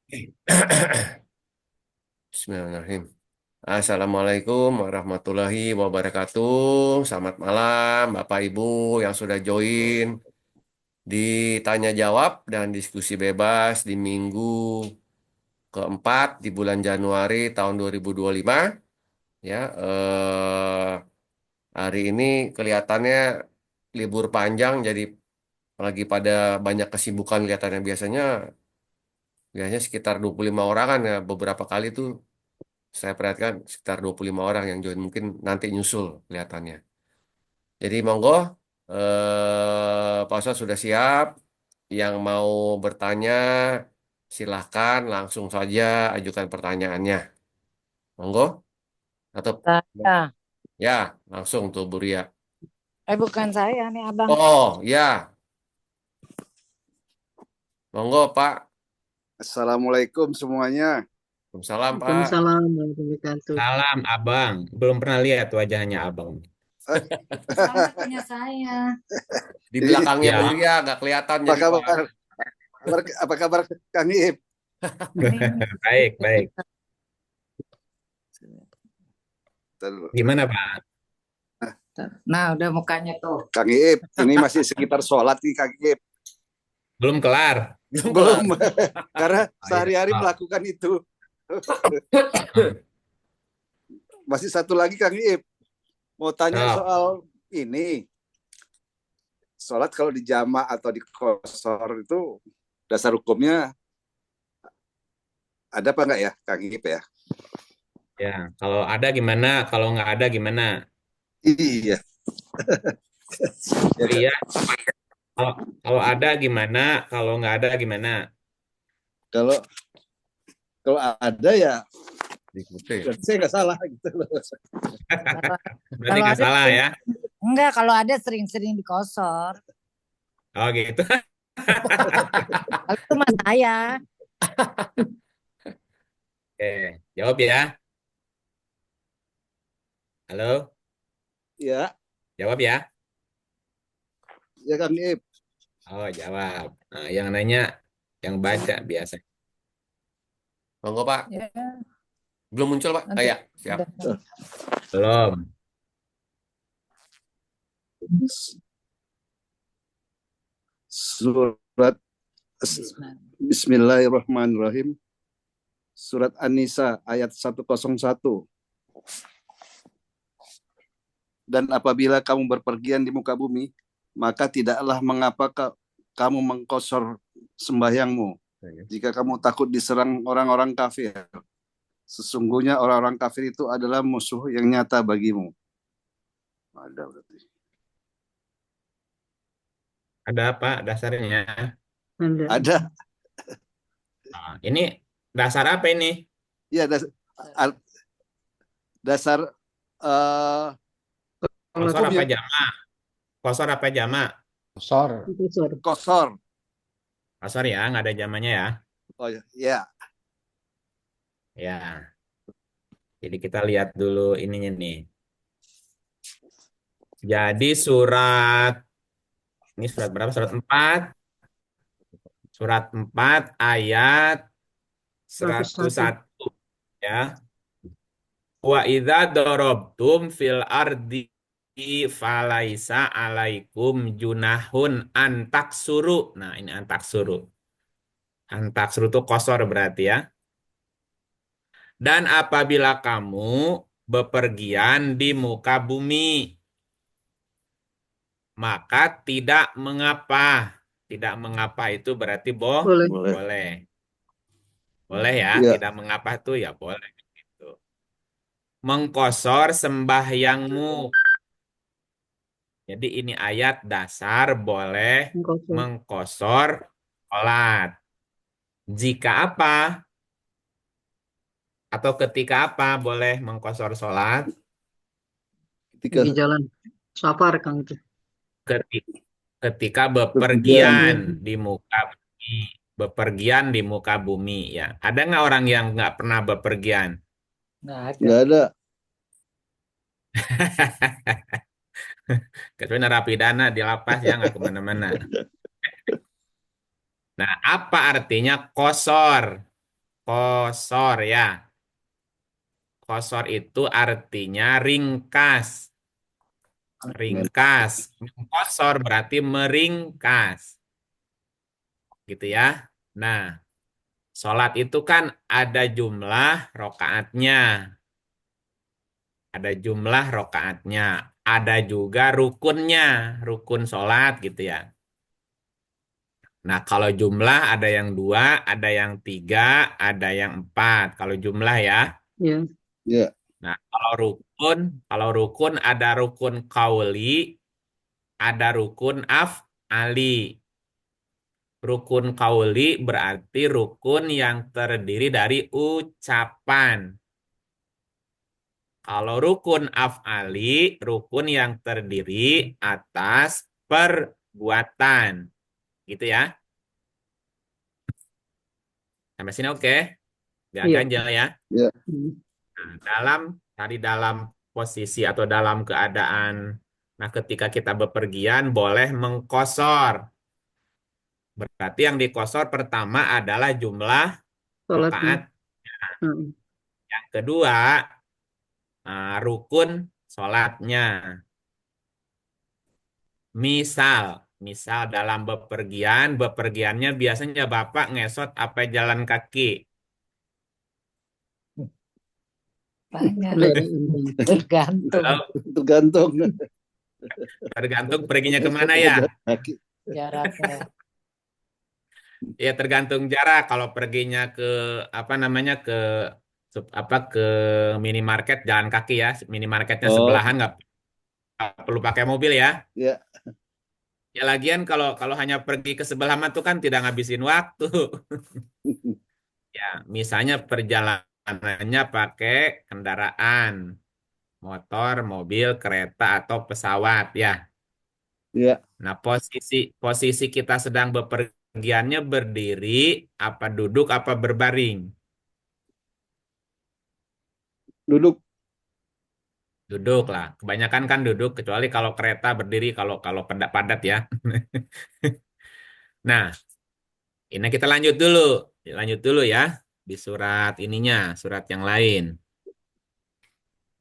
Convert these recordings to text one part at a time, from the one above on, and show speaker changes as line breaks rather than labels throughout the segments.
Bismillahirrahmanirrahim. Assalamualaikum warahmatullahi wabarakatuh. Selamat malam, Bapak Ibu yang sudah join di tanya jawab dan diskusi bebas di minggu keempat di bulan Januari tahun 2025. Ya, hari ini kelihatannya libur panjang, jadi lagi pada banyak kesibukan kelihatannya. Biasanya sekitar 25 orang kan ya, beberapa kali tuh saya perhatikan sekitar 25 orang yang join, mungkin nanti nyusul kelihatannya. Jadi monggo, Pak Ustadz sudah siap. Yang mau bertanya silahkan langsung saja ajukan pertanyaannya. Monggo atau
Saya,
ya langsung tuh Bu Ria.
bukan saya nih abang.
Oh ya, monggo Pak.
Assalamualaikum semuanya.
Waalaikumsalam Pak.
Waalaikumsalam warahmatullahi wabarakatuh.
Salam abang, belum pernah lihat wajahnya abang.
Eh,
Sama punya saya.
Di belakangnya Bu
Ya,
Ria nggak kelihatan
Apa
jadi Pak.
kabar? Apa kabar Kang Iip?
Ini
baik, baik.
Tuh,
Gimana Pak?
nah udah mukanya tuh.
Kang Iip, ini masih sekitar sholat nih Kang Iip.
Belum kelar?
Belum
Belum,
kelar.
karena
Oh, iya.
sehari-hari
Oh,
melakukan itu. Masih satu lagi Kang Iip, mau tanya
oh,
soal ini. Sholat kalau di jama atau di kosor itu dasar hukumnya ada apa enggak ya Kang Iip ya?
ya. Kalau ada gimana? Kalau nggak ada gimana?
Iya, ya, Kak.
Iya. Kalau kalau ada gimana? Kalau nggak ada gimana?
Kalau kalau ada ya
Diikuti.
berarti saya nggak salah gitu loh.
Berarti
Kalau
nggak
ada
salah ya?
enggak, kalau ada sering-sering dikosor.
Oh gitu.
Kalau itu mas saya.
Oke, jawab ya. Halo,
Ya,
jawab ya.
ya Kang Iip.
Oh, jawab. Nah, yang nanya, yang baca biasa.
Monggo Pak.
Ya,
Belum muncul Pak.
nanti
Ya, siap.
udah.
Belum.
Surat Bismillahirrahmanirrahim. Surat An-Nisa ayat 101. Dan apabila kamu berpergian di muka bumi, maka tidaklah mengapa kamu mengkosor sembahyangmu. Jika kamu takut diserang orang-orang kafir, sesungguhnya orang-orang kafir itu adalah musuh yang nyata bagimu. Ada berarti.
Ada apa dasarnya?
Ada.
Nah, ini dasar apa ini?
Ya, dasar eh,
Kosor apa
hukumnya
jamak? Kosor apa jamak?
Kosor.
kosor.
Kosor ya, nggak ada jamaknya ya.
Oh ya,
Ya, jadi kita lihat dulu ininya nih. Jadi ini surat berapa? Surat 4. Surat 4 ayat
101.
101 ya. Wa idza darabtum fil ardi falaisa alaikum junahun antaksuru. Nah, ini antaksuru. Antaksuru itu kosor berarti ya. Dan apabila kamu bepergian di muka bumi, maka tidak mengapa. Tidak mengapa itu berarti
Boleh.
boleh. Boleh ya,
ya.
tidak mengapa itu ya boleh gitu. Mengkosor sembahyangmu. Jadi ini ayat dasar boleh
Kosor.
mengkosor sholat. Jika apa atau ketika apa boleh mengkosor sholat?
Ketika
Di jalan safar Kang itu.
Ketika
bepergian.
bepergian di muka bumi. Bepergian di muka bumi ya. Ada nggak orang yang nggak pernah bepergian?
Nggak ada.
Nggak ada.
Kecuali narapidana di lapas ya nggak kemana-mana. Nah, apa artinya kosor? Kosor ya. Kosor itu artinya ringkas. Ringkas. Kosor berarti meringkas. Gitu ya. Nah, sholat itu kan ada jumlah rokaatnya. Ada jumlah rokaatnya. Ada juga rukunnya. Rukun sholat gitu ya. Nah, kalau jumlah ada yang 2, ada yang 3, ada yang 4. Kalau jumlah ya.
Ya.
Ya.
Nah, kalau rukun ada rukun kauli, ada rukun af'ali. Rukun kauli berarti rukun yang terdiri dari ucapan. Kalau rukun af'ali, rukun yang terdiri atas perbuatan. Gitu ya. Sampai sini oke? Gak
Iya.
ganjal ya.
Ya.
Hmm.
Nah, dalam posisi atau dalam keadaan, nah ketika kita bepergian boleh mengkosor. Berarti yang dikosor pertama adalah jumlah
Sholatnya.
rokaat.
Hmm.
Yang kedua, rukun sholatnya. Misal dalam bepergiannya biasanya Bapak ngesot apa jalan kaki.
Banyak.
Beda ini.
Tergantung
Tergantung.
Tergantung perginya kemana ya.
jaraknya.
Ya tergantung jarak. Kalau perginya ke apa namanya ke minimarket jalan kaki ya. Minimarketnya
Oh,
sebelahan nggak perlu pakai mobil ya.
ya.
Ya lagian kalau kalau hanya pergi ke sebelah mah tuh kan tidak ngabisin waktu. Ya, misalnya perjalanannya pakai kendaraan, motor, mobil, kereta atau pesawat ya.
Ya.
Nah, posisi kita sedang bepergiannya berdiri, apa duduk, apa berbaring.
Duduk.
Duduk lah. Kebanyakan kan duduk, kecuali kalau kereta berdiri, kalau kalau padat ya. Nah, ini kita lanjut dulu ya di surat ininya, surat yang lain.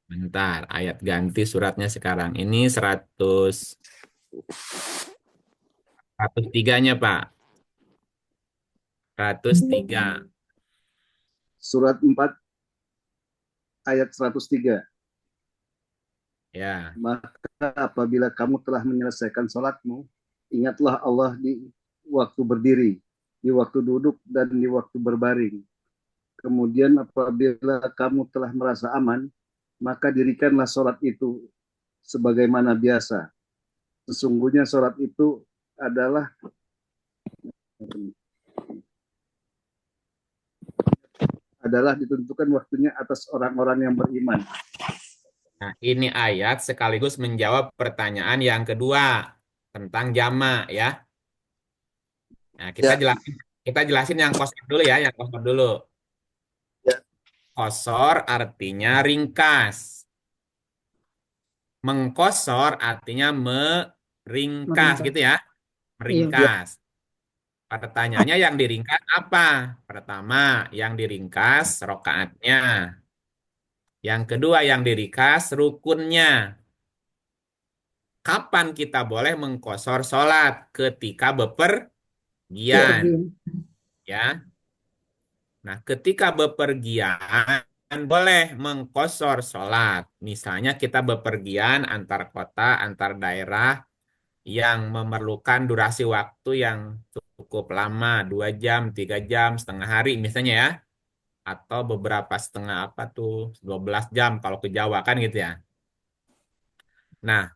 Bentar, ayat ganti suratnya sekarang. Ini 103-nya, Pak. 103.
Surat 4 ayat 103.
Ya.
Maka apabila kamu telah menyelesaikan sholatmu, ingatlah Allah di waktu berdiri, di waktu duduk, dan di waktu berbaring. Kemudian apabila kamu telah merasa aman, maka dirikanlah sholat itu sebagaimana biasa. Sesungguhnya sholat itu adalah ditentukan waktunya atas orang-orang yang beriman.
Nah, ini ayat sekaligus menjawab pertanyaan yang kedua tentang jamak ya. Nah,
Ya.
kita jelasin yang kosor dulu ya, yang kosor dulu.
Ya.
Kosor artinya ringkas. Mengkosor artinya meringkas
Meringkas.
gitu ya.
Iya.
Meringkas. Pertanyaannya yang diringkas apa? Pertama, yang diringkas rokaatnya. Yang kedua, yang diringkas rukunnya. Kapan kita boleh mengkosor sholat? Ketika bepergian.
Pergi.
Ya. Nah, ketika bepergian boleh mengkosor sholat. Misalnya kita bepergian antar kota, antar daerah yang memerlukan durasi waktu yang cukup lama, 2 jam, 3 jam, setengah hari misalnya ya. Atau beberapa setengah apa tuh, 12 jam kalau ke Jawa kan gitu ya. Nah,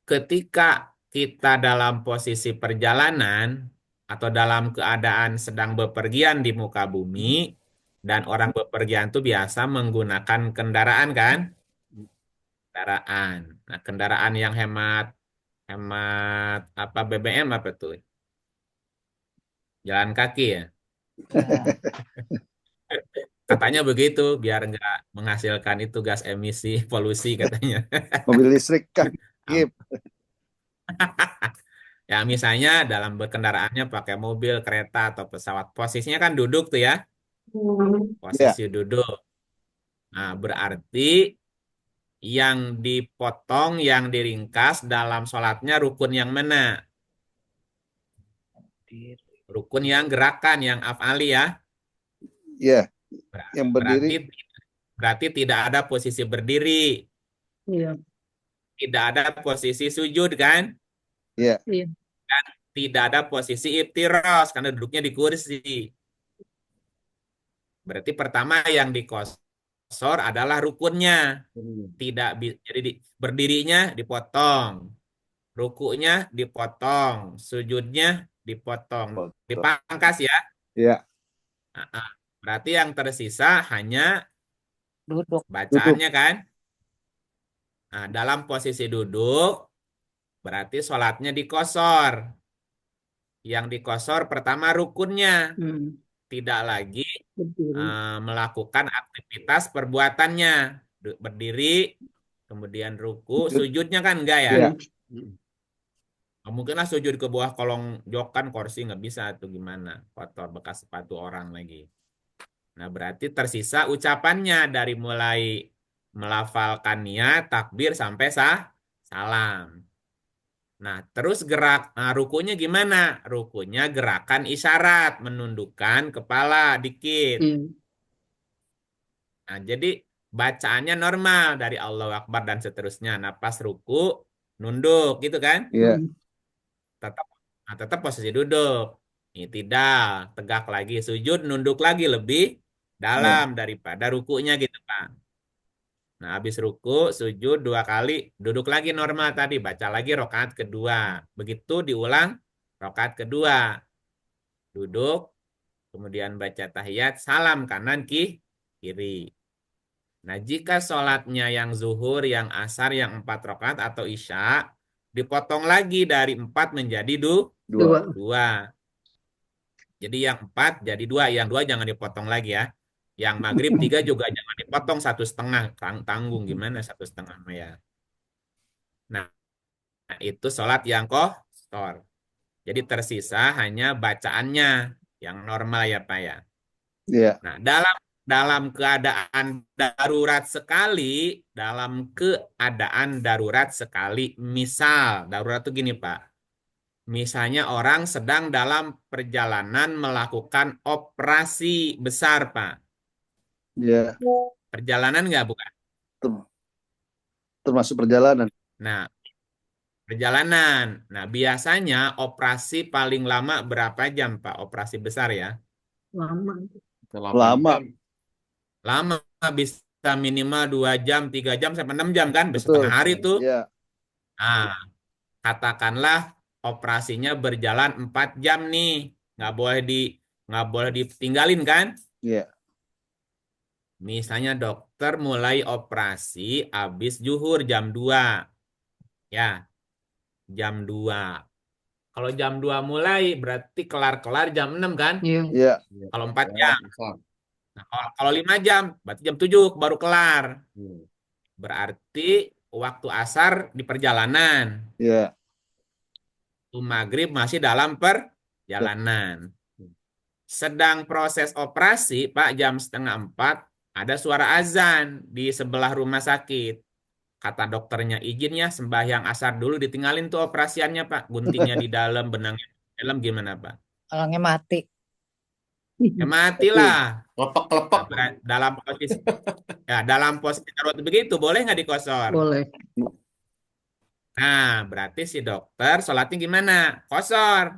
ketika kita dalam posisi perjalanan atau dalam keadaan sedang bepergian di muka bumi, dan orang bepergian itu biasa menggunakan kendaraan kan? Kendaraan. Nah, kendaraan yang hemat hemat apa BBM apa tuh? Jalan kaki ya. Katanya begitu biar nggak menghasilkan itu gas emisi polusi katanya.
Mobil listrik kan. Gip.
Ya misalnya dalam berkendaraannya pakai mobil, kereta atau pesawat, posisinya kan duduk tuh ya.
Ya,
Posisi duduk. Nah, berarti yang dipotong, yang diringkas dalam sholatnya rukun yang mana? Rukun yang gerakan, yang af'ali ya.
ya, yang
Berarti
berdiri.
berarti tidak ada posisi berdiri,
Iya.
tidak ada posisi sujud kan?
Ya,
Iya.
Dan tidak ada posisi iftiros karena duduknya di kursi. Berarti pertama yang dikosor adalah rukunnya. Tidak jadi berdirinya dipotong, rukunya dipotong, sujudnya dipotong,
foto.
dipangkas ya.
Ya,
Nah, berarti yang tersisa hanya
Duduk.
duduk.
bacaannya kan. Nah, dalam posisi duduk berarti sholatnya dikosor. Yang dikosor pertama rukunnya,
Hmm.
tidak lagi
Berdiri.
melakukan aktivitas perbuatannya. Berdiri, kemudian ruku,
Sujud.
sujudnya kan enggak ya?
Ya,
Nggak mungkin lah sujud ke bawah kolong jok kan kursi nggak bisa tuh gimana, kotor bekas sepatu orang lagi. Nah berarti tersisa ucapannya dari mulai melafalkan niat, takbir sampai salam. Nah terus rukunya gimana? Rukunya gerakan isyarat, menundukkan kepala dikit.
Iya.
Nah jadi bacaannya normal dari Allahu Akbar dan seterusnya. Nah pas ruku nunduk gitu kan?
ya,
Hmm.
Tetap tetap posisi duduk. I'tidal, tegak lagi, sujud, nunduk lagi lebih
ya.
dalam daripada rukunya gitu, Pak. Nah, habis ruku, sujud 2 kali, duduk lagi normal tadi, baca lagi rokaat kedua. Begitu diulang rokaat kedua. Duduk, kemudian baca tahiyat, salam kanan kiri. Nah, jika sholatnya yang zuhur, yang asar, yang 4 rakaat atau isya, dipotong lagi dari 4 menjadi
Dua.
Dua.
2. Jadi yang 4 jadi 2, yang 2 jangan dipotong lagi ya. Yang maghrib 3 juga jangan dipotong 1,5, tanggung gimana 1,5 ya. Nah, itu sholat yang qasar. Jadi tersisa hanya bacaannya yang normal ya Pak ya.
Ya,
Nah, dalam keadaan darurat sekali, misal darurat itu gini Pak. Misalnya orang sedang dalam perjalanan melakukan operasi besar, Pak.
ya.
Perjalanan nggak, bukan?
Ter- Termasuk perjalanan.
Nah, perjalanan. Nah, biasanya operasi paling lama berapa jam, Pak? Operasi besar ya.
Lama.
8
Lama.
jam.
Lama, bisa minimal 2 jam, 3 jam, sampai 6 jam kan? Bisa
Betul.
setengah hari tuh.
Ya,
Nah, katakanlah operasinya berjalan 4 jam nih. Nggak boleh ditinggalin kan?
ya,
Misalnya dokter mulai operasi habis zuhur jam 2. Ya, jam 2. Kalau jam 2 mulai berarti kelar-kelar jam 6 kan?
Iya.
ya.
Kalau 4
Ya,
jam.
besar.
Nah, kalau 5 jam berarti jam 7 baru kelar.
Hmm.
Berarti waktu asar di perjalanan.
Ya,
Maghrib masih dalam perjalanan. Sedang proses operasi, Pak, jam 3:30 ada suara azan di sebelah rumah sakit. Kata dokternya, izin ya sembahyang asar dulu, ditinggalin tuh operasiannya Pak. Guntingnya di dalam, benangnya di dalam, gimana Pak?
Orangnya mati.
Ya matilah.
Lepek-lepek.
Nah, dalam posisi darurat begitu, boleh nggak dikosor?
Boleh.
Nah, berarti si dokter sholatnya gimana? Kosor.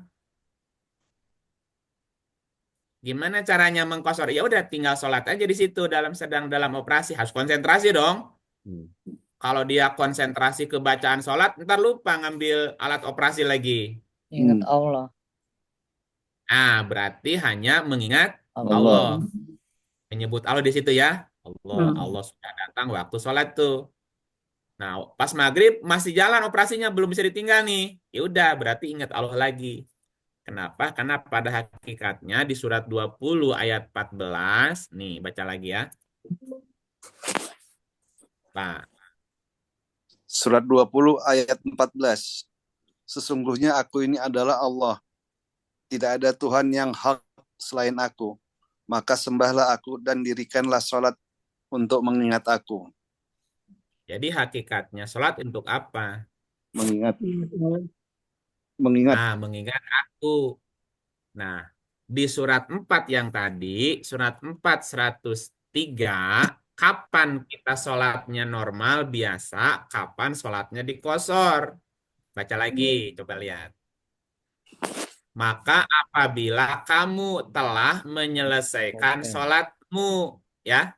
Gimana caranya mengkosor? Ya udah tinggal sholat aja di situ sedang dalam operasi. Harus konsentrasi dong.
Hmm.
Kalau dia konsentrasi ke bacaan sholat, ntar lupa ngambil alat operasi lagi.
Ingat Allah.
Ah, berarti hanya mengingat
Allah.
Allah. Menyebut Allah di situ ya. Allah,
Hmm.
Allah sudah datang waktu sholat tuh. Nah, pas maghrib masih jalan operasinya, belum bisa ditinggal nih. Ya udah, berarti ingat Allah lagi. Kenapa? Karena pada hakikatnya di surat 20 ayat 14, nih baca lagi ya. Pak.
Surat 20 ayat 14. Sesungguhnya aku ini adalah Allah. Tidak ada Tuhan yang hak selain aku. maka sembahlah aku dan dirikanlah sholat untuk mengingat aku.
Jadi hakikatnya sholat untuk apa?
Mengingat,
Ingat Allah.
mengingat.
Ah, mengingat aku. Nah, di surat 4 yang tadi, surat 4 103, kapan kita sholatnya normal, biasa, kapan sholatnya dikosor. Baca lagi, coba lihat. Maka apabila kamu telah menyelesaikan
Oke.
sholatmu, ya,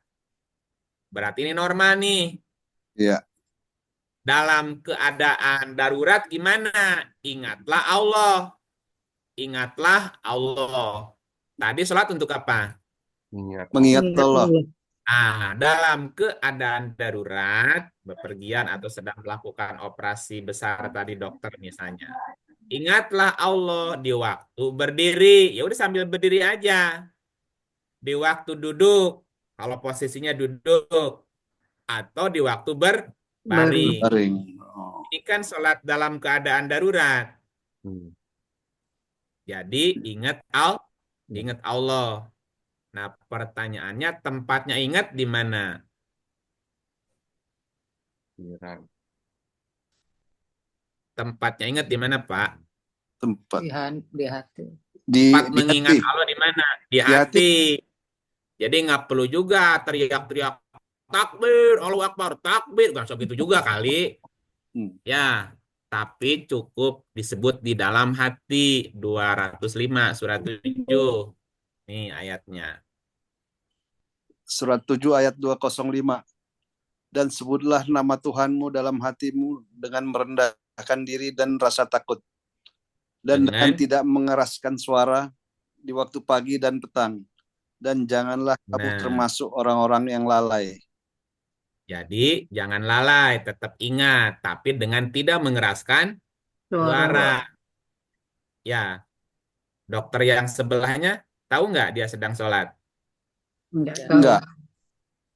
berarti ini normal nih.
Ya,
Dalam keadaan darurat gimana? Ingatlah Allah. Ingatlah Allah. Tadi sholat untuk apa?
Ingat.
mengingat
Ingat
Allah.
Allah.
Nah, dalam keadaan darurat, bepergian atau sedang melakukan operasi besar tadi dokter misalnya. Ingatlah Allah di waktu berdiri. Ya udah sambil berdiri aja. Di waktu duduk, kalau posisinya duduk, atau di waktu
Baring.
berbaring.
Baring. Oh.
Ini kan sholat dalam keadaan darurat.
Hmm.
Jadi ingat Allah. Nah, pertanyaannya tempatnya ingat di mana?
Pikiran.
Tempatnya ingat di mana, Pak?
Tempat
Di hati.
Tempat
di
mengingat
hati.
Allah di mana? Di
Di hati.
hati. Jadi nggak perlu juga teriak-teriak takbir, Allahu Akbar, takbir. Nggak usah gitu juga kali.
Hmm.
Ya, tapi cukup disebut di dalam hati. 205 surat 7. Nih ayatnya.
Surat 7 ayat 205. Dan sebutlah nama Tuhanmu dalam hatimu dengan merendahkan diri dan rasa takut. Dan dengan
Dengan,
tidak mengeraskan suara di waktu pagi dan petang. Dan janganlah kamu
nah,
termasuk orang-orang yang lalai.
jadi jangan lalai, tetap ingat. Tapi dengan tidak mengeraskan
Suara.
suara. Ya, dokter yang sebelahnya tahu nggak dia sedang sholat?
Enggak tahu.
Enggak,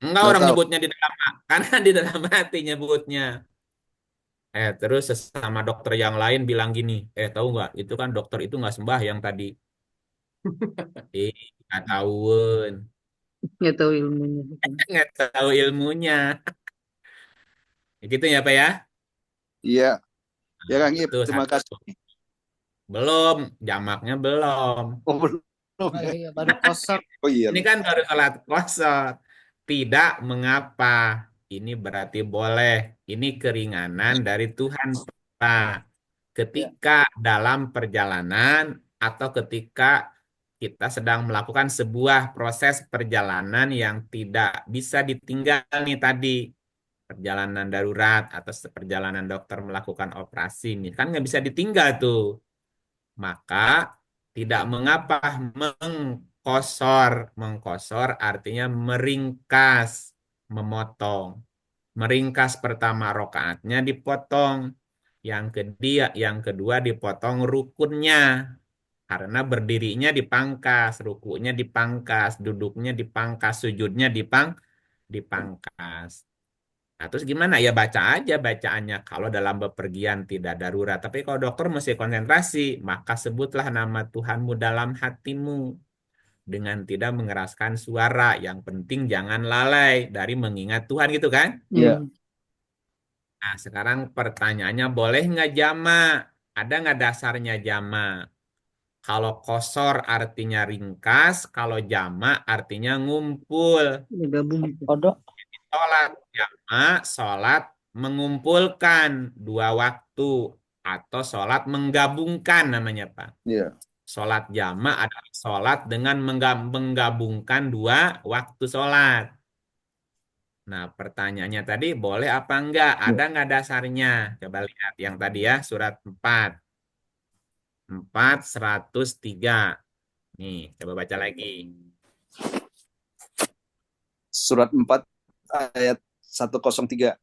Enggak,
enggak
orang
tahu.
nyebutnya di dalam karena di dalam hati nyebutnya. Terus sesama dokter yang lain bilang gini, tahu nggak? Itu kan dokter itu nggak sembahyang tadi. Nggak tahuan,
Enggak tahu ilmunya.
nggak tahu ilmunya. Gitu ya, Pak ya?
Iya, ya
Nah,
Kang Ip,
itu
terima
satu.
kasih.
Belum, jamaknya belum.
Oh, belum.
Oh iya, baru kosor.
Oh iya.
Ini kan baru sholat kosor. Tidak mengapa. Ini berarti boleh. Ini keringanan dari Tuhan, Pak. Ketika dalam perjalanan atau ketika kita sedang melakukan sebuah proses perjalanan yang tidak bisa ditinggal nih tadi. Perjalanan darurat atau perjalanan dokter melakukan operasi nih. Kan nggak bisa ditinggal tuh. Maka tidak mengapa mengkosor. Mengkosor artinya meringkas, memotong. Meringkas pertama rokaatnya dipotong. Yang kedua dipotong rukunnya. Karena berdirinya dipangkas, rukunya dipangkas, duduknya dipangkas, sujudnya dipangkas. Nah, terus gimana? Ya baca aja bacaannya kalau dalam bepergian tidak darurat. Tapi kalau dokter mesti konsentrasi, maka sebutlah nama Tuhanmu dalam hatimu dengan tidak mengeraskan suara. Yang penting jangan lalai dari mengingat Tuhan gitu kan?
Iya.
Nah, sekarang pertanyaannya boleh nggak jamak? Ada nggak dasarnya jamak? Kalau kosor artinya ringkas, kalau jamak artinya ngumpul.
Ya, gabung.
Kodok.
Sholat jamak, sholat mengumpulkan dua waktu atau sholat menggabungkan namanya Pak.
Iya.
Sholat jamak adalah sholat dengan menggabungkan dua waktu sholat. Nah, pertanyaannya tadi boleh apa enggak? Ada enggak dasarnya? Coba lihat yang tadi ya, surat 4. 4 103. Nih, coba baca lagi.
Surat 4 ayat 103.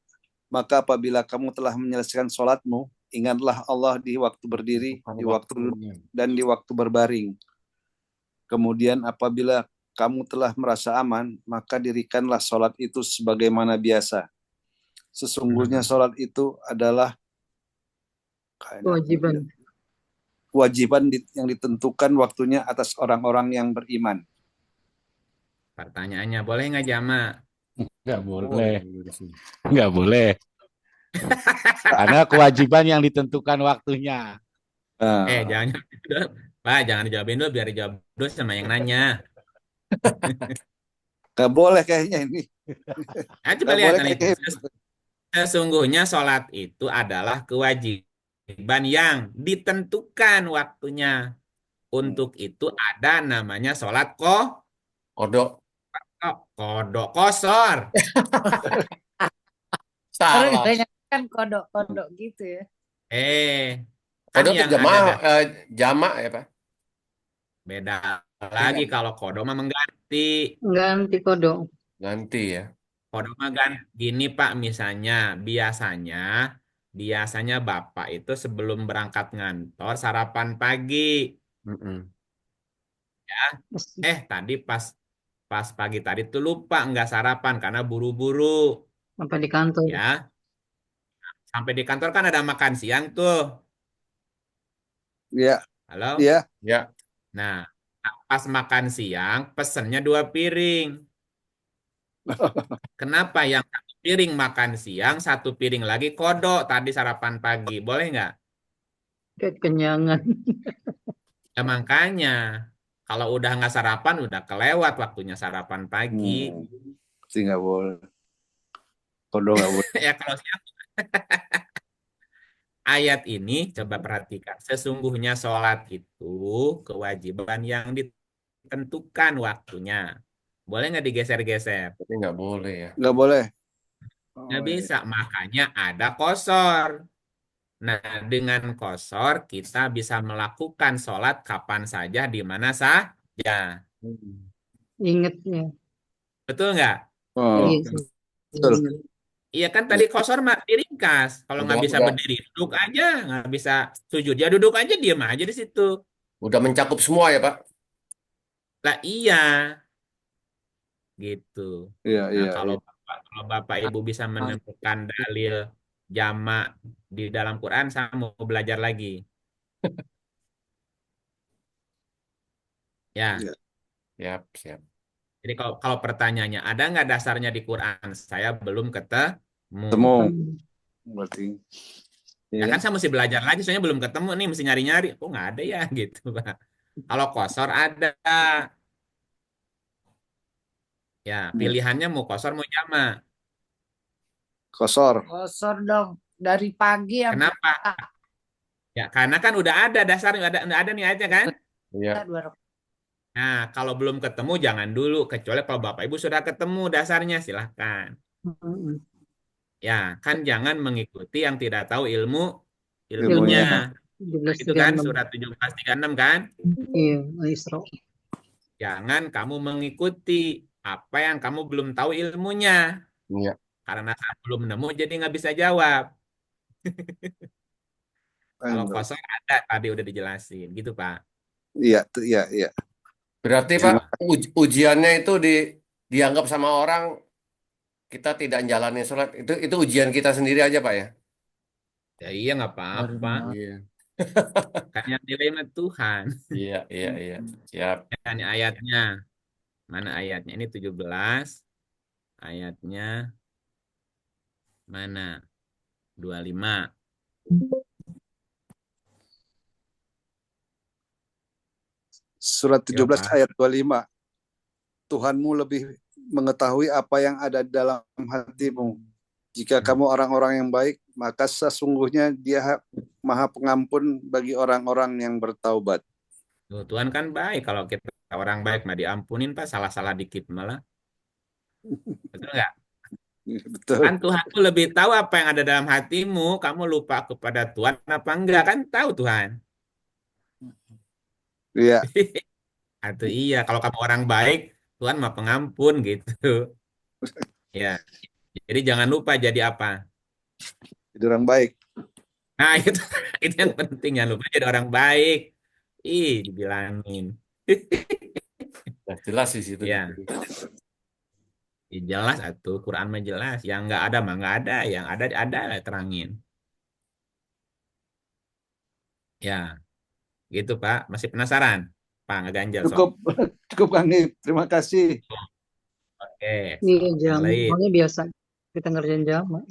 Maka apabila kamu telah menyelesaikan sholatmu, ingatlah Allah di waktu berdiri, di waktu duduk, dan di waktu berbaring. Kemudian apabila kamu telah merasa aman, maka dirikanlah sholat itu sebagaimana biasa. Sesungguhnya sholat itu adalah
Kewajiban.
kewajiban yang ditentukan waktunya atas orang-orang yang beriman.
Pertanyaannya, boleh nggak jama?
Nggak
Boleh.
boleh. Nggak boleh. Karena kewajiban yang ditentukan waktunya.
Nah,
Jangan jawab dulu. Pak, jangan dijawabin dulu, biar dijawab dulu sama yang nanya.
nggak boleh kayaknya ini.
Coba
Nggak
lihat
boleh
nanti.
kayaknya.
Sesungguhnya sholat itu adalah kewajiban yang ditentukan waktunya. Untuk itu ada namanya sholat
Kodok.
kodok kosor.
Orang
Salah.
banyak kan kodok-kodok gitu ya.
Kan
Kodok itu
yang ada
jamaah, jamak ya Pak?
beda lagi kalau kodok mah mengganti.
Ganti kodok.
Ganti ya.
Kodok mah kan gini Pak, misalnya biasanya Bapak itu sebelum berangkat ngantor sarapan pagi.
Mm-mm.
Tadi pas pas pagi tadi tuh lupa nggak sarapan karena buru-buru
Apa di kantor?
ya. Sampai di kantor kan ada makan siang tuh.
Iya,
Halo?
iya.
Ya.
Nah, pas makan siang pesennya 2 piring. Kenapa yang 1 piring makan siang, 1 piring lagi kodok tadi sarapan pagi? Boleh nggak?
Kenyangan.
Ya makanya, kalau udah nggak sarapan, udah kelewat waktunya sarapan pagi.
Sih nggak boleh. Kodok nggak boleh.
Ya kalau siang, ayat ini coba perhatikan. Sesungguhnya sholat itu kewajiban yang ditentukan waktunya. Boleh nggak digeser-geser?
Tapi nggak boleh ya.
Nggak boleh.
Nggak
Oh, iya.
bisa, makanya ada kosor. Nah, dengan kosor kita bisa melakukan sholat kapan saja, di mana saja.
Ingat ya.
Betul nggak?
Oh,
Iya.
betul.
Ingat.
Iya kan tadi kosor mah diringkas. Kalau nggak bisa
Udah
berdiri, duduk aja. Nggak bisa sujud, ya duduk aja, diam aja di situ.
udah mencakup semua ya Pak.
Lah iya, gitu.
Iya,
Nah,
iya,
kalau
iya.
Bapak Ibu bisa menemukan dalil jamak di dalam Quran, saya mau belajar lagi. Ya.
Iya.
Siap, siap.
Jadi kalau pertanyaannya ada nggak dasarnya di Quran, saya belum ketemu.
Temu. Berarti.
Ya
Iya.
kan saya mesti belajar lagi, soalnya belum ketemu nih, mesti nyari-nyari. Kok nggak ada ya gitu, Pak. Kalau kosor ada. Ya, pilihannya mau kosor mau jamak.
Kosor.
Kosor dong. Dari pagi sampai
Kenapa? Ya, karena kan udah ada dasarnya, udah ada nih aja kan.
Iya.
2 rakaat.
Nah, kalau belum ketemu jangan dulu, kecuali kalau Bapak Ibu sudah ketemu dasarnya, silahkan. Ya, kan jangan mengikuti yang tidak tahu ilmunya.
Ilmunya.
Itu kan
1736.
surat 1736 kan.
Iya, Isra.
Jangan kamu mengikuti apa yang kamu belum tahu ilmunya.
Iya.
Karena saya belum nemu jadi nggak bisa jawab. Kalau
Aduh.
kosong ada, tadi udah dijelasin. Gitu, Pak.
Iya, iya, iya.
Berarti Pak, ujiannya itu dianggap sama orang kita tidak jalani sholat. Itu ujian kita sendiri aja Pak ya.
Ya iya nggak apa-apa.
Iya.
Kan yang nilai mah Tuhan.
Iya, iya, iya. Siap.
Ini ayatnya. Mana ayatnya? Ini 17. Ayatnya mana? 25.
Surat
Yo,
17
Pak.
ayat 25. Tuhanmu lebih mengetahui apa yang ada dalam hatimu. Jika kamu orang-orang yang baik, maka sesungguhnya Dia Maha Pengampun bagi orang-orang yang bertaubat.
Tuh, Tuhan kan baik. Kalau kita orang baik mah diampunin, Pak. Salah-salah dikit malah. Betul nggak?
Betul.
Kan Tuhan tuh lebih tahu apa yang ada dalam hatimu. Kamu lupa kepada Tuhan apa enggak? Kan tahu Tuhan.
Iya,
Atau iya, kalau kamu orang baik, Tuhan mah pengampun gitu. Ya. Jadi jangan lupa jadi apa?
jadi orang baik.
Nah, itu yang penting, jangan lupa jadi orang baik. Ih, dibilangin.
Nah, jelas di situ.
Ya, jelas atuh Quran mah jelas. Yang nggak ada mah nggak ada, yang ada lah terangin. Ya, gitu Pak. Masih penasaran? Pak, ngeganjel sok.
Cukup, cukup Kang Ip. Terima kasih.
Oke,
Iya,
yang
jamak.
lain.
Makanya biasa kita ngerjain jamak.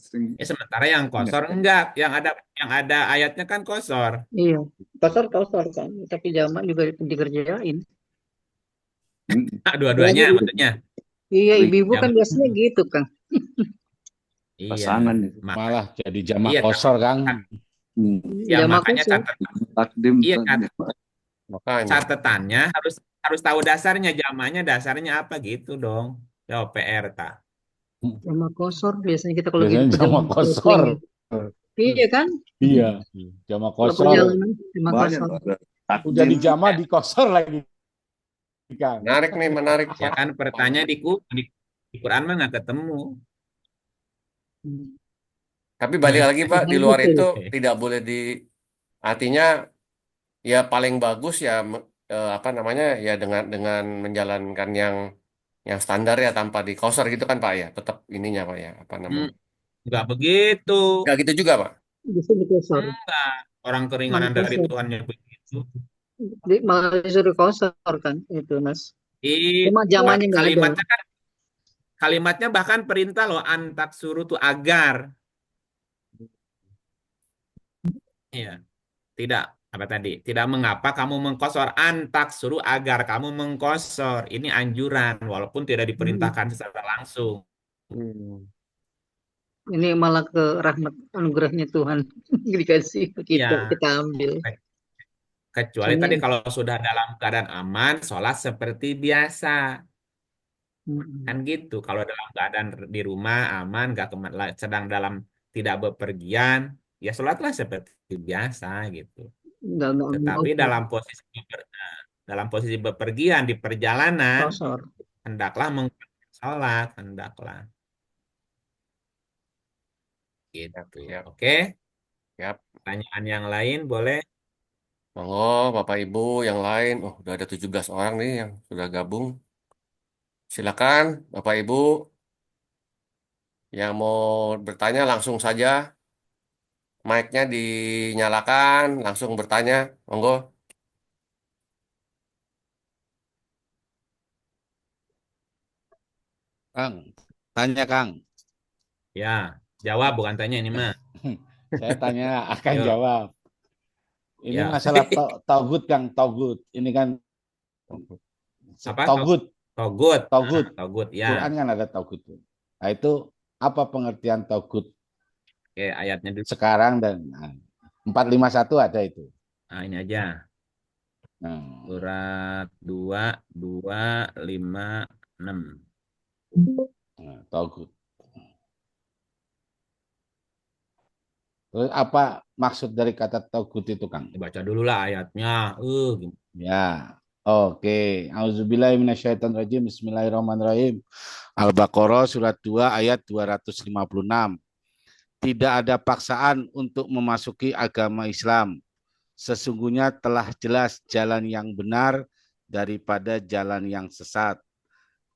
Sering
Ya sementara yang kosor enggak, yang ada ayatnya kan kosor.
Iya. Kosor kan. Tapi jamak juga dikerjain.
Dua-duanya
Apalagi,
maksudnya.
iya,
sering
ibu-ibu kan
Jamak.
biasanya gitu kan.
Iya,
pasangan itu.
makanya
Malah jadi jamak
iya tapi
kosor, Kang.
Hmm.
ya
Jamak
makanya
kosor.
catat
Takdim
iya
takdim.
Makanya.
catetannya harus harus tahu dasarnya jamaknya dasarnya apa gitu dong. Jawab PR ta.
Jamak kosor. Biasanya kita kalau gitu
Biasanya jamak
perjalanan
kosor.
traveling ya. Iya kan?
Iya, jamak
Kalau
kosor.
perjalanan jamak
Banyak
kosor.
tuh ada
Udah
takdim.
di jamak di kosor lagi, Kang.
Menarik nih, menarik
Ya
Pak.
kan pertanyaan di Quran mah nggak ketemu.
Hmm.
Tapi balik lagi Pak, di
Makanya
luar
gitu.
itu tidak boleh artinya ya paling bagus ya apa namanya ya dengan menjalankan yang standar ya tanpa di counter gitu kan Pak ya. Tetap ininya Pak ya, apa
Hmm,
namanya?
nggak begitu.
Enggak gitu juga Pak.
Bisa dikosor.
Enggak. Orang
Malah
keringanan dari
kosor.
Tuhannya begitu.
Malah disuruh kosor kan itu Mas. Cuma
Itu
zamannya nggak ada.
kalimatnya bahkan perintah loh antak suruh tuh agar. Iya, tidak apa tadi? Tidak mengapa kamu mengkosor antak suruh agar kamu mengkosor. Ini anjuran walaupun tidak
Hmm.
diperintahkan secara langsung.
Hmm.
Ini malah ke rahmat anugerahnya Tuhan dikasih
Ya,
kita ambil.
kecuali
Soalnya
tadi kalau sudah dalam keadaan aman, sholat seperti biasa. Kan
mm,
gitu. Kalau dalam keadaan di rumah aman, gak sedang dalam tidak bepergian, ya sholatlah seperti biasa gitu.
nggak
Tetapi
usah
dalam posisi bepergian di perjalanan,
kosor.
hendaklah mengkorbankan sholat, hendaklah
Siap,
gitu.
siap,
Oke,
siap.
pertanyaan yang lain boleh?
Monggo Bapak Ibu yang lain. Oh, udah ada 17 orang nih yang sudah gabung. Silakan Bapak Ibu yang mau bertanya langsung saja. Mic-nya dinyalakan, langsung bertanya. Monggo.
Kang, tanya Kang.
Ya, jawab bukan tanya ini mah.
Saya tanya akan
Yuk,
jawab. Ini
ya.
masalah togut Kang, togut. Ini kan
Apa?
togut,
Togut.
togut.
Togut ya.
Quran kan ada togut. Nah itu apa pengertian togut
Oke, ayatnya dulu.
sekarang dan 451 ada itu.
Nah, ini aja.
Nah,
Surat 2256.
togut. Terus apa maksud dari kata togut itu Kang?
Dibaca dulu lah ayatnya. Gimana?
Ya, oke. Auzubillahiminasyaitonirrajim. Bismillahirrahmanirrahim. Al-Baqarah surat 2 ayat 256. Tidak ada paksaan untuk memasuki agama Islam. Sesungguhnya telah jelas jalan yang benar daripada jalan yang sesat.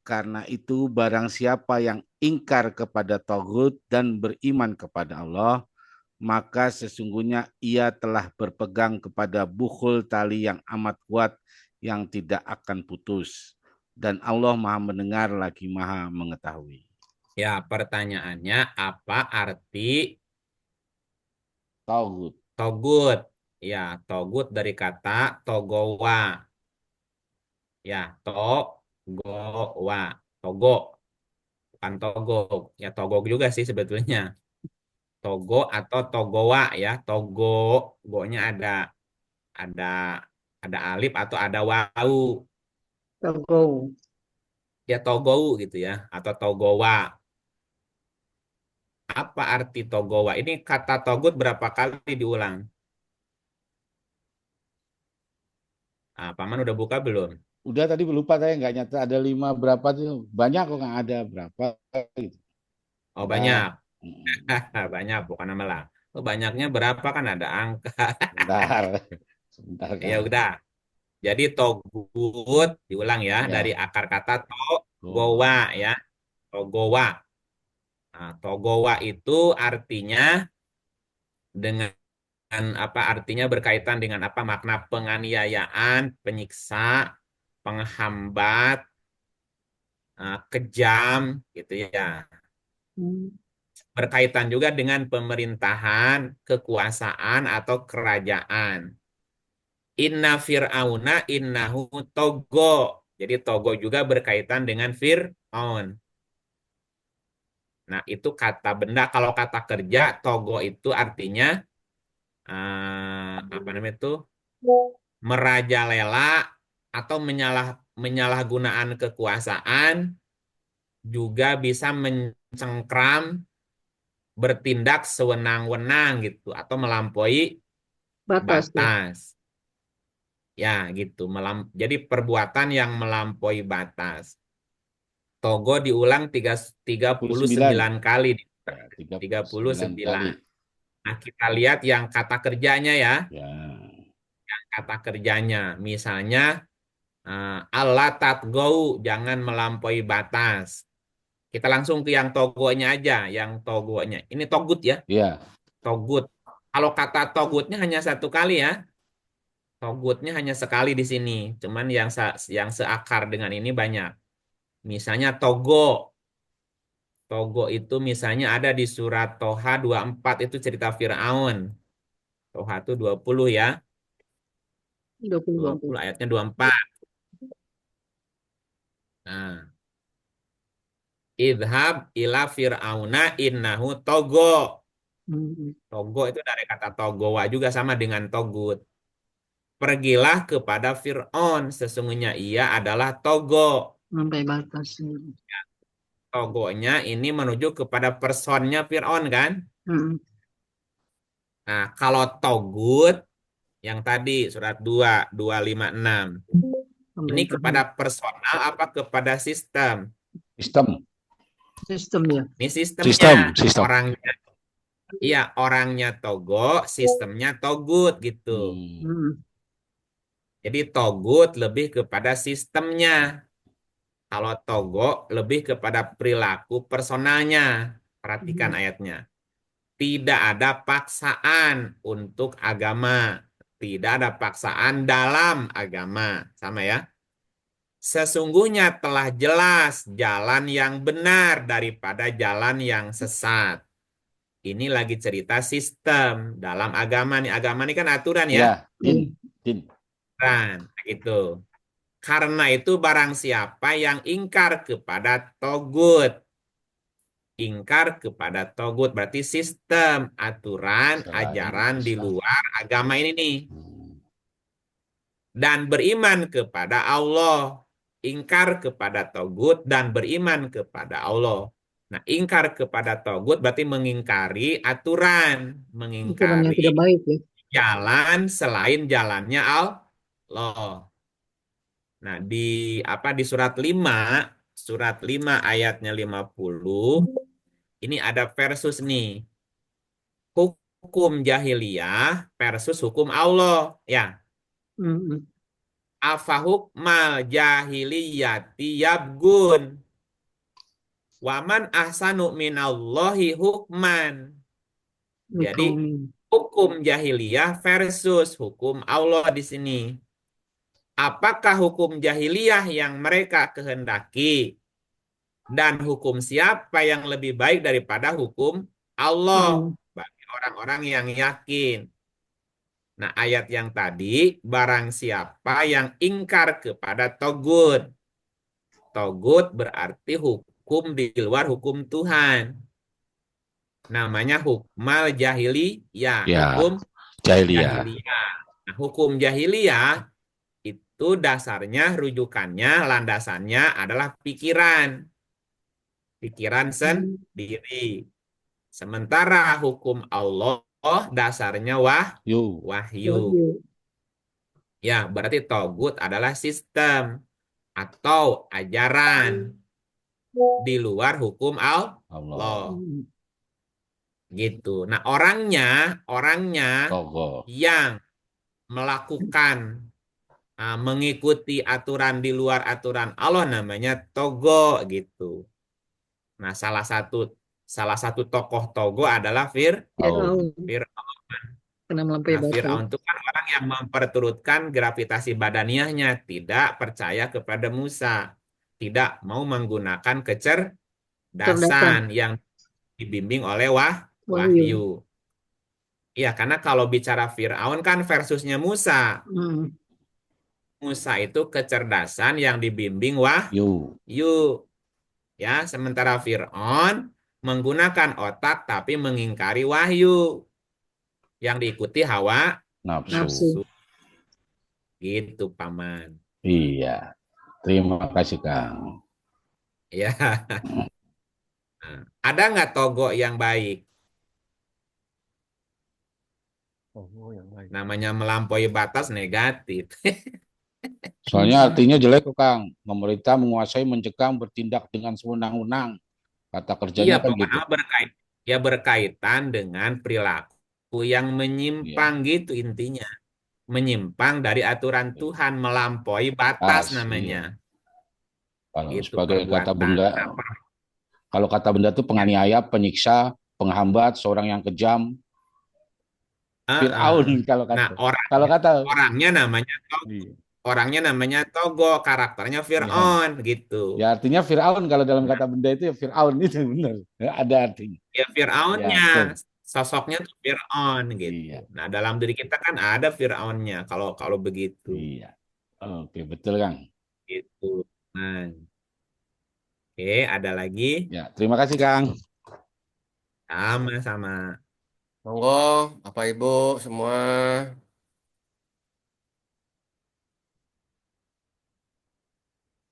Karena itu barang siapa yang ingkar kepada Tagut dan beriman kepada Allah, maka sesungguhnya ia telah berpegang kepada bukhul tali yang amat kuat yang tidak akan putus. Dan Allah maha mendengar lagi maha mengetahui.
Ya, pertanyaannya apa arti
Tagut.
togut? Ya, togut dari kata togowa. Ya, togowa. Togo, bukan togog. Ya, togog juga sih sebetulnya. Togo atau togowa ya. Togo, go-nya ada ada alif atau ada wau.
Togo.
Ya, togou gitu ya atau togowa. Apa arti togowa? Ini kata togut berapa kali diulang? Ah, Paman udah buka belum?
Udah tadi lupa saya nggak nyata ada 5 berapa tuh. Banyak kok nggak ada berapa gitu.
Oh
Bentar.
banyak. Banyak bukan nama lah. Oh, banyaknya berapa kan ada angka.
Bentar. Sebentar
Ya
Kang.
udah. Jadi togut diulang ya dari
Ya.
akar kata
Oh.
togowa ya. Togowa. Nah, togowa itu artinya dengan apa artinya berkaitan dengan apa makna penganiayaan, penyiksa, penghambat, kejam gitu ya.
Hmm.
Berkaitan juga dengan pemerintahan, kekuasaan atau kerajaan. Inna fir'auna innahu togo. Jadi togo juga berkaitan dengan Fir'aun. Nah, itu kata benda. Kalau kata kerja, togo itu artinya apa namanya itu? Merajalela atau menyalahgunaan kekuasaan, juga bisa mencengkram, bertindak sewenang-wenang gitu atau melampaui
Batas ya.
batas. Ya, gitu. Jadi perbuatan yang melampaui batas. Togo diulang tiga puluh
9.
sembilan kali.
Ya,
Tiga puluh
39 kali.
sembilan. Nah, kita lihat yang kata kerjanya ya.
Ya.
Kata kerjanya. Misalnya, Allah tatgau, jangan melampaui batas. Kita langsung ke yang togonya aja. Yang togonya. Ini togut ya.
Iya.
Togut. Kalau kata togutnya hanya satu kali ya. Togutnya hanya sekali di sini. Cuman yang seakar dengan ini banyak. Misalnya Togo. Togo itu misalnya ada di surat Toha 24 itu cerita Fir'aun. Toha itu 20 ya. 20
20.
ayatnya 24. Nah, idhab ila fir'auna innahu togo.
Hmm.
Togo itu dari kata togowa juga sama dengan togut. Pergilah kepada Fir'aun, sesungguhnya ia adalah togo.
Sampai batas.
Togonya ini menuju kepada personnya Fir'aun kan?
Hmm.
Nah, kalau togut yang tadi surat 2, 256. Ini kepada
Pemerintahan.
personal apa kepada sistem?
Sistem.
Sistem ya.
Ini sistemnya.
Sistem.
Orangnya, iya, orangnya Togo, sistemnya Togut gitu.
Hmm.
Hmm.
Jadi Togut lebih kepada sistemnya. Kalau Togo lebih kepada perilaku personalnya. Perhatikan ayatnya. Tidak ada paksaan untuk agama. Tidak ada paksaan dalam agama. Sama ya. Sesungguhnya telah jelas jalan yang benar daripada jalan yang sesat. Ini lagi cerita sistem dalam agama nih. Agama ini kan aturan ya.
Ya, din.
Aturan, gitu. Karena itu barang siapa yang ingkar kepada togut. Ingkar kepada togut berarti sistem, aturan, ajaran di luar agama ini nih. Dan beriman kepada Allah. Ingkar kepada togut dan beriman kepada Allah. Nah, ingkar kepada togut berarti mengingkari aturan,
Aturan yang
mengingkari
tidak baik ya.
jalan selain jalannya Allah. Nah, di surat 5 ayatnya 50, ini ada versus nih. Hukum jahiliyah versus hukum Allah, ya.
Hmm.
Afahukmal jahiliyati yabgun. Waman ahsanu minallahi hukman. Jadi hukum jahiliyah versus hukum Allah di sini. Apakah hukum jahiliyah yang mereka kehendaki dan hukum siapa yang lebih baik daripada hukum Allah bagi orang-orang yang yakin. Nah, ayat yang tadi, barang siapa yang ingkar kepada togut. Togut berarti hukum di luar hukum Tuhan. Namanya hukmal jahiliyah,
Ya,
hukum
jahiliyah.
Nah, hukum jahiliyah itu dasarnya, rujukannya, landasannya adalah pikiran. Pikiran sendiri. Sementara hukum Allah dasarnya wahyu. Ya, berarti togut adalah sistem atau ajaran di luar hukum Allah. Gitu. Nah, orangnya
Togo.
yang melakukan mengikuti aturan di luar aturan Allah namanya togo gitu. Nah, salah satu tokoh Togo adalah Fir'aun.
Karena melampaui
Nah,
batas.
Fir'aun itu kan orang yang memperturutkan gravitasi badaniahnya, tidak percaya kepada Musa. tidak mau menggunakan
Cerdasan.
kecerdasan yang dibimbing oleh
Wahyu.
wahyu. Iya, karena kalau bicara Fir'aun kan versusnya Musa.
Hmm.
Musa itu kecerdasan yang dibimbing
Yu.
wahyu. Ya, sementara Fir'aun menggunakan otak tapi mengingkari wahyu. Yang diikuti hawa
Nafsu.
Nafsu.
nafsu. Gitu, Paman.
Iya. Terima kasih, Kang.
Ya. Nah, ada nggak togo yang baik?
Oh, yang lain.
Namanya melampaui batas negatif.
Soalnya artinya jelek kok, Kang. Pemerintah menguasai, mencegah, bertindak dengan sewenang-wenang. Kata
Iya,
kerjanya kan gitu.
pokoknya berkaitan dengan perilaku yang menyimpang
Iya.
gitu intinya. Menyimpang dari aturan Tuhan, melampaui batas
Pas,
namanya.
iya. Kalau
Itu
sebagai kata
perbuatan.
benda,
Nah,
kalau kata benda itu penganiaya, penyiksa, penghambat, seorang yang kejam, Fir'aun kalau
Nah,
kata. Kalau kata,
orangnya namanya
iya.
Togo, karakternya
Iya.
Fir'aun gitu.
Ya artinya Fir'aun kalau dalam
Nah,
kata benda itu ya Fir'aun itu benar. Ya, ada artinya.
ya
Ya,
Fir'aunnya,
betul.
sosoknya tuh Fir'aun gitu.
Iya.
Nah, dalam diri kita kan ada Fir'aunnya kalau kalau begitu.
Iya. Oke, betul Kang.
Gitu. Nah, oke, ada lagi?
Ya, terima kasih Kang.
Sama-sama.
Monggo, Bapak Ibu semua.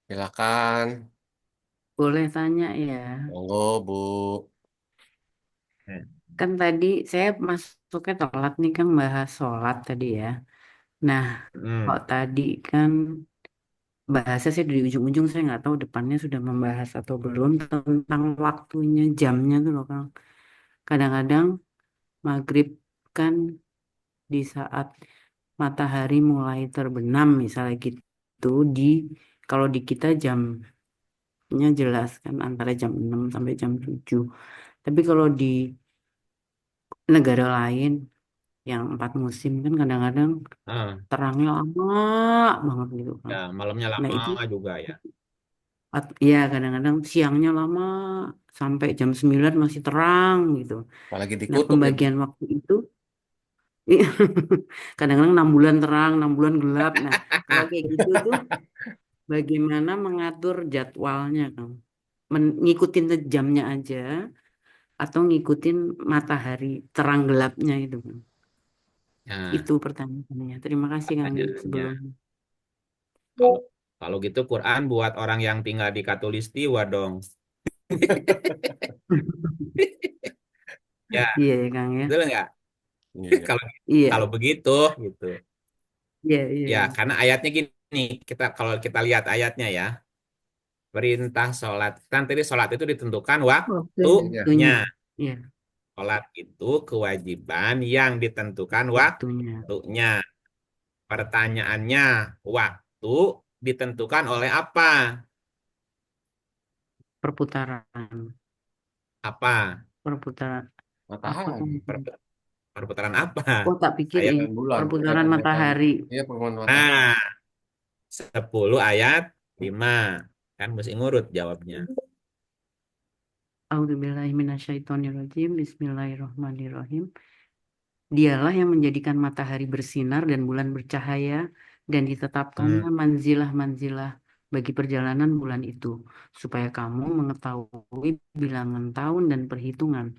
Silakan.
Boleh tanya ya.
Monggo, Bu.
Nah,
Kan tadi saya masuknya telat nih Kang bahas sholat tadi ya. Nah, kok
hmm.
tadi kan bahasa saya di ujung-ujung saya nggak tahu depannya sudah membahas atau belum tentang waktunya jamnya tuh loh Kang. Kadang-kadang maghrib kan di saat matahari mulai terbenam misalnya gitu di kalau di kita jamnya jelas kan antara jam 6 sampai jam 7. Tapi kalau di negara lain yang 4 musim kan kadang-kadang
Ah,
terangnya lama banget gitu kan.
ya, malamnya
Nah
lama
itu
juga ya.
ya kadang-kadang siangnya lama sampai jam 9 masih terang gitu.
Apalagi di
Nah
kutub lagi.
pembagian waktu itu kadang-kadang 6 bulan terang, 6 bulan gelap. Nah kalau kayak gitu tuh bagaimana mengatur jadwalnya Kang? Ngikutin jamnya aja atau ngikutin matahari terang gelapnya itu Kang?
Nah,
Itu pertanyaannya. Terima kasih Kang
pertanyaannya.
sebelumnya.
Kalau kalau gitu Quran buat orang yang tinggal di Katulistiwa dong. Ya,
Iya ya Kang ya.
betul nggak?
Iya, iya.
Kalau kalau
Iya,
begitu gitu.
iya, iya,
Ya,
iya.
karena ayatnya gini, kalau kita lihat ayatnya ya, perintah sholat. Kan tadi sholat itu ditentukan
Iya.
Waktunya.
waktunya.
Iya,
Sholat itu kewajiban yang ditentukan
waktunya.
waktunya. Pertanyaannya, waktu ditentukan oleh apa?
Perputaran.
Apa?
Perputaran. Apa kan?
Matahari.
Per- Perputaran apa?
Oh, tak pikir
Ayat.
Dan bulan.
perputaran
Dan matahari.
matahari.
Iya, pertemuan matahari.
Nah, 10 ayat 5. Kan mesti ngurut jawabnya.
A'udzubillahiminasyaitonirrajim. Bismillahirrahmanirrahim. Dialah yang menjadikan matahari bersinar dan bulan bercahaya dan ditetapkannya
Hmm.
manzilah-manzilah bagi perjalanan bulan itu supaya kamu mengetahui bilangan tahun dan perhitungan.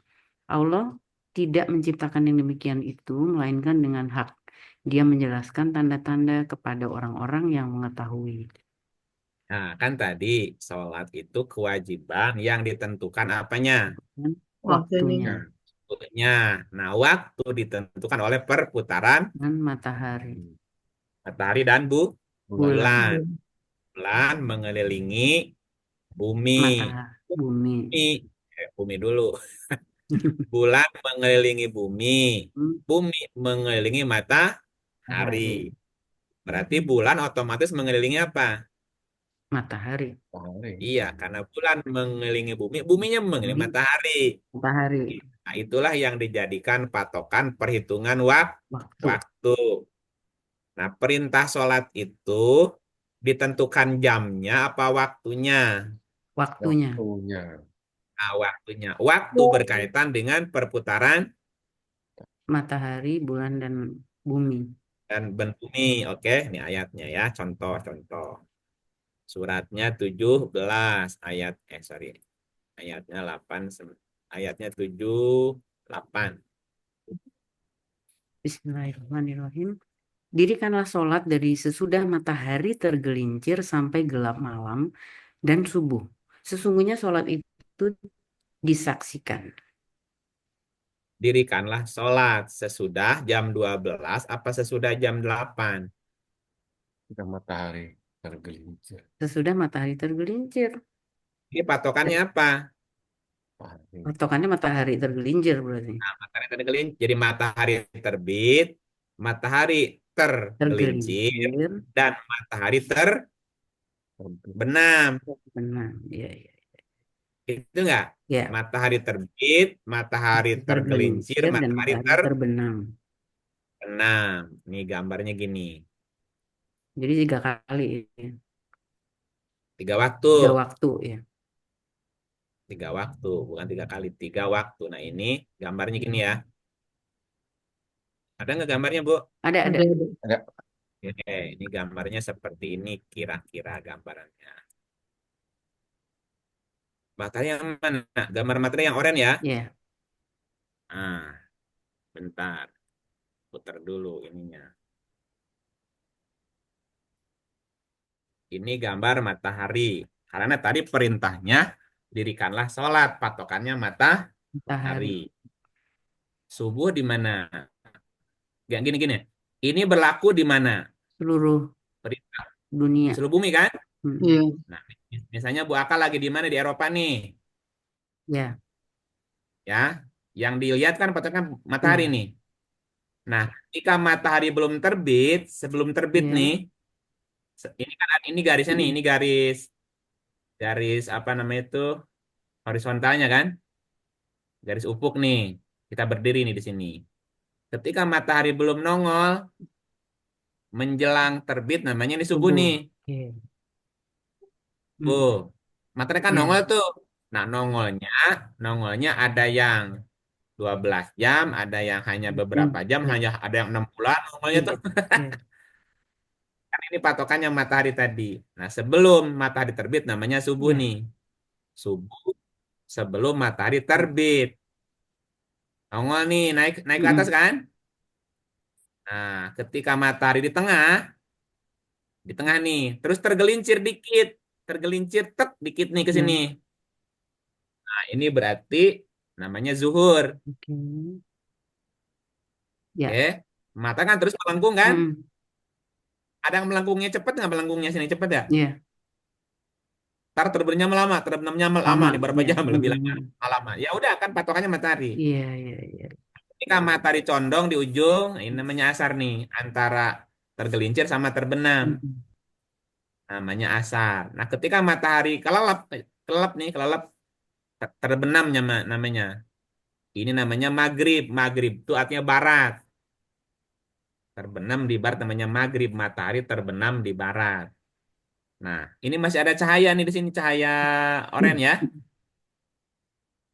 Allah tidak menciptakan yang demikian itu melainkan dengan hak. Dia menjelaskan tanda-tanda kepada orang-orang yang mengetahui.
Nah, kan tadi sholat itu kewajiban yang ditentukan apanya?
Dan waktunya
Nah, waktunya. Nah, waktu ditentukan oleh perputaran
dan matahari,
matahari dan
Bulan.
bulan.
bulan,
Bulan mengelilingi bumi.
matahari, bumi.
Bumi dulu. Bulan mengelilingi bumi. Bumi mengelilingi matahari.
Matahari,
Berarti bulan otomatis mengelilingi apa?
matahari,
Matahari.
Iya, karena bulan mengelilingi bumi, buminya mengelilingi
bumi,
matahari.
matahari,
Nah, itulah yang dijadikan patokan perhitungan
waktu.
waktu. Nah, perintah sholat itu Ditentukan jamnya apa waktunya?
Waktunya.
Waktunya.
Nah, waktunya. Waktu berkaitan dengan perputaran
Matahari, bulan, dan bumi.
dan bumi. Oke, ini ayatnya ya. Contoh-contoh. Suratnya 17 ayat sorry. Ayatnya 8 ayatnya 7 8.
Bismillahirrahmanirrahim. Dirikanlah sholat dari sesudah matahari tergelincir sampai gelap malam dan subuh. Sesungguhnya sholat itu disaksikan.
Dirikanlah sholat sesudah jam 12 apa sesudah jam 8?
Kita matahari tergelincir.
Sesudah matahari tergelincir.
Ini patokannya apa?
Matahari.
Patokannya matahari tergelincir berarti.
Nah, matahari tergelincir. Jadi matahari terbit, matahari tergelincir,
Tergelincir.
dan matahari
Terbit.
terbenam.
Benar. Ya, ya.
Itu enggak?
Ya.
Matahari terbit, matahari tergelincir,
Tergelincir dan
matahari
matahari terbenam.
terbenam. Nih gambarnya gini.
Jadi 3 kali.
3 waktu.
3 waktu ya.
3 waktu, bukan 3 kali, 3 waktu. Nah, ini gambarnya gini ya. Ada nggak gambarnya, Bu?
Ada.
Ada.
Ada.
Oke, ini gambarnya seperti ini kira-kira gambarannya. Matahari yang mana? Gambar matahari yang oranye ya?
Ya.
Ah, bentar. Putar dulu ininya. Ini gambar matahari. Karena tadi perintahnya dirikanlah sholat. Patokannya matahari.
Matahari.
Subuh di mana? Gak gini-gini. Ini berlaku di mana?
Seluruh
Perintah
dunia.
seluruh bumi kan?
Iya.
Nah, misalnya Bu Aka lagi di mana di Eropa nih?
Ya.
Ya, yang dilihat kan patokan matahari
Ya.
nih. Nah, jika matahari belum terbit, sebelum terbit
Ya.
nih, ini kan ini garisnya nih, ini garis apa namanya itu horizontalnya kan, garis ufuk nih. Kita berdiri nih di sini. Ketika matahari belum nongol, menjelang terbit namanya ini subuh nih.
Oke.
Tuh, matahari kan
Ya.
nongol tuh. Nah, nongolnya ada yang 12 jam, ada yang hanya beberapa jam,
Ya.
hanya ada yang 6 bulan nongolnya tuh.
Ya.
Kan ini patokannya matahari tadi. Nah, sebelum matahari terbit namanya subuh
Ya.
nih. Subuh sebelum matahari terbit. Nongol nih, naik naik ke atas kan? Nah, ketika matahari di tengah nih, terus tergelincir tek dikit nih ke sini.
Ya.
Nah, ini berarti namanya zuhur.
Oke. Ya.
Oke. Mata kan terus melengkung kan?
Mm.
Ada yang melengkungnya cepet nggak melengkungnya sini cepet ya?
Ya.
Ntar terbenamnya lama
Lama.
nih berapa
Ya.
jam lebih lama. Ya udah kan patokannya matahari.
Iya, iya, iya.
Ketika matahari condong di ujung, ini namanya asar nih, antara tergelincir sama terbenam,
Mm-mm.
namanya asar. Nah, ketika matahari kelelep, terbenam namanya. Ini namanya maghrib. Maghrib itu artinya barat. Terbenam di barat namanya maghrib. Matahari terbenam di barat. Nah, ini masih ada cahaya nih di sini, cahaya oranye ya.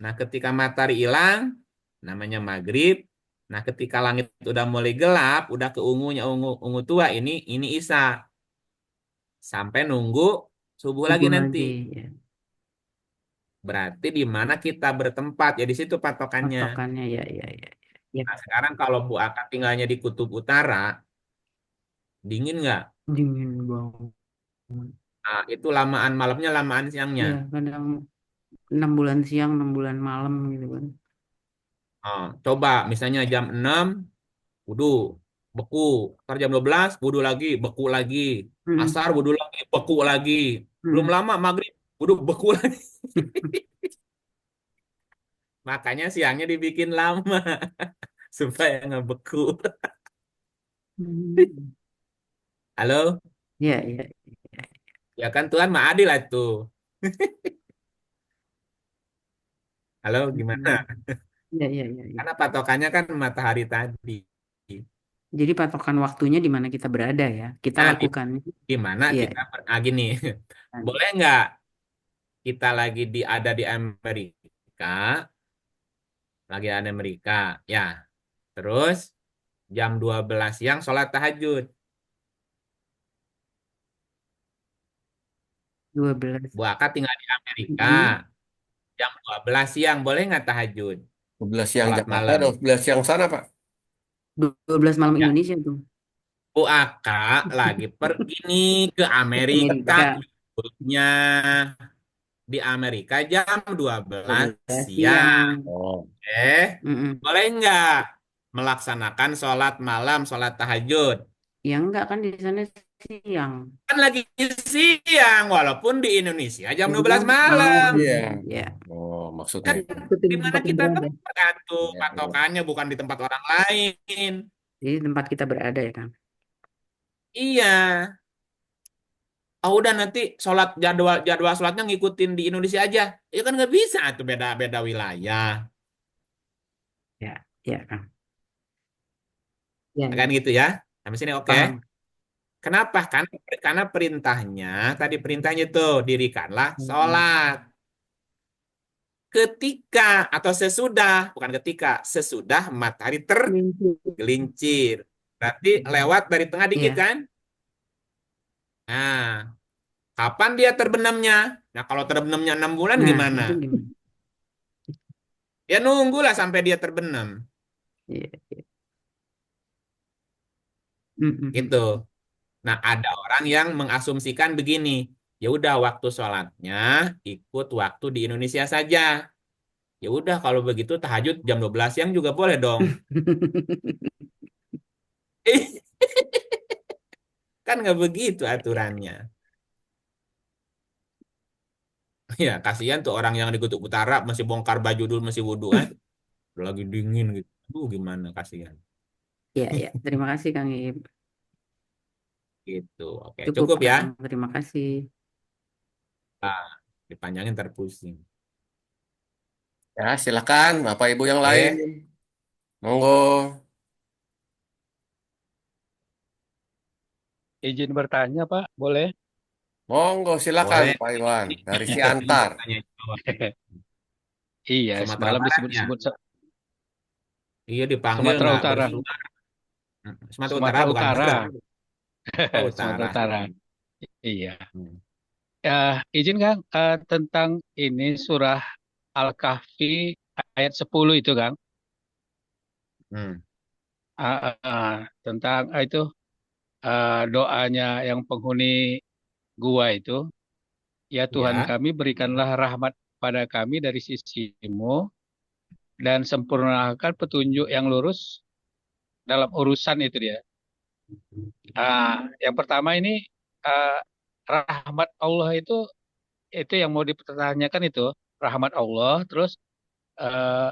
Nah, ketika matahari hilang, namanya maghrib. Nah, ketika langit udah mulai gelap, udah ke ungu tua, ini isya. Sampai nunggu subuh lagi
Subuh
nanti.
lagi. Ya.
Berarti di mana kita bertempat, ya di situ patokannya.
Patokannya ya, ya, ya. Ya.
Nah, sekarang kalau Bu Aka tinggalnya di Kutub Utara, dingin nggak?
Dingin banget.
Nah, itu lamaan malamnya, lamaan siangnya.
Ya, kadang 6 bulan siang, 6 bulan malam gitu kan.
Oh, coba misalnya jam 6, wudhu, beku. Ntar jam 12, wudhu lagi, beku lagi.
Mm-mm.
Asar, wudhu lagi, beku lagi. Belum
Mm-mm.
lama, maghrib, wudhu, beku lagi. Makanya siangnya dibikin lama, supaya nggak beku.
Mm.
Halo?
Ya, ya,
Ya kan Tuhan mah adil lah itu. Halo, gimana?
ya, ya, ya, ya.
Karena patokannya kan matahari tadi.
Jadi patokan waktunya di mana kita berada ya. Kita
Nah,
lakukan.
di mana
Iya.
kita gini, boleh nggak kita lagi ada di Amerika, ya. Terus jam 12 siang sholat tahajud.
12.
Bu Aka tinggal di Amerika,
Mm-mm.
jam 12 siang boleh nggak tahajud?
12 siang
Sholat
Jakarta
malam.
atau 12 siang sana, Pak?
12 malam
Ya,
Indonesia tuh.
Bu Aka lagi pergi nih ke Amerika.
Amerika
Liburnya di Amerika jam 12
12
siang.
siang.
Oh,
Mm-mm.
Boleh nggak melaksanakan sholat malam, sholat tahajud?
Ya enggak kan di sana siang.
Kan lagi siang, walaupun di Indonesia jam
Jadi
12
malam.
malam.
iya.
Ya.
Oh, maksudnya
Kan
itu.
Ikutin
di mana
tempat yang
kita
berada.
tempat atuh
Iya, iya.
patokannya bukan di tempat orang lain.
Jadi tempat kita berada ya kan.
Iya. Oh udah nanti sholat jadwal jadwal sholatnya ngikutin di Indonesia aja. Ya kan nggak bisa tuh beda-beda wilayah.
Ya, ya kan. Ya,
Kan
ya.
gitu ya. Sampai sini oke.
Paham.
Kenapa? Karena perintahnya tadi perintahnya tuh dirikanlah
Mm-mm.
sholat. Ketika atau sesudah, bukan ketika, sesudah matahari tergelincir. Berarti lewat dari tengah dikit
Iya.
kan? Nah, kapan dia terbenamnya? Nah, kalau terbenamnya 6 bulan
Nah,
gimana?
itu gimana?
Ya nunggulah sampai dia terbenam.
Iya, iya. Mm-mm.
Gitu. Nah, ada orang yang mengasumsikan begini. Ya udah waktu sholatnya ikut waktu di Indonesia saja. Ya udah kalau begitu tahajud jam 12 siang juga boleh dong. Kan nggak begitu aturannya. Ya, kasihan tuh orang yang di Kutub Utara masih bongkar baju dulu, masih wudhu kan. Lagi dingin gitu. Gimana kasihan.
Iya, iya. Terima kasih Kang Iib.
Gitu. Oke,
Cukup
cukup ya.
Kang. Terima kasih.
Nah, dipanjangin terpusing.
Ya, silakan Bapak Ibu yang lain.
Oke.
Monggo.
Izin bertanya, Pak, boleh?
Monggo silakan
Boleh.
Pak Iwan dari
Ini
Siantar.
bertanya jawab.
Iya,
Sumatera
semalam
Barat ya.
disebut-sebut
Iya dipanggil
Sumatera
nggak
Utara.
bersuara. Sumatera Utara
Sumatera
bukan
Utara.
barat. Oh,
Sumatera
utara.
Utara. Iya.
Hmm.
Izin Kang, tentang ini surah Al-Kahfi ayat 10 itu Kang.
Hmm.
Tentang itu doanya yang penghuni gua itu. Ya Tuhan
Ya.
kami berikanlah rahmat pada kami dari sisimu dan sempurnakan petunjuk yang lurus dalam urusan itu dia. Yang pertama ini ah, rahmat Allah itu yang mau dipertanyakan itu rahmat Allah terus eh,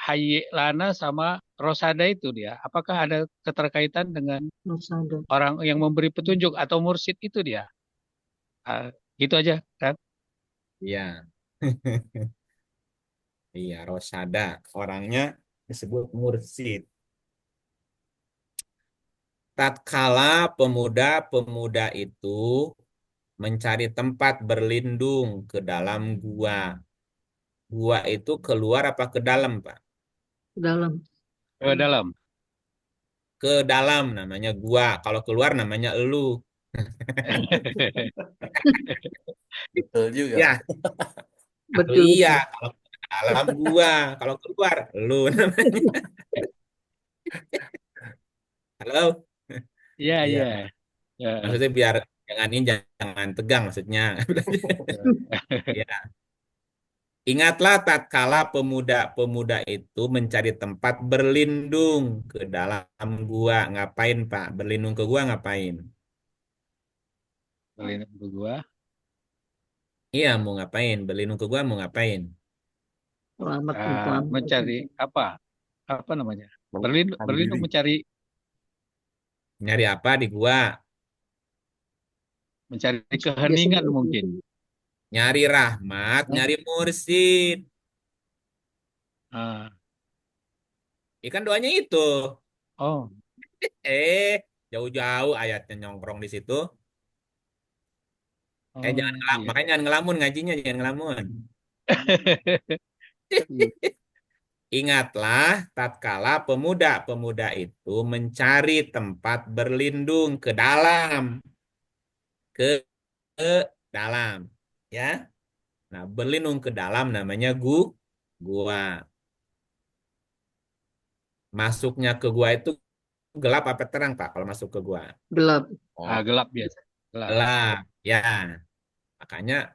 hayyi lana sama rosada itu dia. Apakah ada keterkaitan dengan
Masada.
orang yang memberi petunjuk atau mursyid itu dia? Ah, gitu aja kan?
Iya. Iya, Rosada. Orangnya disebut mursid. Tatkala pemuda-pemuda itu mencari tempat berlindung ke dalam gua. Gua itu keluar apa ke dalam, Pak?
Dalam.
Ke dalam.
Ke dalam namanya gua. Kalau keluar namanya elu.
Betul juga.
Ya, atau
Betul.
iya. Kalau ke dalam gua. Kalau keluar elu namanya. Halo?
Iya,
Iya.
iya. Ya.
Maksudnya biar jangan tegang maksudnya. Ya. Ingatlah tatkala pemuda-pemuda itu mencari tempat berlindung ke dalam gua. Ngapain, Pak? Berlindung ke gua ngapain?
Berlindung ke gua.
Iya, mau ngapain? Berlindung ke gua mau ngapain?
Selamat untuk
Mencari apa? Apa namanya? Berlindung,
Menahan
berlindung
diri.
Nyari apa di gua?
mencari
biasa
keheningan mungkin.
Nyari rahmat,
Hah?
nyari mursid.
Ah,
Ikan doanya itu.
oh,
Eh, jauh-jauh ayatnya nyongkrong di situ. Jangan
Oh iya.
makanya jangan ngelamun ngajinya, jangan ngelamun.
Iya.
Ingatlah tatkala pemuda-pemuda itu mencari tempat berlindung ke dalam, ya. Nah, berlindung ke dalam namanya gua. Masuknya ke gua itu gelap apa terang, Pak, kalau masuk ke gua?
Gelap.
Oh,
Gelap biasa. Gelap.
gelap. Ya, makanya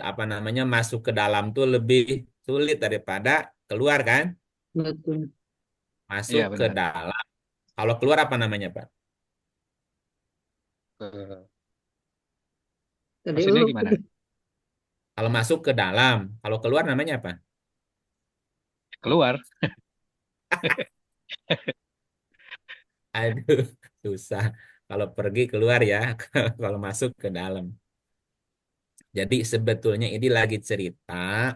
apa namanya masuk ke dalam tuh lebih sulit daripada keluar kan?
Betul.
Masuk
Iya
ke
benar.
dalam. Kalau keluar apa namanya, Pak?
Ke-
Tadi
Maksudnya
uluk.
gimana?
Kalau masuk ke dalam, kalau keluar namanya apa?
Keluar.
Aduh, susah. Kalau pergi keluar ya, kalau masuk ke dalam. Jadi sebetulnya ini lagi cerita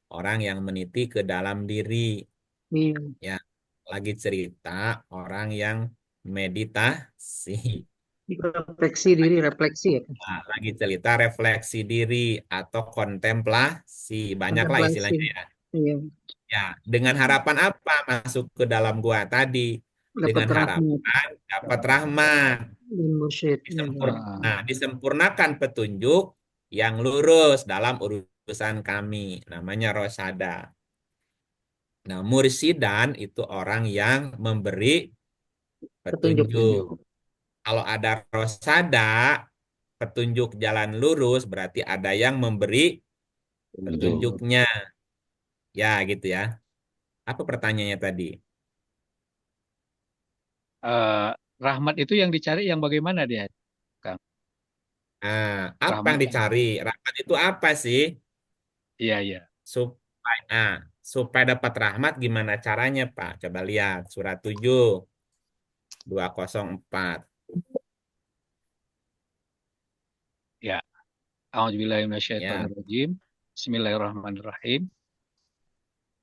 orang yang meniti ke dalam diri,
Iya.
ya. Lagi cerita orang yang meditasi.
Refleksi diri, refleksi ya.
Nah, lagi cerita refleksi diri atau kontemplasi. Banyaklah
Kontemplasi.
istilahnya ya.
Iya.
Ya, dengan harapan apa masuk ke dalam gua tadi?
Dapat
Dengan
rahmat
harapan dapat rahmat.
dan mursyid. Ya.
Nah, disempurnakan petunjuk yang lurus dalam urusan kami. Namanya Rosada. Nah, mursidan itu orang yang memberi
Petunjuk.
petunjuk. Kalau ada Rosada, petunjuk jalan lurus, berarti ada yang memberi
Betul.
petunjuknya. Ya, gitu ya. Apa pertanyaannya tadi?
Eh, Rahmat itu yang dicari yang bagaimana dia, Kang?
Nah, apa
Rahmat
yang
yang
dicari? Rahmat itu apa sih?
iya iya.
Supaya dapat rahmat gimana caranya, Pak? Coba lihat surat 7 204.
Ya.
Ya,
A'udzubillahiminasyaitonirrajim. Bismillahirrahmanirrahim.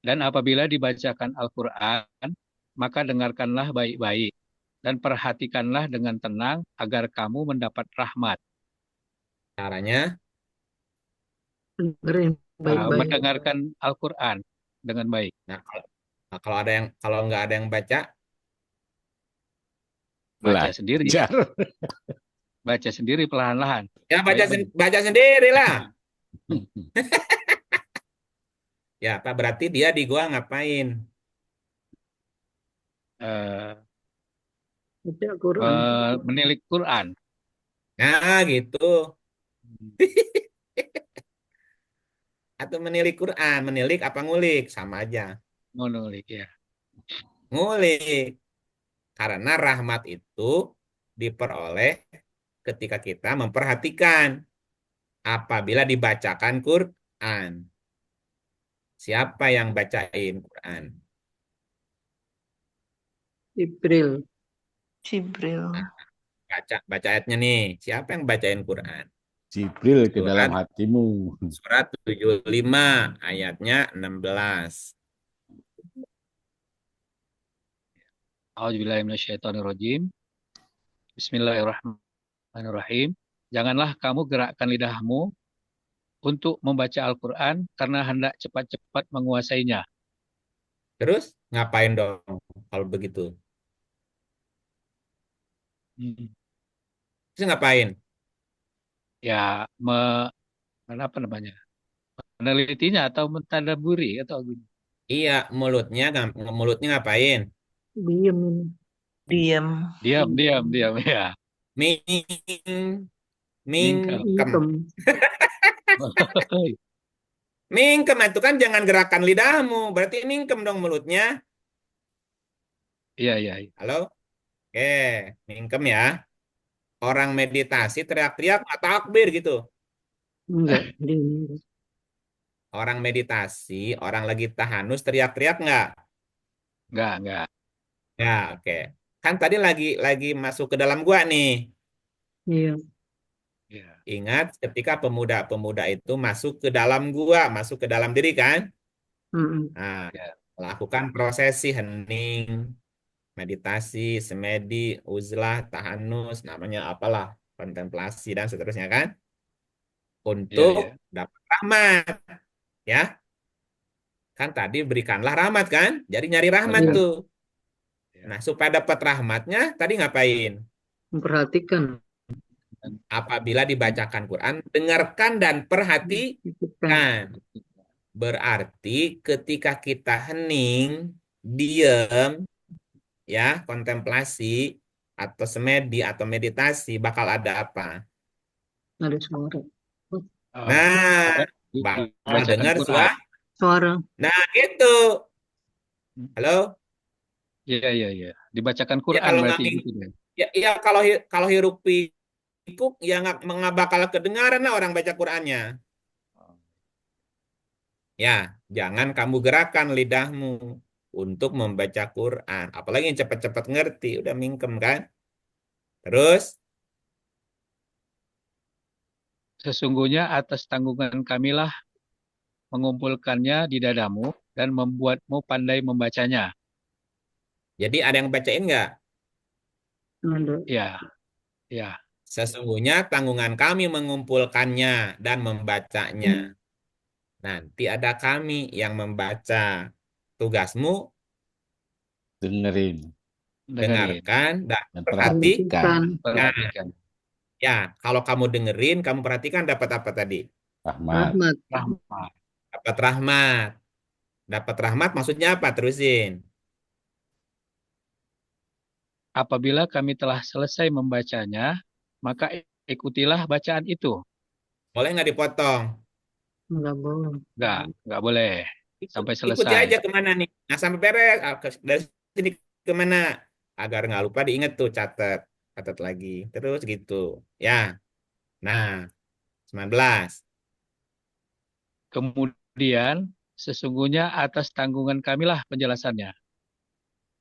Dan apabila dibacakan Al-Quran, maka dengarkanlah baik-baik dan perhatikanlah dengan tenang agar kamu mendapat rahmat.
caranya.
Dengerin baik-baik.
Mendengarkan Al-Quran dengan baik.
Nah, kalau kalau nggak ada yang baca,
Baca sendiri.
Belajar.
Baca sendiri perlahan-lahan.
ya
Baik-baik.
baca sendiri lah. Ya, Pak, berarti dia di gua ngapain?
Eh,
Baca Quran.
Menilik Quran.
Nah, gitu. Atau menilik Quran, menilik apa ngulik? Sama aja.
Menulik ya.
Ngulik. Karena rahmat itu diperoleh ketika kita memperhatikan apabila dibacakan Quran. Siapa yang bacain Quran?
Jibril.
Jibril.
Nah, baca ayatnya nih. Siapa yang bacain Quran?
Jibril ke dalam
Surat
hatimu.
surat 75 ayatnya 16.
A'udzubillahiminasyaitonirrajim. Bismillahirrahmanirrahim. Janganlah kamu gerakkan lidahmu untuk membaca Al-Quran karena hendak cepat-cepat menguasainya.
Terus ngapain dong kalau begitu?
Hmm.
Terus ngapain?
Ya, apa namanya? Menelitinya atau mentadaburi atau gini.
Iya, mulutnya ngapain?
Diem ini.
Diam.
Diam, diam, diam ya.
Ming
Mingkem.
mingkem.
Hitam.
Mingkem itu kan jangan gerakan lidahmu, berarti mingkem dong mulutnya.
Iya, iya, iya.
Halo? Oke, mingkem ya. Orang meditasi teriak-teriak atau takbir gitu.
Enggak. Diem.
Orang meditasi, orang lagi tahanus teriak-teriak nggak?
Enggak.
Ya, oke. Kan tadi lagi masuk ke dalam gua nih.
Iya.
Iya.
Ingat ketika pemuda-pemuda itu masuk ke dalam gua, masuk ke dalam diri kan?
Mm-mm.
Nah,
Ya.
Lakukan prosesi hening, meditasi, semedi, uzlah, tahanus, namanya apalah, kontemplasi dan seterusnya kan,
Iya,
untuk
iya.
dapat rahmat, ya. Kan tadi berikanlah rahmat kan? Jadi nyari rahmat
Betul.
Iya,
tuh.
Ya.
Nah, supaya dapat rahmatnya tadi ngapain?
memperhatikan.
Apabila dibacakan Quran, dengarkan dan
Memperhatikan.
perhatikan. Berarti ketika kita hening, diem, ya, kontemplasi atau semedi atau meditasi, bakal ada apa?
Ada suara. Oh,
Nah,
Apa?
bakal
Dibacakan
dengar
Quran.
suara.
suara.
Nah, itu. Halo?
Iya, iya, iya. Dibacakan
Ya
Quran
kalau nggak
berarti gitu ya.
ya kalau hiruk pikuk ya nggak bakal kedengaran lah orang baca Qurannya. Ya, jangan kamu gerakan lidahmu untuk membaca Quran. Apalagi yang cepat-cepat ngerti, udah mingkem kan? Terus,
Sesungguhnya atas tanggungan kamilah mengumpulkannya di dadamu dan membuatmu pandai membacanya.
jadi ada yang bacain nggak?
Ada.
Ya, ya.
Sesungguhnya tanggungan kami mengumpulkannya dan membacanya. Nanti ada kami yang membaca. Tugasmu
Dengerin
Dengerin,
dengarkan dan
dan
perhatikan.
perhatikan.
Perhatikan.
perhatikan.
Ya, kalau kamu dengerin, kamu perhatikan dapat apa tadi?
Rahmat.
Rahmat.
Rahmat.
Dapat rahmat. Dapat rahmat maksudnya apa? Terusin.
Apabila kami telah selesai membacanya, maka ikutilah bacaan itu.
Boleh nggak dipotong?
Enggak boleh.
Enggak boleh sampai
Ikuti
selesai.
aja kemana nih. Nah, sampai beres. Dari sini kemana? Agar nggak lupa diingat tuh, catat. Catat lagi. Terus gitu. Ya. Nah, 19.
Kemudian, sesungguhnya atas tanggungan kamilah penjelasannya.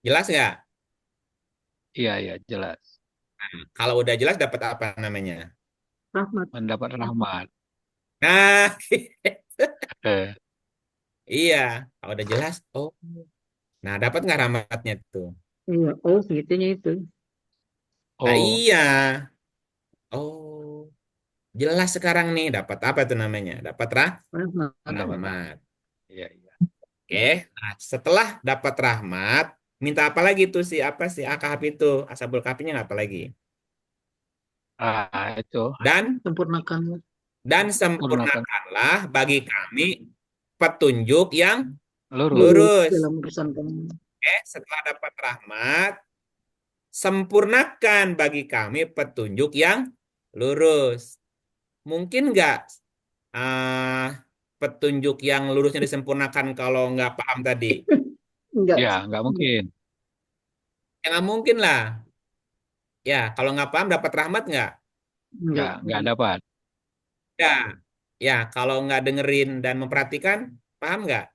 Jelas nggak?
Iya, iya, jelas.
Kalau udah jelas dapat apa namanya?
Rahmat.
Mendapat rahmat.
Nah,
Eh,
iya. Kalau udah jelas, oh. Nah, dapat nggak rahmatnya tuh?
Iya. Oh, segitunya itu.
Nah,
oh,
iya. Oh, jelas sekarang nih. Dapat apa tuh namanya? Dapat
Rahmat.
mendapat
rahmat.
rahmat. Iya, iya.
Oke. Nah, setelah dapat rahmat, minta apa lagi tuh si apa sih Akahab itu? Ashabul Kahfinya apa lagi?
Itu
Dan
sempurnakan
sempurnakanlah bagi kami petunjuk yang
lurus.
Lurus
lurus.
dalam urusan kamu.
Setelah dapat rahmat, sempurnakan bagi kami petunjuk yang lurus. Mungkin nggak petunjuk yang lurusnya disempurnakan kalau nggak paham tadi?
Enggak.
Ya, nggak mungkin.
Ya nggak mungkin lah. Ya, kalau nggak paham dapat rahmat nggak?
Enggak.
Nggak dapat.
Ya, ya kalau nggak dengerin dan memperhatikan, paham nggak?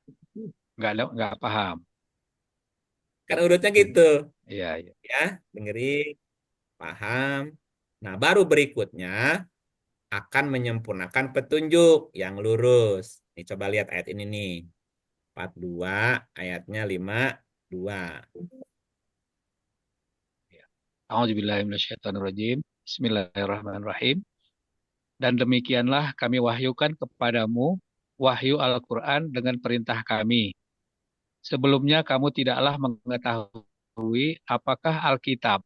Nggak paham.
Kan urutnya gitu.
Iya, iya.
Ya, dengerin, paham. Nah, baru berikutnya akan menyempurnakan petunjuk yang lurus. Nih, coba lihat ayat ini nih. 42 ayatnya 52.
A'udzubillahiminasyaitonirrajim. Bismillahirrahmanirrahim. Dan demikianlah kami wahyukan kepadamu wahyu Al-Quran dengan perintah kami. Sebelumnya kamu tidaklah mengetahui apakah Alkitab,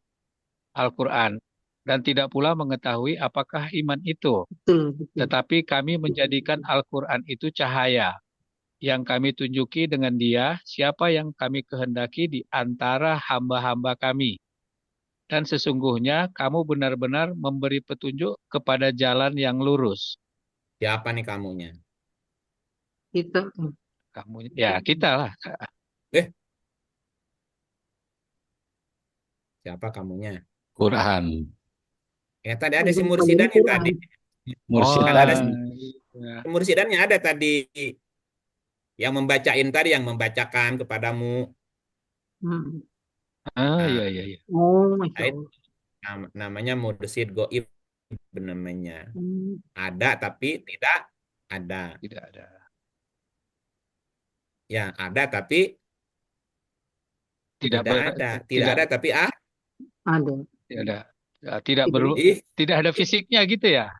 Al-Quran, dan tidak pula mengetahui apakah iman itu.
Betul, betul.
Tetapi kami menjadikan Al-Quran itu cahaya, yang kami tunjuki dengan dia siapa yang kami kehendaki di antara hamba-hamba kami. Dan sesungguhnya kamu benar-benar memberi petunjuk kepada jalan yang lurus.
Siapa nih kamunya?
Kita
Kamu, ya kita lah.
Eh, siapa kamunya?
Quran.
Ya tadi ada si
Paling
Mursidannya
Quran.
tadi.
Oh,
Kan ada si
iya.
Mursidannya ada tadi yang membacain tadi yang membacakan kepadamu.
Hmm.
Iya,
Nah,
iya, iya.
Oh, Masya
itu
Allah.
namanya mursid goib namanya.
Hmm.
Ada tapi tidak ada.
Tidak ada.
Ya, ada tapi
Tidak
Tidak
ber,
ada, tidak
tidak
ada tapi
Ada.
tidak tidak
ih,
tidak ada fisiknya gitu ya.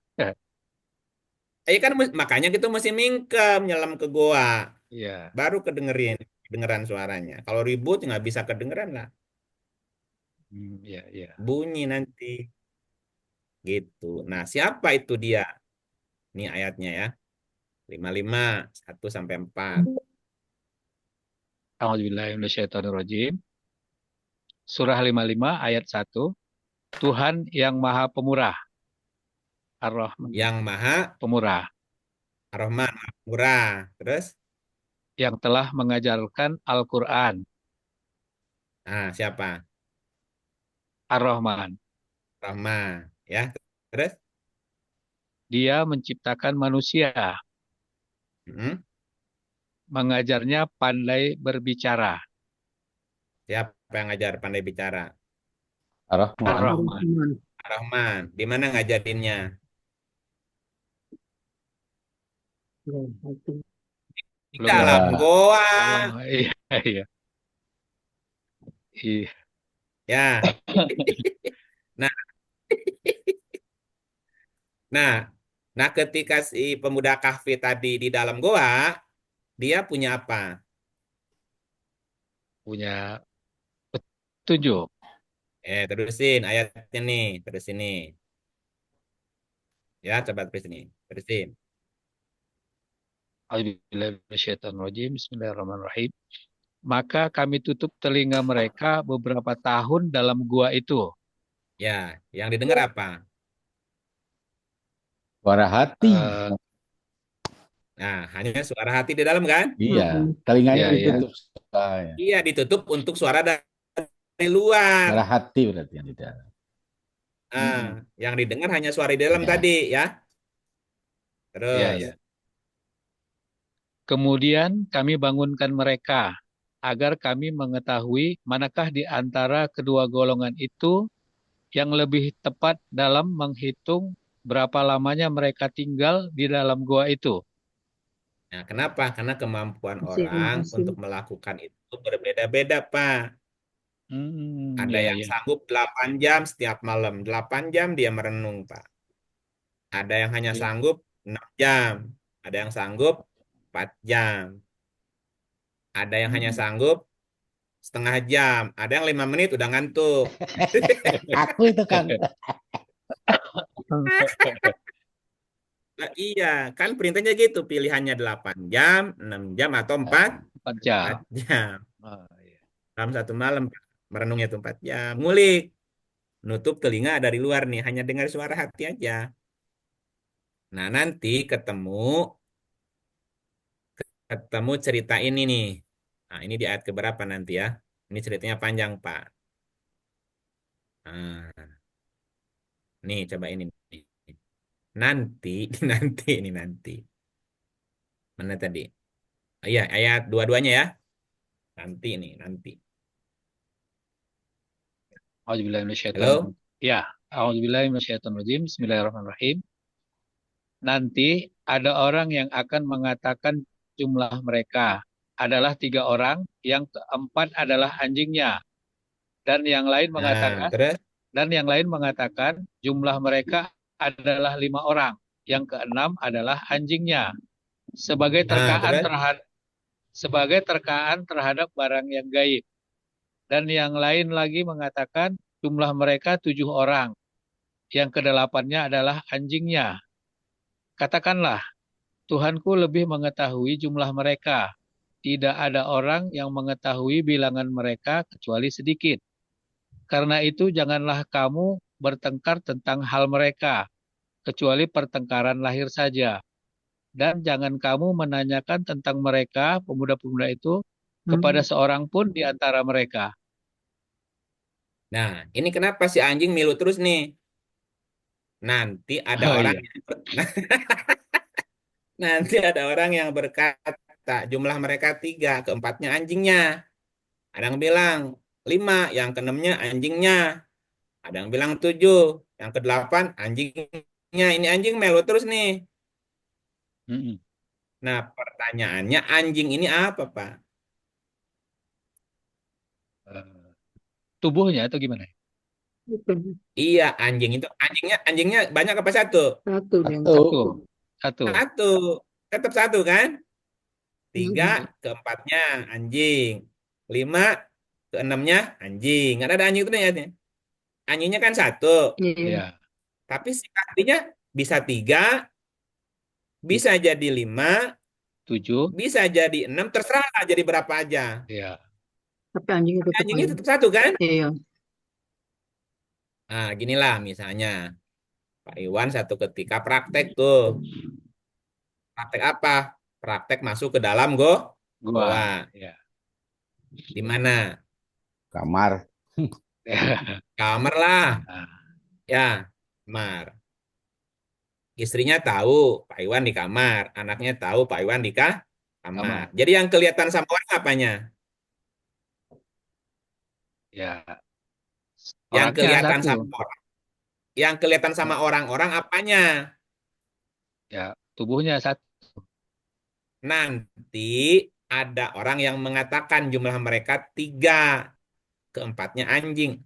kan makanya kita mesti mingkem nyelam ke goa,
Iya.
baru kedengeran suaranya. Kalau ribut nggak bisa kedengeran lah,
Iya, iya.
bunyi nanti gitu. Nah, siapa itu dia? Ini ayatnya ya. 55 1 sampai 4.
A'udzubillahi minasyaitonirrajim. Surah 55 ayat 1. Tuhan yang Maha Pemurah, Ar-Rahman,
Yang Maha
Pemurah,
Ar-Rahman, Maha Murah. Terus,
yang telah mengajarkan Al-Qur'an,
nah siapa?
Ar-Rahman.
Rahman, ya. Terus,
Dia menciptakan manusia,
mm,
mengajarnya pandai berbicara.
siapa yang ngajar pandai bicara?
Ar-Rahman.
Ar-Rahman.
Rahman.
Rahman. Di mana ngajarinnya?
Ya, itu.
Di
Belum ya.
dalam goa.
Oh, iya, iya. Iya.
Ya. Nah, nah, nah ketika si pemuda kahfi tadi di dalam goa, dia punya apa?
Punya petunjuk.
Terusin ayatnya nih, terusin nih. Ya, coba terusin nih. Terusin.
A'udzubillahi minasyaitonirrajim. Bismillahirrahmanirrahim. Maka kami tutup telinga mereka beberapa tahun dalam gua itu.
Ya, yang didengar apa?
Suara hati.
Eh,
Nah, hanya suara hati di dalam kan?
Iya,
Mm-mm.
telinganya
ya, ya.
ditutup. Ya.
Iya, ditutup untuk suara dari luar.
Suara hati berarti yang di dalam.
Ah, yang didengar hanya suara di dalam
Ya.
tadi ya.
Ya,
Terus,
ya. Kemudian kami bangunkan mereka agar kami mengetahui manakah di antara kedua golongan itu yang lebih tepat dalam menghitung berapa lamanya mereka tinggal di dalam gua itu.
nah kenapa? Karena kemampuan orang
Masing-masing.
untuk melakukan itu berbeda-beda, Pak. Ada
Ya,
yang
ya.
sanggup 8 jam setiap malam. 8 jam dia merenung, Pak. Ada yang hanya
Ya.
sanggup 6 jam. Ada yang sanggup 4 jam. Ada yang hanya sanggup setengah jam. Ada yang 5 menit udah ngantuk.
Aku itu kan.
Nah, iya, kan perintahnya gitu. Pilihannya 8 jam, 6 jam, atau 4
4 jam.
jam.
Ah, ya.
Dalam satu malam, Pak. Merenungnya itu 4 jam. Ngulik. Nutup telinga dari luar nih. Hanya dengar suara hati aja. Nah, nanti ketemu cerita ini nih. Nah, ini di ayat keberapa nanti ya? Ini ceritanya panjang, Pak. Nah, nih coba ini nih. Nanti, nanti. Mana tadi? Oh, iya, ayat dua-duanya ya. Nanti nih, nanti.
A'udzubillahi minasyaitonir-
Halo?
Ya, a'udzubillahi minasyaitonirrajim. Bismillahirrahmanirrahim. Nanti ada orang yang akan mengatakan jumlah mereka adalah 3 orang, yang keempat adalah anjingnya, dan yang lain
Nah,
mengatakan
terus?
jumlah mereka adalah 5 orang, yang keenam adalah anjingnya, sebagai
Nah,
terkaan
terus?
terhadap barang yang gaib. Dan yang lain lagi mengatakan jumlah mereka 7 orang, yang kedelapannya adalah anjingnya. Katakanlah, Tuhanku lebih mengetahui jumlah mereka. Tidak ada orang yang mengetahui bilangan mereka kecuali sedikit. Karena itu janganlah kamu bertengkar tentang hal mereka, kecuali pertengkaran lahir saja. Dan jangan kamu menanyakan tentang mereka, pemuda-pemuda itu, kepada seorang pun di antara mereka.
Nah, ini kenapa si anjing milu terus nih? Nanti ada
Oh
orang
iya.
nanti ada orang yang berkata jumlah mereka 3, keempatnya anjingnya. Ada yang bilang 5, yang keenamnya anjingnya. Ada yang bilang 7, yang kedelapan anjingnya. Ini anjing melu terus nih.
Mm-mm.
Nah, pertanyaannya anjing ini apa, Pak?
Eh, tubuhnya atau gimana?
Bukan.
Iya, anjing itu anjingnya banyak apa satu?
Satu yang
Satu.
Satu. Satu.
Satu. Tetap satu kan? Tiga,
Mm-mm.
keempatnya anjing. Lima, keenamnya anjing. Nggak ada anjing itu nih. Anjingnya kan satu.
Iya.
Iya.
Tapi si artinya bisa tiga, bisa jadi lima,
7.
bisa jadi enam. Terserah lah jadi berapa aja.
Iya.
Tapi anjingnya
Tapi
tetap
anjingnya
ada.
tetap satu kan?
Iya.
Nah, ginilah misalnya. Pak Iwan satu ketika praktek tuh. Praktek apa? Praktek masuk ke dalam
Gua.
goa.
Iya.
Di mana?
Kamar.
Kamar lah.
Nah,
Ya, kamar. Istrinya tahu Pak Iwan di kamar. Anaknya tahu Pak Iwan di kamar.
kamar.
Jadi yang kelihatan sama orang apanya?
Ya.
Yang
Orangnya
kelihatan
satu.
sama orang. Yang kelihatan sama orang-orang apanya?
Ya, tubuhnya satu.
Nanti ada orang yang mengatakan jumlah mereka tiga. Keempatnya anjing.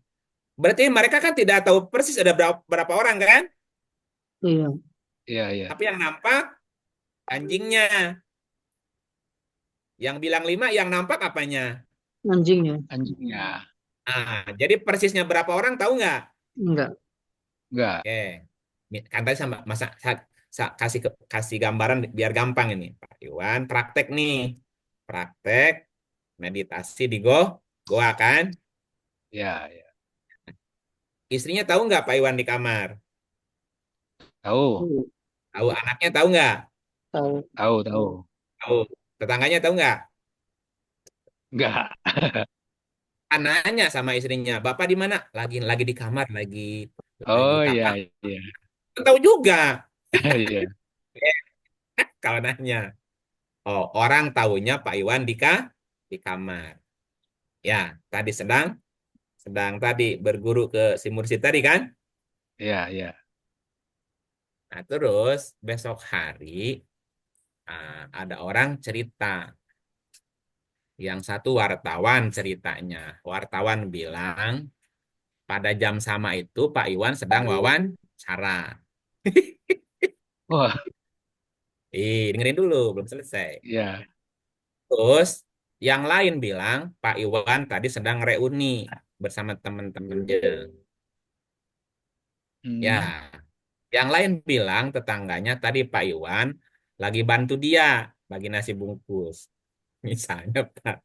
Berarti mereka kan tidak tahu persis ada berapa orang kan?
Iya.
Iya, iya.
Tapi yang nampak anjingnya. Yang bilang lima, yang nampak apanya?
Anjingnya.
Anjingnya.
Jadi persisnya berapa orang tahu nggak?
Enggak.
Enggak.
Oke. Kan tadi sama masa kasih gambaran biar gampang ini. Pak Iwan praktek nih. Praktek meditasi di goa kan?
Iya, iya.
Istrinya tahu nggak Pak Iwan di kamar?
Tahu.
Tahu anaknya tahu nggak?
Tahu.
Tahu, tahu.
Tahu. Tetangganya tahu nggak?
Enggak.
Anaknya sama istrinya, Bapak di mana? Lagi di kamar, lagi
Oh, iya,
apa?
iya.
Tahu juga
Iya.
kalau nanya. Oh, orang tahunya Pak Iwan di kamar. Ya, tadi sedang tadi berguru ke si Mursid tadi kan?
Iya, iya.
Nah, terus besok hari ada orang cerita. Yang satu wartawan ceritanya. Wartawan bilang pada jam sama itu Pak Iwan sedang wawancara.
Wah,
Dengerin dulu, belum selesai.
iya.
Terus yang lain bilang Pak Iwan tadi sedang reuni bersama teman-temannya. Ya,
Hmm.
yang lain bilang tetangganya tadi Pak Iwan lagi bantu dia bagi nasi bungkus. Misalnya Pak.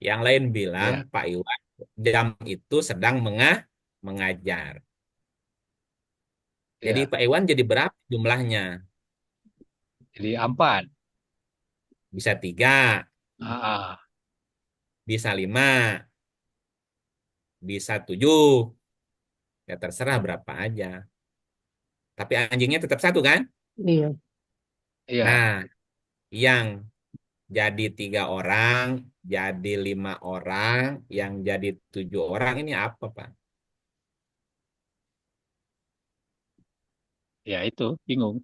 Yang lain bilang
Iya,
Pak Iwan jam itu sedang mengajar. Jadi
iya.
Pak Iwan jadi berapa jumlahnya?
Jadi 4.
Bisa tiga,
Ah, ah.
bisa lima, bisa tujuh. Ya terserah berapa aja. Tapi anjingnya tetap satu kan?
Iya.
Iya.
Nah, yang jadi tiga orang, jadi lima orang, yang jadi tujuh orang ini apa, Pak?
Ya itu, bingung.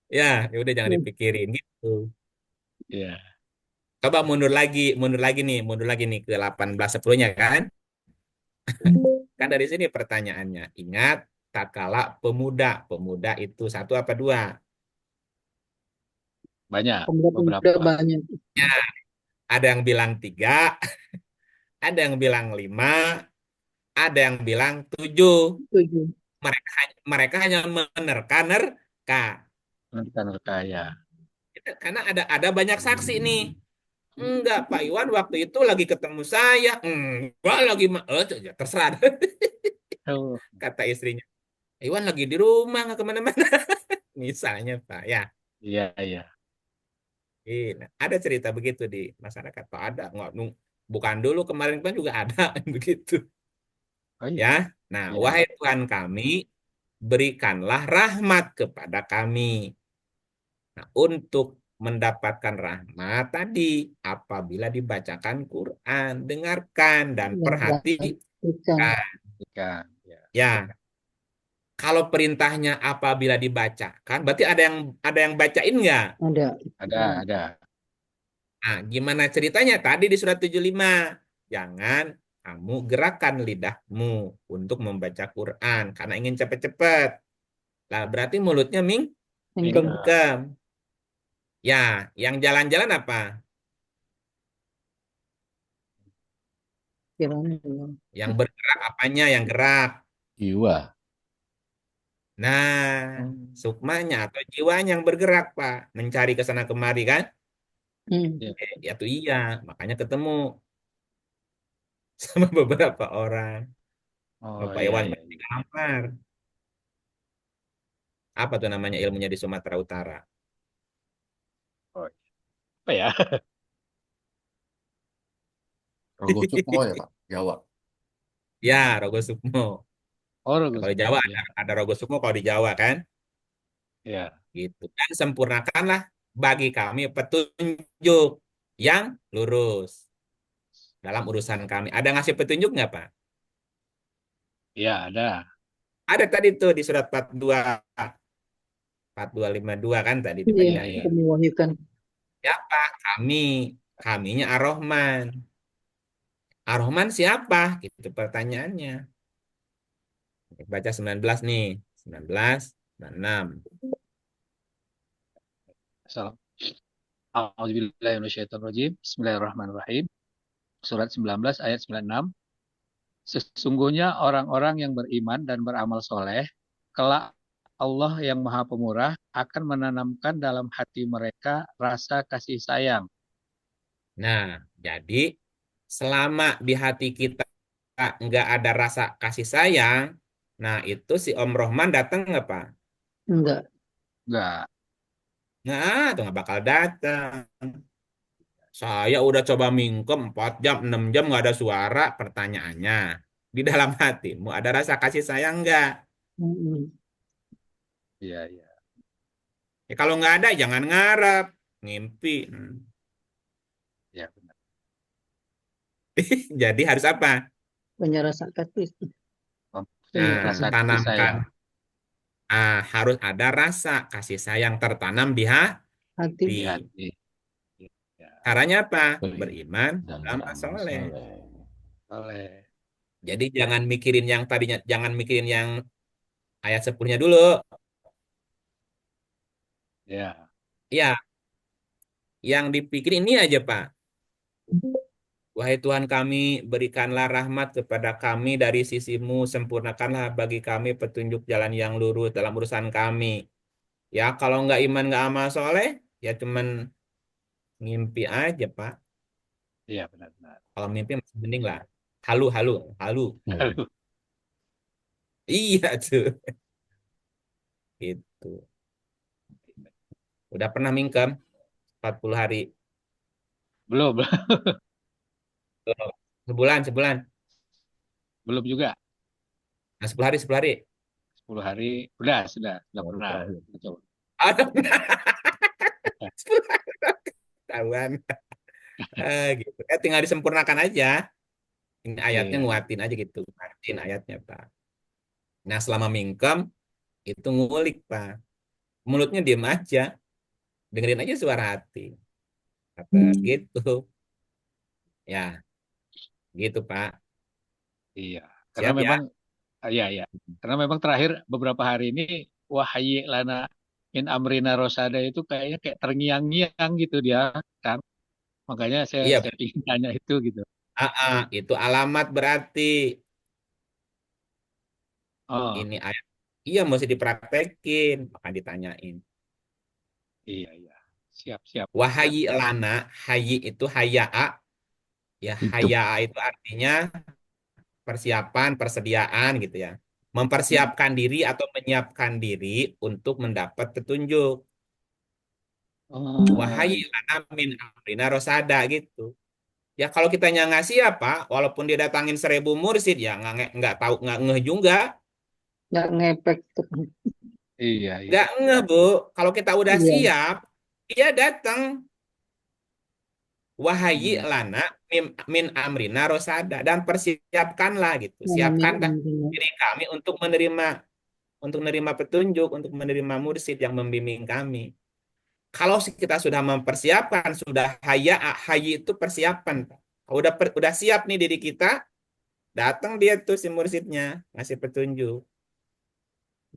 Ya, ya udah jangan dipikirin gitu.
Iya.
Coba mundur lagi nih ke 18.10-nya kan? Kan dari sini pertanyaannya. Ingat, tak kala pemuda. Pemuda itu satu apa dua?
Banyak,
Pemuda-pemuda
beberapa.
banyak.
Ya, ada yang bilang tiga, ada yang bilang lima, ada yang bilang tujuh.
Setuju.
Mereka hanya menerka-nerka.
Rekan-rekan kaya.
Karena ada banyak saksi nih. Enggak, Pak Iwan waktu itu lagi ketemu saya. Enggak lagi, ya terserah.
Oh,
Kata istrinya. Iwan lagi di rumah, nggak kemana-mana. Misalnya, Pak. Ya,
iya, iya.
nah, ada cerita begitu di masyarakat. Pak, ada. Nggak, bukan dulu, kemarin kan juga ada. Begitu.
Oh iya,
Ya, nah,
iya.
wahai Tuhan kami, berikanlah rahmat kepada kami. Nah, untuk mendapatkan rahmat tadi, apabila dibacakan Quran, dengarkan dan
Ikan.
perhatikan.
Ikan. Ya.
Ya, kalau perintahnya apabila dibacakan, berarti ada yang bacain nggak?
Ada.
Ada, ada.
Nah, gimana ceritanya? Tadi di surat 75. Jangan kamu gerakkan lidahmu untuk membaca Quran karena ingin cepat-cepat. Lah, berarti mulutnya
Mingkem.
mingkem. Ya, yang jalan-jalan apa?
Gimana?
Yang bergerak apanya yang gerak?
Jiwa.
Nah, sukmanya atau jiwanya yang bergerak, Pak. Mencari ke sana kemari kan?
Hmm.
Ya.
Ya tuh iya, makanya ketemu sama beberapa orang.
Oh
Pak
iya
Iwan
iya.
pasti kamar. Apa tuh namanya ilmunya di Sumatera Utara?
Oh, apa ya?
Rogo Sukmo ya Pak, Jawa.
Ya, Rogo Sukmo.
Oh,
Ya,
Rogo
kalau di
Sukmo.
Jawa
Ya.
ada Rogo Sukmo kalau di Jawa kan?
Ya.
Gitu. Dan sempurnakanlah bagi kami petunjuk yang lurus dalam urusan kami. Ada ngasih petunjuk nggak, Pak?
Ya, ada.
Ada tadi tuh di surat 42, 4252 kan tadi
Iya,
Iya, iya.
dibacain.
mewahyukan.
Siapa? Kami. Kaminya Ar-Rahman. Ar-Rahman siapa? Gitu pertanyaannya. Baca 19 nih. 19, 96.
Salam. A'udzubillahiminasyaitonirrajim. Bismillahirrahmanirrahim. Surat 19 ayat 96. Sesungguhnya orang-orang yang beriman dan beramal soleh, kelak Allah yang Maha Pemurah akan menanamkan dalam hati mereka rasa kasih sayang.
Nah, jadi selama di hati kita nggak ada rasa kasih sayang, nah itu si Om Rohman datang nggak, Pak?
Enggak.
Enggak.
Nah, itu nggak bakal datang. Saya udah coba mingkem 4 jam, 6 jam nggak ada suara. Pertanyaannya, di dalam hatimu ada rasa kasih sayang nggak?
Mm-mm.
Iya, iya.
Ya, kalau nggak ada, jangan ngarep. Ngimpi.
Ya, benar.
Jadi harus apa?
Punya rasa kasih.
Punya
Nah,
rasa kasih
tanamkan.
sayang.
Harus ada rasa kasih sayang tertanam di hati.
Hati.
Di hati. Ya,
Caranya apa?
Beri
Beriman,
dan
beramal
beramal
soleh.
soleh.
soleh.
Jadi jangan mikirin yang tadinya, jangan mikirin yang ayat 10-nya dulu.
Ya,
Ya, yang dipikirin ini aja, Pak. Wahai Tuhan kami, berikanlah rahmat kepada kami dari sisimu, sempurnakanlah bagi kami petunjuk jalan yang lurus dalam urusan kami. Ya, kalau nggak iman, nggak amal soleh, ya cuman ngimpi aja, Pak.
iya benar-benar.
Kalau mimpi masih mending lah. Halu, halu, halu.
Lalu,
Iya tuh. Itu. Udah pernah mingkem 40 hari.
belum,
Belum. Sebulan, sebulan.
belum juga.
Nah, 10 hari, 10 hari.
10 hari, sudah
Baru
pernah.
terakhir.
Coba.
Ada pernah. 10 hari. Ketahuan. Gitu. Tinggal disempurnakan aja. Ini ayatnya
Iya,
nguatin aja gitu. Nguatin ayatnya, Pak. Nah, selama mingkem, itu ngulik, Pak. Mulutnya diem aja. Dengerin aja suara hati. Kata gitu. Ya, gitu, Pak.
iya. Karena
Siap ya?
memang, iya, iya. Karena memang terakhir beberapa hari ini, wahai lana min amrina rosada itu kayaknya kayak terngiang-ngiang gitu dia, kan. Makanya saya
Iya,
saya ingin tanya itu gitu.
itu alamat berarti
Oh,
ini ayat. Iya, mesti dipraktekin. Maka ditanyain.
iya, iya. Siap, siap, siap.
Wahayi lana, hayi itu haya'a. Ya,
Hidup.
haya'a itu artinya persiapan, persediaan gitu ya.
Hmm.
Mempersiapkan diri atau menyiapkan diri untuk mendapat petunjuk.
Oh,
Wahai
iya.
lana min amrina rosada gitu. Ya kalau kitanya ngasih apa, walaupun dia datangin 1.000 mursid ya nggak tahu nggak ngeh juga,
Nggak ngepek tuh.
Iya, iya.
nggak ngeh Bu. Kalau kita udah
Iya.
siap, dia datang. Wahai
Hmm.
lana min amrina rosada dan persiapkanlah gitu.
Ngalamin
Siapkan dah
ambilnya.
diri kami untuk menerima petunjuk, untuk menerima mursid yang membimbing kami. Kalau kita sudah mempersiapkan, sudah hayi itu persiapan. Kalau udah siap nih diri kita, datang dia tuh si mursidnya ngasih petunjuk.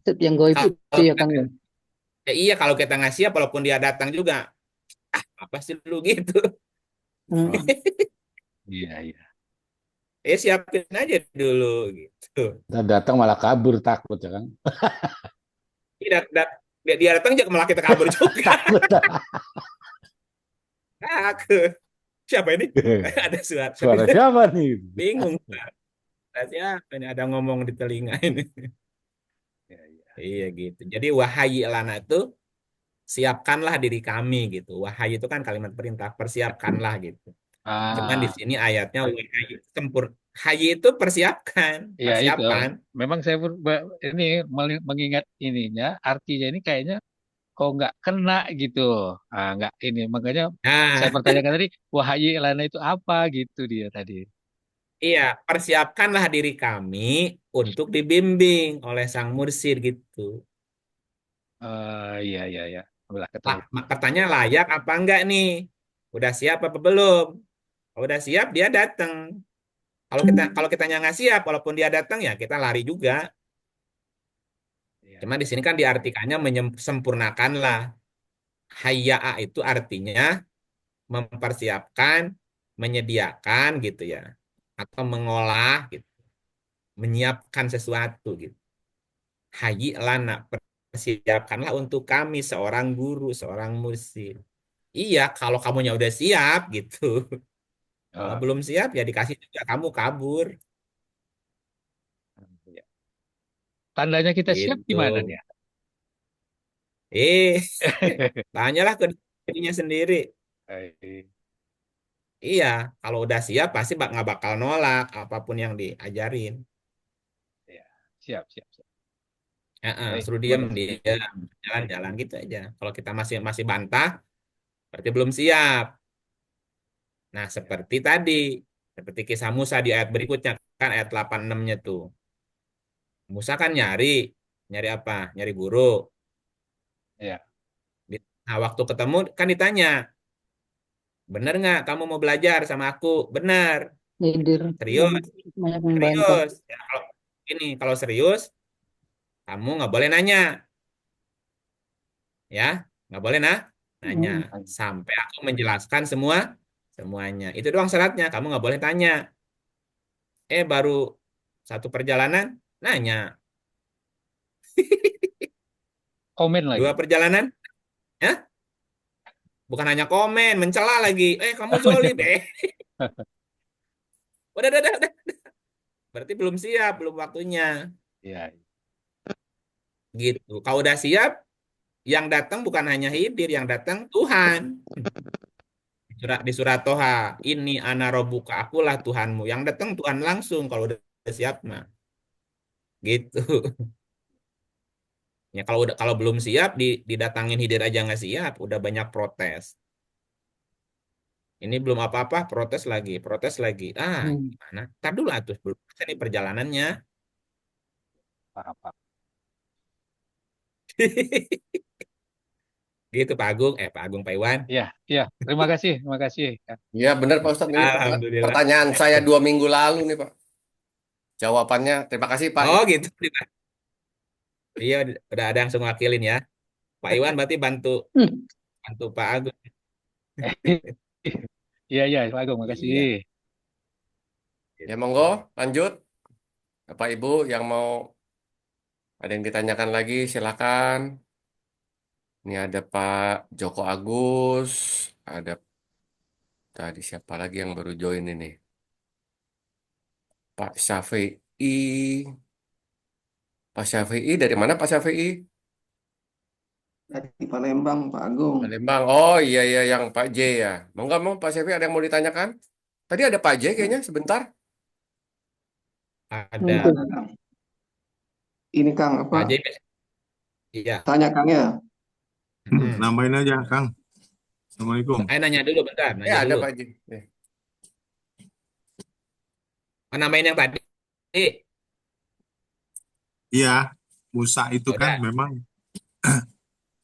Tetap yang goib itu
Kalau
ya Kang ya.
iya kalau kita nggak siap, walaupun dia datang juga, apa sih lu gitu?
Oh,
Mm.
iya, iya.
Siapin aja dulu gitu.
Ntar datang malah kabur takut ya kan?
Dia datang juga malah kita kabur juga.
Takut.
Takut. Siapa ini? Ada suara.
Suara siapa nih?
Bingung. Ada siapa ini? Ada ngomong di telinga ini.
Ya, ya.
Iya gitu. Jadi wahai lana itu siapkanlah diri kami gitu. Wahai itu kan kalimat perintah, persiapkanlah gitu. Cuman di
Ah,
sini ayatnya wahai sempur. Hayi itu persiapkan,
Ya itu.
persiapan.
Memang saya ini mengingat ininya, artinya ini kayaknya kok nggak kena gitu. Nggak ini. Makanya saya
Nah,
pertanyakan tadi, wahai lana itu apa gitu dia tadi.
iya, persiapkanlah diri kami untuk dibimbing oleh sang mursyid gitu.
Iya, iya, iya. Alhamdulillah ketemu.
Pertanyaan layak apa enggak nih? Udah siap apa belum? Kalau udah siap dia datang. Kalau kita nggak siap, walaupun dia datang ya kita lari juga.
Iya,
Cuma di
iya.
sini kan diartikannya menyempurnakanlah. Hayya'a itu artinya mempersiapkan, menyediakan gitu ya, atau mengolah gitu, menyiapkan sesuatu gitu. Hayyi lana, persiapkanlah untuk kami seorang guru, seorang mursyid. Iya, kalau kamunya udah siap gitu. Kalau
Oh,
belum siap ya dikasih juga kamu kabur
iya. Tandanya kita siap
gitu.
gimana nih?
Eh, tanyalah ke dirinya sendiri.
Eh,
Iya, kalau udah siap pasti nggak bakal nolak apapun yang diajarin.
Ya, siap, siap, siap. Baik,
Suruh
terima
diam
kasih.
dia jalan-jalan gitu aja. Kalau kita masih masih bantah, berarti belum siap. Nah,
Ya,
seperti tadi, seperti kisah Musa di ayat berikutnya kan ayat 86-nya tuh. Musa kan nyari, nyari apa? Nyari guru.
ya.
Nah, waktu ketemu kan ditanya, bener nggak kamu mau belajar sama aku? Bener,
Leader
serius,
banyak membantah.
serius. Ya, kalau serius, kamu nggak boleh nanya, ya, nggak boleh nanya
Mm.
sampai aku menjelaskan semuanya. Itu doang syaratnya. Kamu nggak boleh tanya. Baru satu perjalanan, nanya.
Komen
Dua
lagi.
perjalanan, ya, bukan hanya komen, mencela lagi. Kamu zolim, udah. Berarti belum siap, belum waktunya.
Ya,
Gitu. Kalau udah siap, yang datang bukan hanya Hidir, yang datang Tuhan. Di surat Toha, ini ana robuka, akulah Tuhanmu. Yang datang Tuhan langsung kalau udah siap mah. Gitu. Ya kalau belum siap didatangin Hidir aja nggak siap, udah banyak protes. Ini belum apa-apa, protes lagi, protes lagi.
Mm.
Gimana? Ntar dulu atuh, belum selesai nih perjalanannya.
paham, paham.
Gitu Pak Agung, Pak Iwan.
Ya, ya. Terima kasih, terima kasih.
Iya benar Pak Ustadz. Ini
Alhamdulillah.
pertanyaan saya 2 minggu lalu nih Pak. Jawabannya terima kasih Pak.
Oh gitu. Iya, udah ada yang langsung wakilin ya. Pak Iwan berarti bantu
Mm.
bantu Pak Agung.
Iya, iya, Pak Agung, makasih.
Iya.
Ya
Gitu.
monggo lanjut. Bapak Ibu yang mau ada yang ditanyakan lagi silakan. Ini ada Pak Joko Agus, ada tadi siapa lagi yang baru join ini? Pak Syafi'i. Pak Syafi'i dari mana Pak Syafi'i?
Dari Palembang, Pak Agung.
Palembang. Oh iya iya yang Pak J ya. Mau nggak mau Pak Syafi'i ada yang mau ditanyakan? Tadi ada Pak J kayaknya sebentar.
Ada
Mungkin.
Ada, Kang. Ini Kang, apa?
Pak JP. Iya.
Tanya Kang ya.
Mm-mm.
Nambahin aja, Kang. Assalamualaikum.
Nanya dulu bentar,
Ya
nanya
ada
dulu.
Pak J.
Namain yang tadi.
Iya, Musa itu
Ya
kan
udah.
memang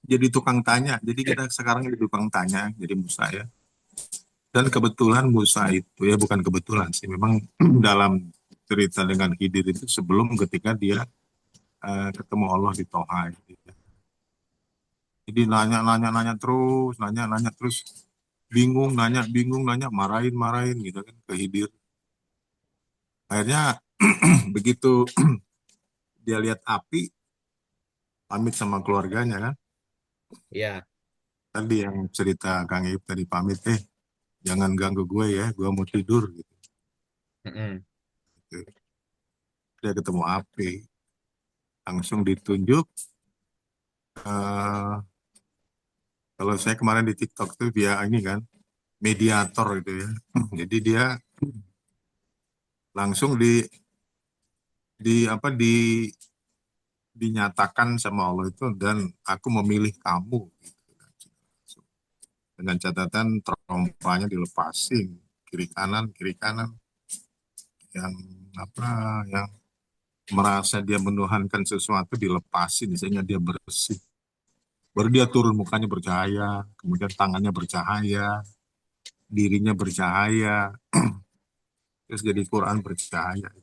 jadi tukang tanya. Jadi kita sekarang jadi tukang tanya, jadi Musa ya. Dan kebetulan Musa itu ya bukan kebetulan sih, memang dalam cerita dengan Khidir itu sebelum ketika dia ketemu Allah di Toha. Gitu. Jadi nanya terus, bingung, nanya, marahin gitu kan ke Khidir. Akhirnya begitu dia lihat api, pamit sama keluarganya kan.
Iya.
Tadi yang cerita Kang Ip tadi pamit, jangan ganggu gue ya, gue mau tidur gitu.
Mm-mm.
Dia ketemu api, langsung ditunjuk. eh Kalau saya kemarin di TikTok tuh dia ini kan mediator gitu ya. Jadi dia langsung di dinyatakan sama Allah itu, dan aku memilih kamu gitu. Dengan catatan terompanya dilepasin kiri kanan yang apa yang merasa dia menuhankan sesuatu dilepasin sehingga dia bersih. Baru dia turun, mukanya bercahaya, kemudian tangannya bercahaya, dirinya bercahaya, terus jadi Quran bercahaya.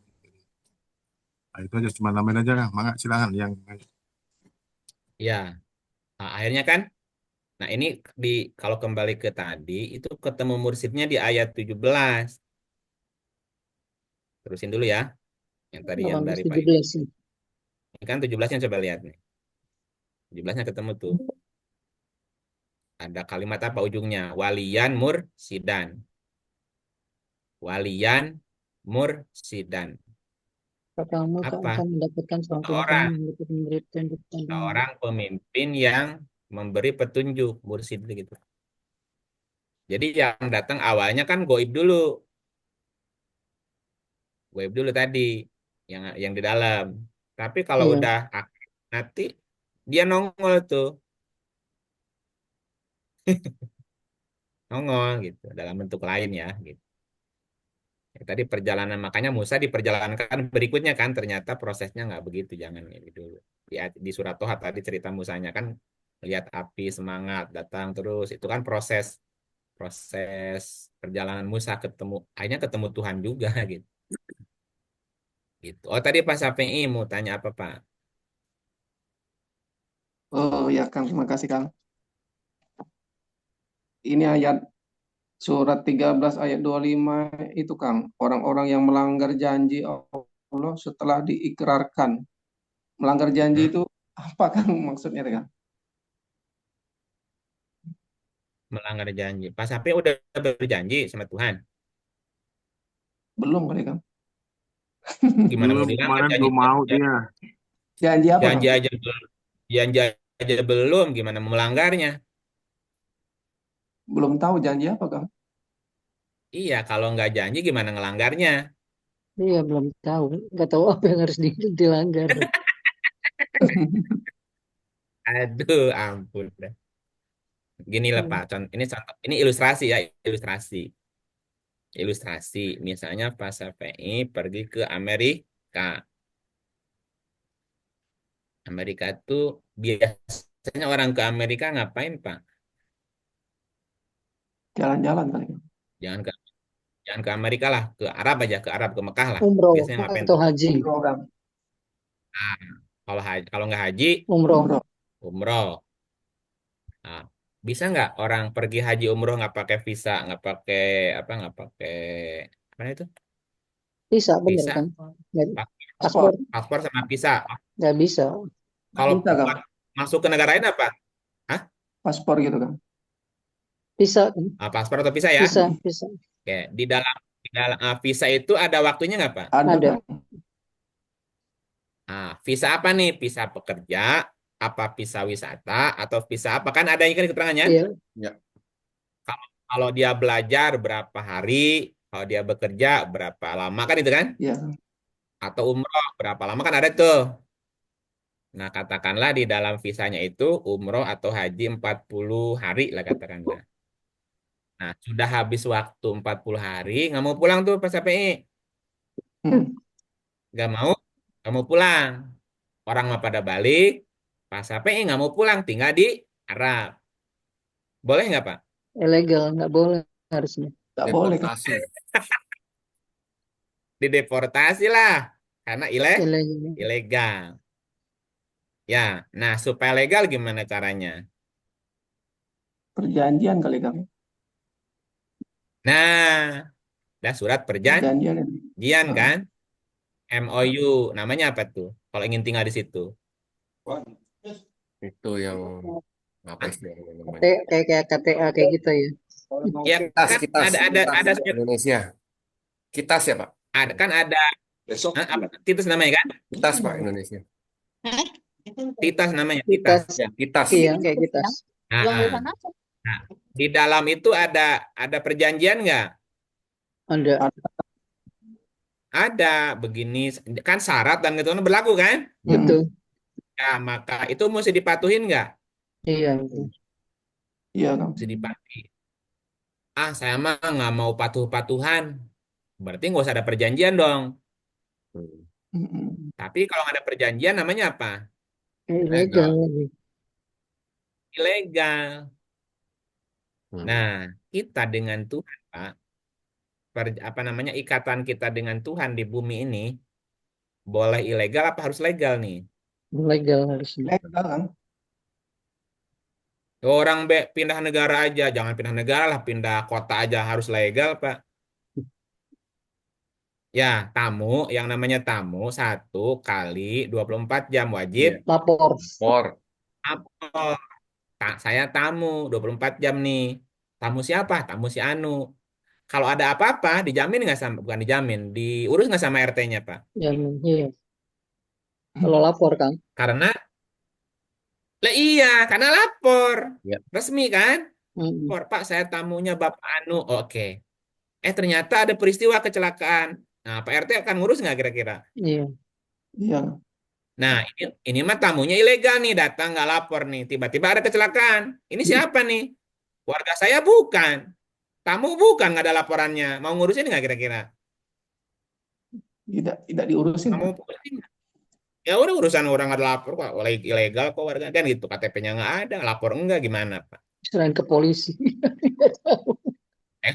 Nah, itu aja, cuma namain aja kan. Mangga silakan yang
Iya. Nah, akhirnya kan, nah ini di kalau kembali ke tadi itu ketemu mursidnya di ayat 17. Terusin dulu ya, yang tadi yang
18
dari Pak.
17 sih.
Ini kan 17-nya coba lihat nih. 17-nya ketemu tuh. Ada kalimat apa ujungnya? Waliyan mursidan. Waliyan mursidan.
Kamu
Apa?
akan mendapatkan suatu yang kamu
Seorang,
mendapatkan memberikan
seorang pemimpin yang memberi petunjuk, mursid gitu. Jadi yang datang awalnya kan goib dulu tadi, yang di dalam. Tapi kalau
Iya.
udah akhir, nanti dia nongol tuh, nongol gitu dalam bentuk lain ya. Gitu. Ya, tadi perjalanan makanya Musa diperjalankan berikutnya kan ternyata prosesnya nggak begitu, jangan ini dulu. Di surat Toha tadi cerita Musanya kan lihat api semangat datang terus itu kan proses proses perjalanan Musa akhirnya ketemu Tuhan juga gitu. Gitu. Oh tadi Pak Syafii mau tanya apa Pak?
Oh ya Kang, terima kasih Kang. Ini ayat surat 13 ayat 25 itu Kang. Orang-orang yang melanggar janji Allah setelah diikrarkan. Melanggar janji
Hmm?
itu apa Kang maksudnya Kang?
Melanggar janji. Pak Syafii udah berjanji sama Tuhan.
Belum kali Kang.
Gimana mau
belum,
dilanggar
kemarin
janji?
belum mau dia.
Janji apa
Janji
Kang?
aja janji aja belum gimana mau melanggarnya?
Belum tahu janji apa Kang.
Iya, kalau nggak janji gimana ngelanggarnya?
Iya, belum tahu. Nggak tahu apa yang harus dilanggar.
Aduh, ampun dah. Gini lah Pak, ini ilustrasi ya, ilustrasi. Ilustrasi, misalnya Pak Syafii pergi ke Amerika. Amerika tuh biasanya orang ke Amerika ngapain Pak?
Jalan-jalan kali Kang.
Jangan ke jangan ke Amerika lah, ke Arab aja, ke Arab, ke Mekah lah.
Umroh
Biasanya ngapain
atau
tuh?
haji.
Umroh Kang.
Nah, kalau nggak haji,
Umroh.
Umroh.
umroh. Nah, bisa nggak orang pergi haji umroh nggak pakai visa, nggak pakai apa itu?
Bisa, bener
Visa,
kan? Nggak,
paspor,
paspor
Paspor.
paspor sama visa.
nggak bisa.
Nggak
Kalau
bisa Kang.
buat masuk ke negara lain apa? Hah?
Paspor gitu Kang.
Bisa kan?
Paspor atau visa ya?
Bisa, bisa.
Oke, di dalam visa itu ada waktunya nggak Pak?
Ada
Ada.
Kang.
Nah, visa apa nih? Visa pekerja, apa visa wisata, atau visa apa? Kan ada kan keterangannya.
Iya.
Ya.
Kalau dia belajar berapa hari, kalau dia bekerja berapa lama kan itu kan?
Iya Kang.
Atau umroh berapa lama kan ada tuh. Nah, katakanlah di dalam visanya itu umroh atau haji 40 hari lah katakanlah. Nah, sudah habis waktu 40 hari, nggak mau pulang tuh pas KPI.
Hmm.
Nggak mau pulang. Orang mah pada balik, pas KPI nggak mau pulang, tinggal di Arab. Boleh nggak, Pak?
Ilegal, nggak boleh harusnya.
Nggak boleh kan?
Deportasi.
Dideportasi lah. Karena
Ilegal.
ilegal. Ya, nah supaya legal gimana caranya?
Perjanjian kali Kang.
Nah, ada surat
Perjanjian itu.
perjanjian
Nah,
kan? MOU. Namanya apa tuh? Kalau ingin tinggal di situ.
Itu yang apa
Ah,
istilahnya namanya?
Kayak KTA kayak gitu ya.
ya
Kitas,
kan
kitas,
ada
kitas
ada
Indonesia. Kitas ya Pak?
kan ada apa titus namanya kan?
Kitas Pak Indonesia.
Titas namanya, titas.
Kitas.
Ya, kitas.
Iya, kayak kitas.
Nah, nah, di dalam itu ada perjanjian nggak?
Ada.
Ada begini kan syarat dan ketentuan berlaku kan?
Betul.
Ya, maka itu mesti dipatuhin nggak?
Iya.
Iya Kang.
Mesti dipatuhi. Ah, saya mah nggak mau patuh-patuhan. Berarti nggak usah ada perjanjian dong.
Mm-mm.
Tapi kalau nggak ada perjanjian namanya apa?
Ilegal
Legal.
lagi.
Ilegal.
Hmm.
Nah, kita dengan Tuhan, Pak, apa namanya ikatan kita dengan Tuhan di bumi ini boleh ilegal apa harus legal nih?
Ilegal harusnya.
Legal Kang.
Orang pindah negara aja, jangan pindah negara lah, pindah kota aja harus legal, Pak. Ya, tamu, yang namanya tamu 1 kali 24 jam wajib
Iya.
Lapor.
Por.
lapor. Saya tamu 24 jam nih. Tamu siapa? Tamu si Anu. Kalau ada apa-apa, dijamin nggak sama, bukan dijamin, diurus nggak sama RT-nya, Pak?
Ya, iya. Kalau lapor kan.
Karena, lah iya, karena lapor.
Ya.
Resmi kan?
Mm-mm.
Lapor, Pak, saya tamunya Bapak Anu. Oke. Ternyata ada peristiwa kecelakaan. Nah, Pak RT akan ngurus nggak kira-kira?
Iya.
Iya.
Nah, ini mah tamunya ilegal nih, datang nggak lapor nih. Tiba-tiba ada kecelakaan. Ini siapa nih? Warga saya bukan. Tamu bukan, nggak ada laporannya. Mau ngurusin nggak kira-kira?
Tidak diurusin
Kamu
Kang.
ngurusin nggak? Ya udah urusan orang ada lapor kok, oleh ilegal kok warga kan gitu. KTP-nya nggak ada, lapor enggak gimana Pak?
Serahin ke polisi.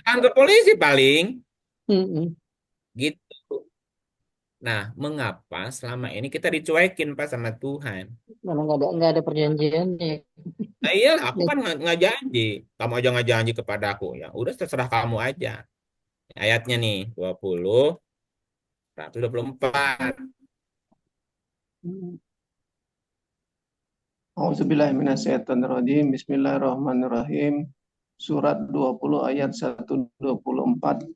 Kan ke polisi paling
Mm-mm.
gitu. Nah, mengapa selama ini kita dicuekin Pak sama Tuhan?
Mana nggak ada perjanjiannya.
Nah iyalah, aku kan nggak janji. Kamu aja nggak janji kepada aku. Ya udah terserah kamu aja. Ayatnya nih, 124.
Auzubillahiminasyaitonirrajim. Bismillahirrahmanirrahim. Surat 20 ayat 124.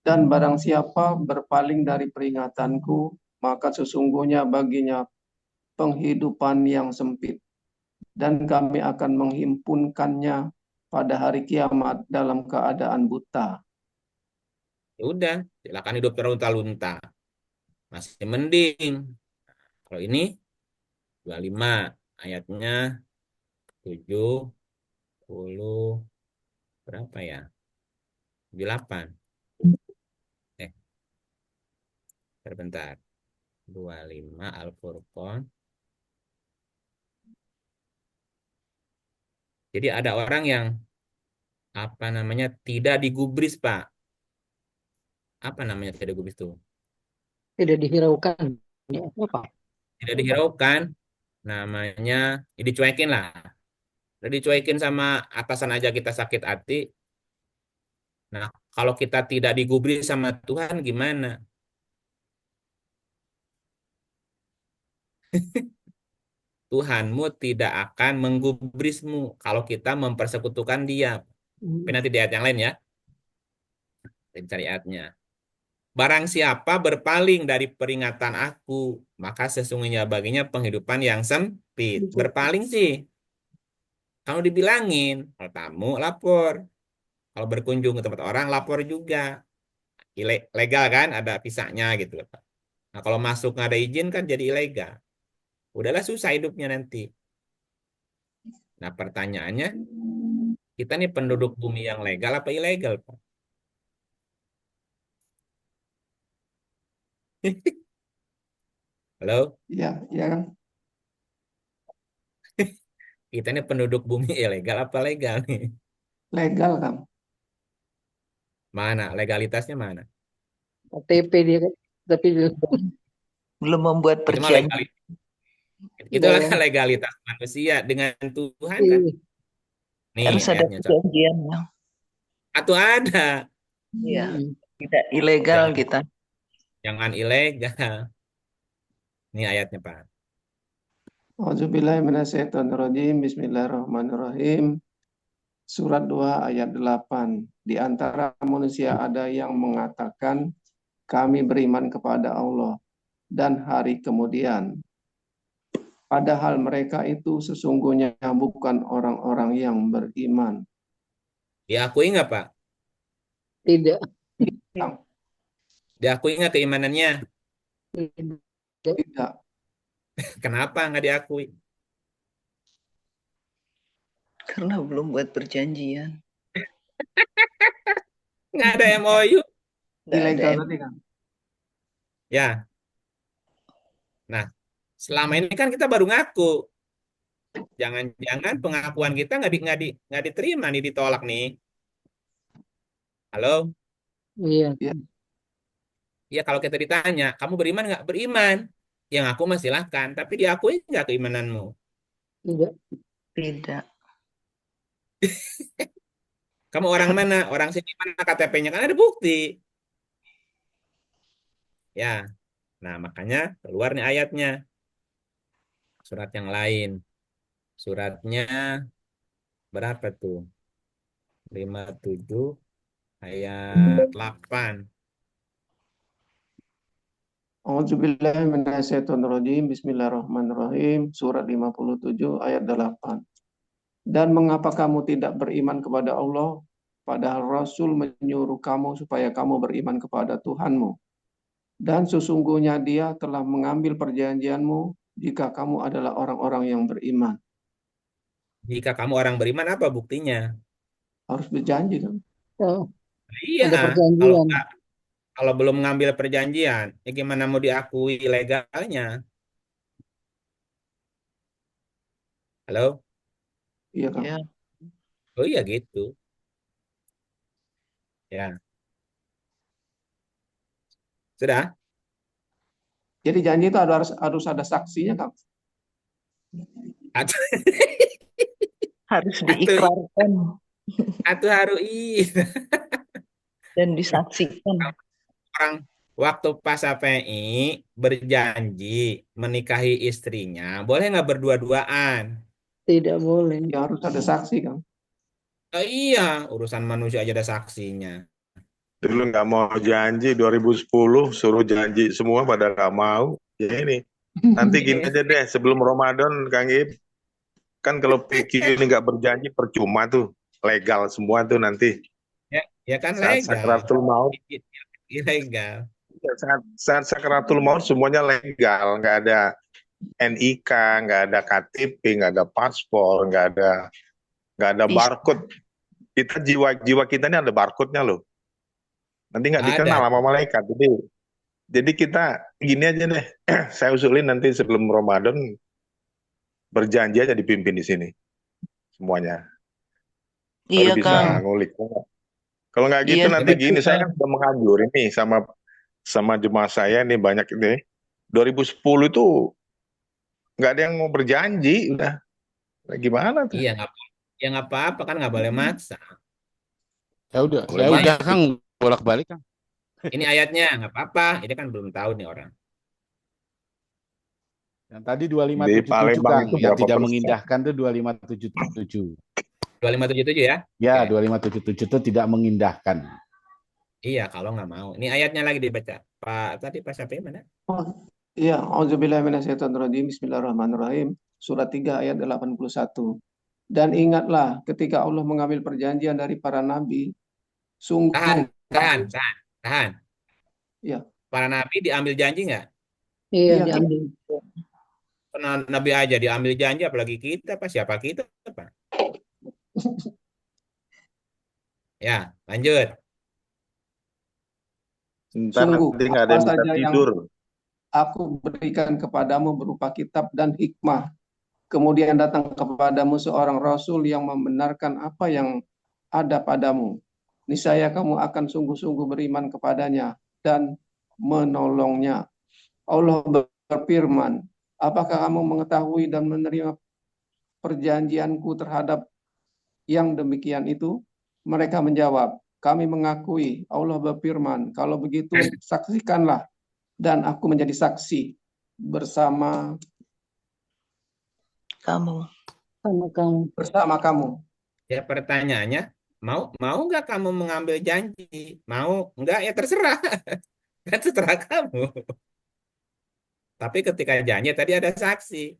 Dan barang siapa berpaling dari peringatanku, maka sesungguhnya baginya penghidupan yang sempit. Dan kami akan menghimpunkannya pada hari kiamat dalam keadaan buta.
Ya udah, silakan hidup terlunta-lunta. Masih mending. Kalau ini 25 ayatnya 70 berapa ya? 78. Eh, Bentar. 25 Al-Furqan. Jadi ada orang yang apa namanya tidak digubris, Pak. Apa namanya tidak digubris itu?
Tidak dihiraukan. Ya, apa?
Tidak dihiraukan. Namanya dicuekin lah. Udah dicuekin sama atasan aja kita sakit hati. Nah, kalau kita tidak digubris sama Tuhan gimana? Tuhanmu tidak akan menggubrismu kalau kita mempersekutukan Dia. Tapi nanti di ayat yang lain ya. Kita cari ayatnya. Barang siapa berpaling dari peringatan aku, maka sesungguhnya baginya penghidupan yang sempit. Berpaling sih. Kalau dibilangin, kalau tamu lapor. Kalau berkunjung ke tempat orang lapor juga. Legal kan, ada visanya gitu loh, Pak. Nah, kalau masuk nggak ada izin kan jadi ilegal. Udahlah susah hidupnya nanti. Nah, pertanyaannya, kita nih penduduk bumi yang legal apa ilegal, Pak? Halo?
Ya, ya Kang.
Kita ini penduduk bumi ilegal apa legal nih?
Legal, Kang.
Mana? Legalitasnya mana?
KTP dia kan, tapi
Belum membuat
Itu mah
perjanjian.
legal. Itu
belum.
legalitas manusia dengan Tuhan kan?
Iya.
Nih
Harus ada
ayatnya. Coba.
perjanjiannya.
Atau ada.
Iya,
Mm-mm.
tidak ilegal
Jangan,
kita.
jangan ilegal. Ini ayatnya, Pak.
A'udzubillahiminasyaitonirrajim. Bismillahirrahmanirrahim. Surat 2 ayat 8. Di antara manusia ada yang mengatakan, kami beriman kepada Allah dan hari kemudian. Padahal mereka itu sesungguhnya bukan orang-orang yang beriman.
Diakui nggak, Pak?
Tidak.
Kang,
Diakui nggak keimanannya?
Tidak.
tidak.
Kenapa nggak diakui?
Karena belum buat perjanjian.
Nggak ada MOU.
Nggak ada
Ilegal tadi, Kang.
Ya. Nah, selama ini kan kita baru ngaku. Jangan-jangan pengakuan kita nggak diterima nih, ditolak nih. Halo?
Iya.
Ya,
Ya kalau kita ditanya, kamu beriman nggak? Beriman. Yang aku mah silahkan, tapi diakui nggak keimananmu?
Tidak.
Tidak.
Kamu orang mana? Orang sini mana KTP-nya? Kan ada bukti. Ya, nah makanya keluar nih ayatnya. Surat yang lain. Suratnya berapa tuh? 57 ayat 8.
A'udzubillahiminasyaitonirrajim. Bismillahirrahmanirrahim. Surat 57 ayat 8. Dan mengapa kamu tidak beriman kepada Allah, padahal Rasul menyuruh kamu supaya kamu beriman kepada Tuhanmu. Dan sesungguhnya Dia telah mengambil perjanjianmu jika kamu adalah orang-orang yang beriman.
Jika kamu orang beriman, apa buktinya?
Harus berjanji, kan?
Oh,
Iya,
ada
kalau
perjanjian.
nggak, kalau belum mengambil perjanjian, ya gimana mau diakui legalnya? Halo?
Iya, Kang.
Ya,
Oh iya gitu. Ya, sudah.
Jadi janji itu harus ada saksinya, Kang.
Atau,
harus
atau,
diikrarkan
atau harus
dan disaksikan.
orang waktu pas API berjanji menikahi istrinya, boleh nggak berdua-duaan?
Tidak boleh.
Ya harus ada saksi, Kang.
Oh iya, urusan manusia aja ada saksinya.
Dulu nggak mau janji 2010 suruh janji semua pada nggak mau. Ya ini nanti gini aja deh sebelum Ramadan Kang Ib, kan kalau PQ ini nggak berjanji percuma tuh, legal semua tuh nanti
Ya, ya kan
saat
legal.
sakaratul maut.
Ilegal.
Saat sakaratul maut semuanya legal, nggak ada NIK, nggak ada KTP, nggak ada paspor, nggak ada
Bisa.
barcode. Kita jiwa kita ini ada barcode-nya loh. Nanti nggak dikenal
Ada.
sama malaikat. Jadi kita gini aja deh, saya usulin nanti sebelum Ramadan berjanji aja dipimpin di sini semuanya. Baru
Iya,
bisa
Kang.
ngulik. Kalau nggak gitu
Iya,
nanti gini, saya
betul.
kan sudah menganjur ini sama jemaah saya ini banyak ini. 2010 itu nggak ada yang mau berjanji, udah. Nah, gimana tuh?
Iya, nggak apa-apa kan nggak boleh maksa.
Ya udah,
Boleh
saya udah
banget.
Kang bolak-balik Kang.
Ini ayatnya nggak apa-apa. Ini kan belum tahu nih orang.
Yang tadi
Di
2577
Palembang
Kang,
itu
yang
berapa
tidak
persen?
mengindahkan itu 2577.
2577 ya?
Ya,
Oke.
2577 itu tidak mengindahkan.
Iya, kalau nggak mau. Ini ayatnya lagi dibaca. Tadi Pak Syafi'i mana?
Oh, iya, A'udzubillahiminasyaitonirrajim. Bismillahirrahmanirrahim. Surat 3 ayat 81. Dan ingatlah ketika Allah mengambil perjanjian dari para nabi,
Tahan,
sungguh
tahan, tahan, tahan.
ya,
Para nabi diambil janji nggak?
Iya,
iya, Kang.
diambil.
Nabi aja diambil janji, apalagi kita, Pak. Siapa kita, Pak? Ya, lanjut.
Ntar
Sungguh
nanti nggak ada
apa
yang bisa
saja yang
tidur.
aku berikan kepadamu berupa kitab dan hikmah Kemudian datang kepadamu seorang rasul yang membenarkan apa yang ada padamu. Niscaya kamu akan sungguh-sungguh beriman kepadanya dan menolongnya. Allah berfirman, apakah kamu mengetahui dan menerima perjanjianku terhadap yang demikian itu? Mereka menjawab, kami mengakui. Allah berfirman, kalau begitu saksikanlah dan aku menjadi saksi bersama
Kamu.
Sama kamu.
bersama kamu.
Ya pertanyaannya, mau nggak kamu mengambil janji? Mau nggak ya terserah. Kan terserah kamu. Tapi ketika janji tadi ada saksi.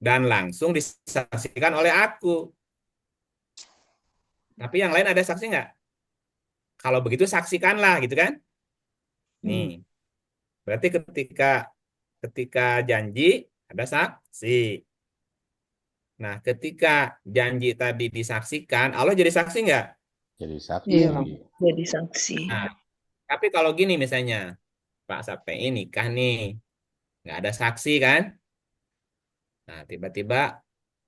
Dan langsung disaksikan oleh aku. Tapi yang lain ada saksi nggak? Kalau begitu saksikanlah gitu kan? Nih, berarti ketika janji ada saksi. Nah, ketika janji tadi disaksikan, Allah jadi saksi nggak?
Jadi saksi.
Iya.
Jadi saksi.
Nah, tapi kalau gini misalnya, Pak Sapei nikah nih, nggak ada saksi kan? Nah, tiba-tiba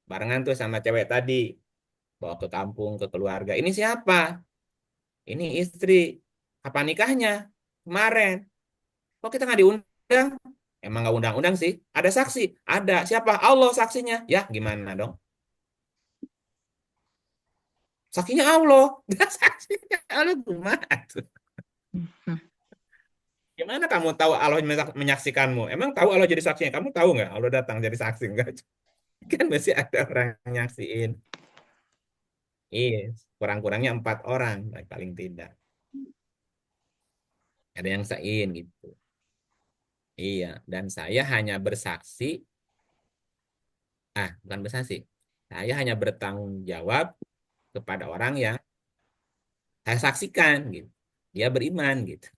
barengan tuh sama cewek tadi, bawa ke kampung, ke keluarga. Ini siapa? Ini istri. Kapan nikahnya? Kemarin. Kok kita nggak diundang? Emang nggak undang-undang sih? Ada saksi? Ada. Siapa? Allah saksinya. Ya, gimana dong? Saksinya Allah. Saksinya Allah gimana tuh? Gimana kamu tahu Allah menyaksikanmu? Emang tahu Allah jadi saksinya? Kamu tahu nggak Allah datang jadi saksi? Enggak. Kan masih ada orang yang nyaksiin. Iya, kurang-kurangnya 4 orang paling tidak. Ada yang saksiin gitu. Iya, dan saya hanya bersaksi. Bukan bersaksi. Saya hanya bertanggung jawab kepada orang yang saya saksikan gitu. Dia beriman gitu.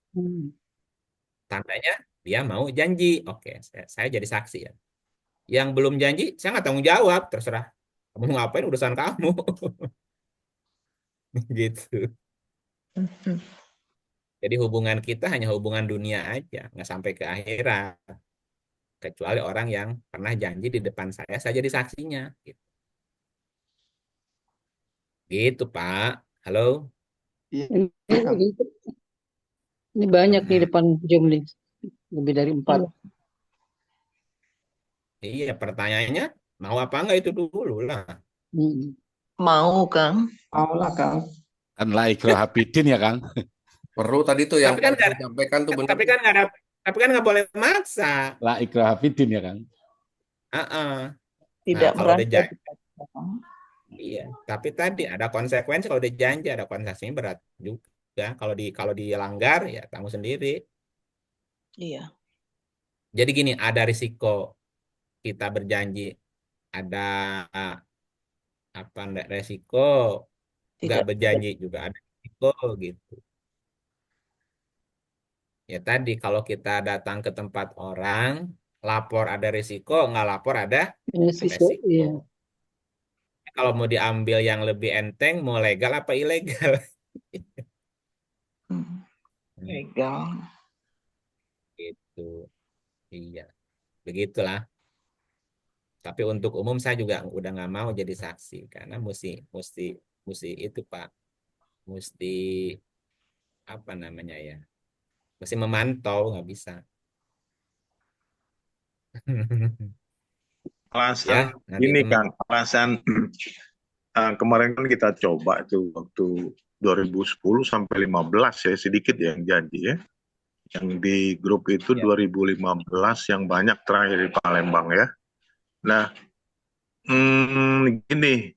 Tandanya dia mau janji. Oke, saya jadi saksi ya. Yang belum janji, saya nggak tanggung jawab. Terserah. Kamu ngapain urusan kamu. Gitu. Jadi hubungan kita hanya hubungan dunia aja. Nggak sampai ke akhirat. Kecuali orang yang pernah janji di depan saya jadi saksinya. Gitu, gitu Pak. Halo?
Ini banyak di depan jumlah. Lebih dari 4.
Iya, pertanyaannya mau apa enggak itu dulu lah.
Mau, Kang.
Mau lah, Kang.
Kan la ikraha fiddin ya, Kang.
Perlu tadi tuh yang
Tapi kan nggak,
disampaikan tuh benar.
tapi kan nggak boleh maksa.
La ikraha fiddin ya, Kang.
Tidak
Nah, kalau udah
merasa
janji,
dipaksa.
iya. Tapi tadi ada konsekuensi kalau udah janji, ada konsekuensinya berat juga. Kalau dilanggar ya kamu sendiri.
Iya.
Jadi gini, ada risiko kita berjanji, ada resiko nggak
Tidak.
berjanji juga ada risiko gitu. Ya tadi kalau kita datang ke tempat orang, lapor ada risiko, nggak lapor ada resiko.
Iya.
Kalau mau diambil yang lebih enteng, mau legal apa ilegal?
Legal.
Gitu. Iya, begitulah. Tapi untuk umum saya juga udah nggak mau jadi saksi karena mesti itu Pak, mesti apa namanya ya, mesti memantau nggak bisa.
Alasan
nanti
ini
teman.
Kang, alasan kemarin kan kita coba itu waktu 2010 sampai 15 ya, sedikit yang janji ya. Yang di grup itu 2015 yang banyak terakhir di Palembang ya. Nah, gini,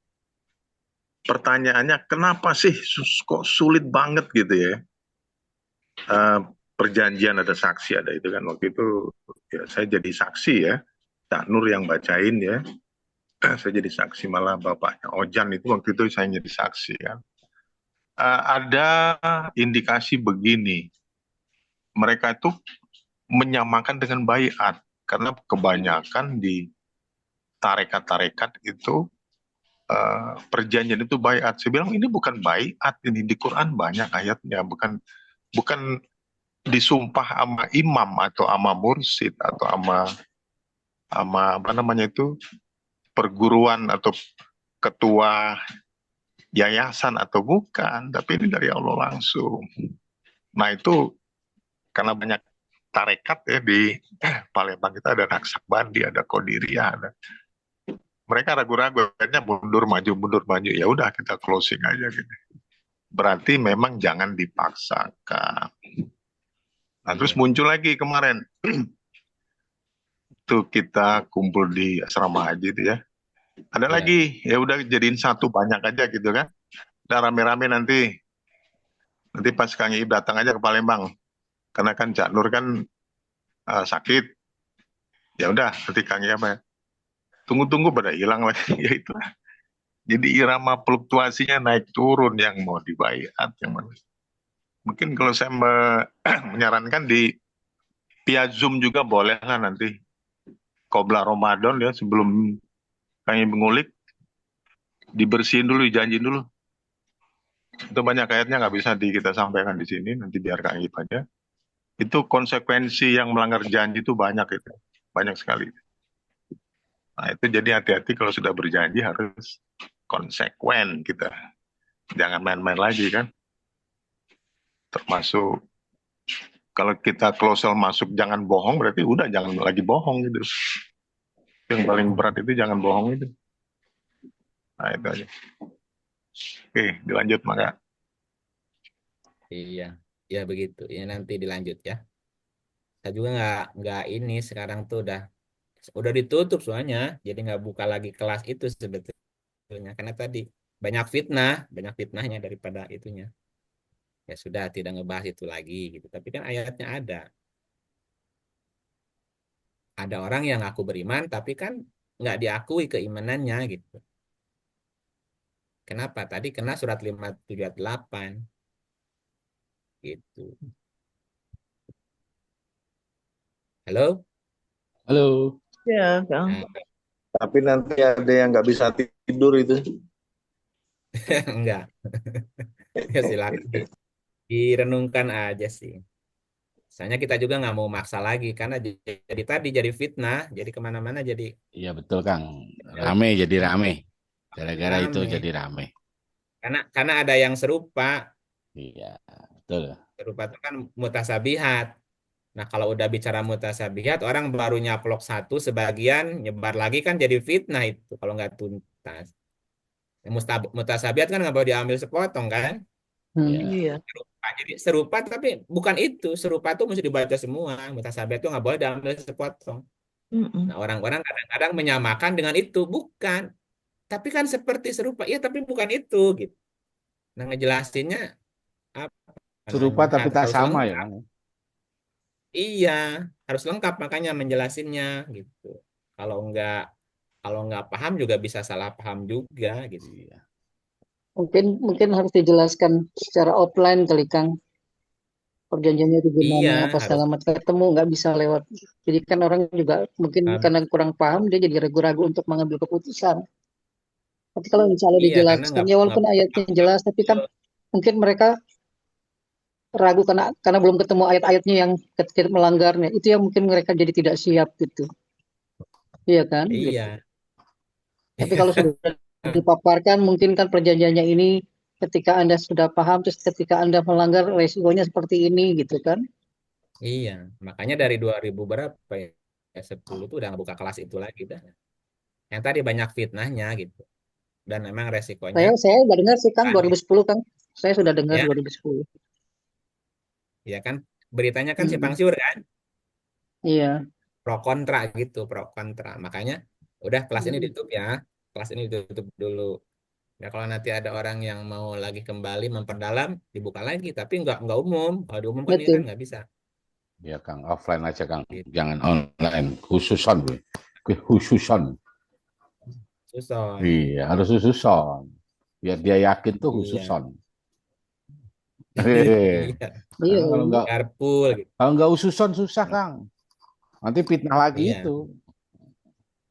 pertanyaannya kenapa sih kok sulit banget gitu ya? Perjanjian ada saksi ada itu kan waktu itu ya saya jadi saksi ya. Cak Nur yang bacain ya. Saya jadi saksi, malah bapaknya Ojan itu waktu itu saya jadi saksi kan. Ada indikasi begini, mereka itu menyamakan dengan baiat karena kebanyakan di tarekat-tarekat itu perjanjian itu baiat. Saya bilang ini bukan baiat, ini di Quran banyak ayatnya, bukan disumpah sama imam atau sama mursid atau sama sama apa namanya itu perguruan atau ketua yayasan atau bukan, tapi ini dari Allah langsung. Nah itu karena banyak tarekat ya di Palembang, kita ada Naksabandi, ada Qadiriyah, ada. Mereka ragu-ragu, akhirnya mundur maju, ya udah kita closing aja gitu. Berarti memang jangan dipaksakan. Nah terus muncul lagi kemarin, tuh kita kumpul di asrama haji itu ya. Ada lagi, ya udah jadiin satu banyak aja gitu kan. Udah rame-rame nanti pas Kang Iib datang aja ke Palembang. Karena kan Cak Nur kan sakit. Ya udah, nanti Kang Iib ya. Tunggu-tunggu pada hilang lagi. Ya itu. Jadi irama fluktuasinya naik turun, yang mau dibaiat, yang mana. Mungkin kalau saya menyarankan di via Zoom juga boleh lah nanti. Qobla Ramadan ya, sebelum Kang Iib mengulik, dibersihin dulu, dijanjiin dulu. Itu banyak ayatnya nggak bisa kita sampaikan di sini, nanti biar Kang Iib aja. Itu konsekuensi yang melanggar janji itu banyak itu, banyak sekali. Nah itu jadi hati-hati kalau sudah berjanji harus konsekuen kita, jangan main-main lagi kan. Termasuk kalau kita closel masuk jangan bohong, berarti udah jangan lagi bohong gitu. Yang paling berat itu jangan bohong itu. Nah itu aja. Oke, dilanjut maka.
Iya, ya begitu. Ini nanti dilanjut ya. Saya juga nggak ini sekarang tuh udah ditutup soalnya, jadi nggak buka lagi kelas itu sebetulnya karena tadi banyak fitnahnya daripada itunya. Ya sudah tidak ngebahas itu lagi gitu. Tapi kan ayatnya ada orang yang ngaku beriman tapi kan nggak diakui keimanannya gitu. Kenapa? Tadi kena surat 578 gitu. Halo?
Halo.
Ya, Kang.
Nah,
Tapi nanti ada yang nggak bisa tidur itu.
enggak. Ya silakan direnungkan aja sih. Soalnya kita juga nggak mau maksa lagi karena jadi fitnah, jadi kemana-mana jadi
Iya betul Kang.
ya
Rame jadi rame. Gara-gara itu
rame.
jadi rame.
Karena ada yang serupa
Iya, betul.
itu kan mutasabihat. Nah kalau udah bicara mutasabihat, orang baru nyaplok satu, sebagian nyebar lagi kan jadi fitnah itu kalau nggak tuntas. Mutasabihat kan nggak boleh diambil sepotong kan?
Iya.
Iya.
Jadi serupa tapi bukan itu. Serupa tuh mesti dibaca semua. Mutasabihat itu nggak boleh diambil sepotong.
Mm-mm.
Nah orang-orang kadang-kadang menyamakan dengan itu. Bukan. Tapi kan seperti serupa. Iya tapi bukan itu gitu. Nah ngejelasinnya apa
Serupa
namanya
tapi tak
harus
sama ya
lengkap.
Kang.
Iya, harus lengkap makanya menjelasinnya gitu. Kalau nggak paham juga bisa salah paham juga gitu.
Iya.
Mungkin harus dijelaskan secara offline kali Kang. Perjanjiannya itu
Iya,
gimana, apa
harus
segala macam, ketemu nggak bisa lewat. Jadi kan orang juga mungkin
harus-
karena kurang paham dia jadi ragu-ragu untuk mengambil keputusan. Tapi kalau misalnya
iya karena
dijelaskan, ya
nggak
walaupun ayatnya jelas, tapi kan mungkin mereka ragu karena belum ketemu ayat-ayatnya yang ketika melanggarnya. Itu yang mungkin mereka jadi tidak siap gitu. Iya kan? Gitu.
iya.
Tapi kalau sudah dipaparkan, mungkin kan perjanjiannya ini ketika Anda sudah paham, terus ketika Anda melanggar resikonya seperti ini gitu kan?
Iya, makanya dari 2000 berapa ya? 10 tuh udah buka kelas itu lagi dah. Yang tadi banyak fitnahnya gitu. Dan memang resikonya
Saya udah dengar sih Kang
aneh.
2010 Kang. Saya sudah dengar
Ya,
2010.
ya kan beritanya kan simpang
Mm-mm.
siur kan,
Iya.
pro kontra gitu, pro kontra. Makanya udah kelas ini
Mm.
ditutup ya. Kelas ini ditutup dulu. Ya kalau nanti ada orang yang mau lagi kembali memperdalam, dibuka lagi. Tapi nggak umum. Kalau diumumkan ini kan
Betul.
nggak bisa.
Ya Kang, offline aja Kang.
Gitu.
Jangan online. Khususon, khususon.
Suson.
Iya, harus khususon. Biar dia yakin tuh
Iya.
khususon.
Iya.
Iya.
Carpool gitu.
Kalau nggak khususon susah Kang. Nanti fitnah lagi
Iya.
itu.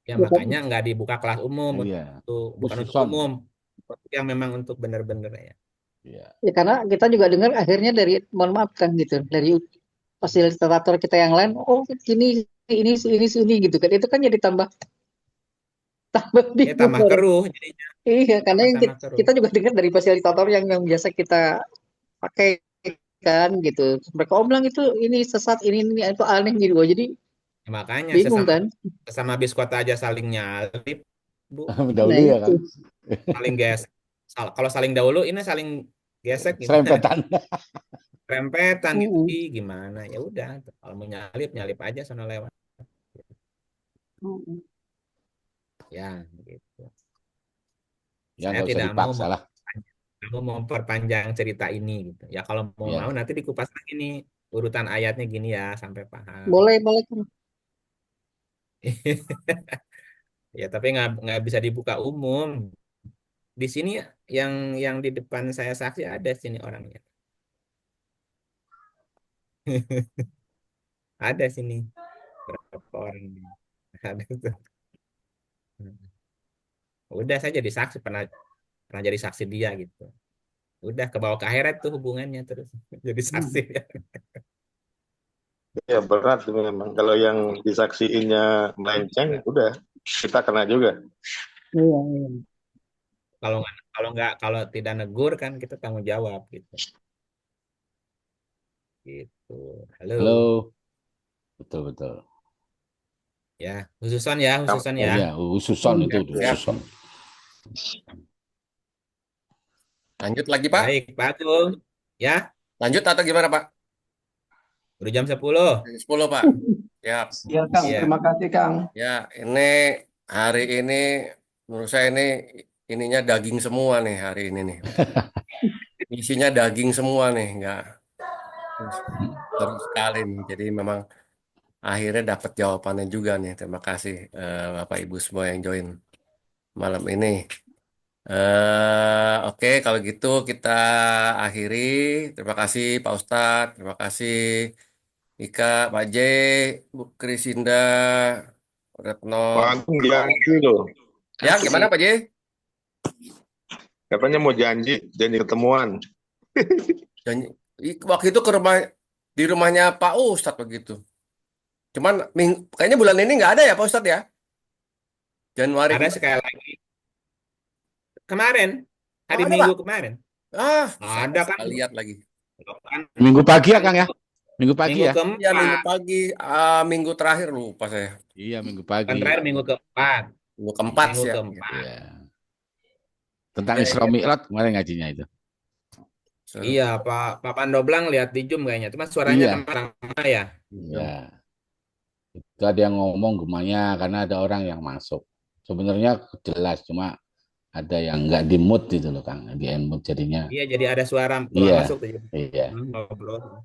Ya
Ya, kan?
makanya nggak dibuka kelas umum
Iya.
bukan untuk
Khususon.
umum, yang memang untuk benar-benar ya.
Iya.
Ya karena kita juga dengar akhirnya dari, mohon maaf kan gitu, dari fasilitator kita yang lain, oh ini ini gitu kan. Itu kan jadi tambah tambah
Ya
bingung
tambah
orang.
keruh jadinya.
Iya, karena yang
Tambah keruh.
kita juga dengar dari fasilitator yang biasa kita pakai kan gitu. Mereka bilang itu ini sesat, ini itu aneh gitu. Jadi
Ya, makanya
bingung kan.
sesama bis kota aja saling nyalip, Bu.
Dahulu
Nah
ya
itu.
kan.
Saling gesek. Kalau saling dahulu ini saling gesek gimana?
Serempetan.
Rempetan gitu.
Mm-mm.
Ih, gimana? Ya udah, kalau mau nyalip aja sono lewat.
Mm-mm.
Ya, gitu.
Ya
Saya
nggak usah
tidak
dipaksa lah.
mau memperpanjang cerita ini gitu. Ya kalau mau
Ya.
nanti dikupas lagi nih urutan ayatnya gini ya sampai paham.
Boleh, boleh kan.
Ya, tapi nggak bisa dibuka umum. Di sini yang di depan saya saksi ada sini orangnya. Ada sini berapa orang ini. Ada tuh. Udah saya jadi saksi pernah jadi saksi dia gitu. Udah ke bawah ke akhirat tuh hubungannya terus jadi saksi.
Ya berat memang. Kalau yang disaksiinnya melenceng, udah kita kena juga.
Iya, iya.
Kalau tidak negur kan kita tanggung jawab gitu. Gitu. Halo.
Halo. Betul.
Ya, khususon ya.
Iya, khususon itu,
Siap.
khususon.
Lanjut lagi, Pak.
Baik, Pak Agung. Ya,
Lanjut atau gimana, Pak?
udah jam 10.
10, Pak. Siap.
Ya Kang,
Iya.
terima kasih Kang.
Ya, ini hari ini menurut saya ininya daging semua nih hari ini nih. Isinya daging semua nih, enggak seru sekali nih. Jadi memang akhirnya dapat jawabannya juga nih. Terima kasih Bapak Ibu semua yang join malam ini. Oke, kalau gitu kita akhiri. Terima kasih Pak Ustadz, terima kasih Ika, Pak J, Bu Krisinda, Retno.
Pak Agung janji loh.
Ya, gimana Pak J?
Katanya mau janji ketemuan.
Waktu itu di rumahnya Pak Ustadz begitu. Cuman kayaknya bulan ini nggak ada ya Pak Ustadz ya? Januari
Ada sekali lagi. Kemarin, hari
ada,
Minggu
Pak?
kemarin.
Ada kan?
Lihat
lagi.
Minggu pagi ya Kang ya? Minggu pagi ya?
keempat.
Iya, minggu pagi. Minggu terakhir lupa saya.
Iya, minggu pagi.
Terakhir minggu keempat.
Minggu keempat
Minggu
ya.
keempat.
Iya. Tentang Isra Mi'raj kemarin ngajinya itu.
Iya, Pak Pandoblang lihat di Zoom kayaknya. Cuma suaranya
Iya.
sama ya.
Iya. Itu ada yang ngomong gemanya karena ada orang yang masuk. Sebenarnya jelas, cuma ada yang nggak di mute gitu loh Kang, di mute jadinya.
Iya, jadi ada suara keluar
Iya.
masuk tuh.
Iya.
Ngobrol.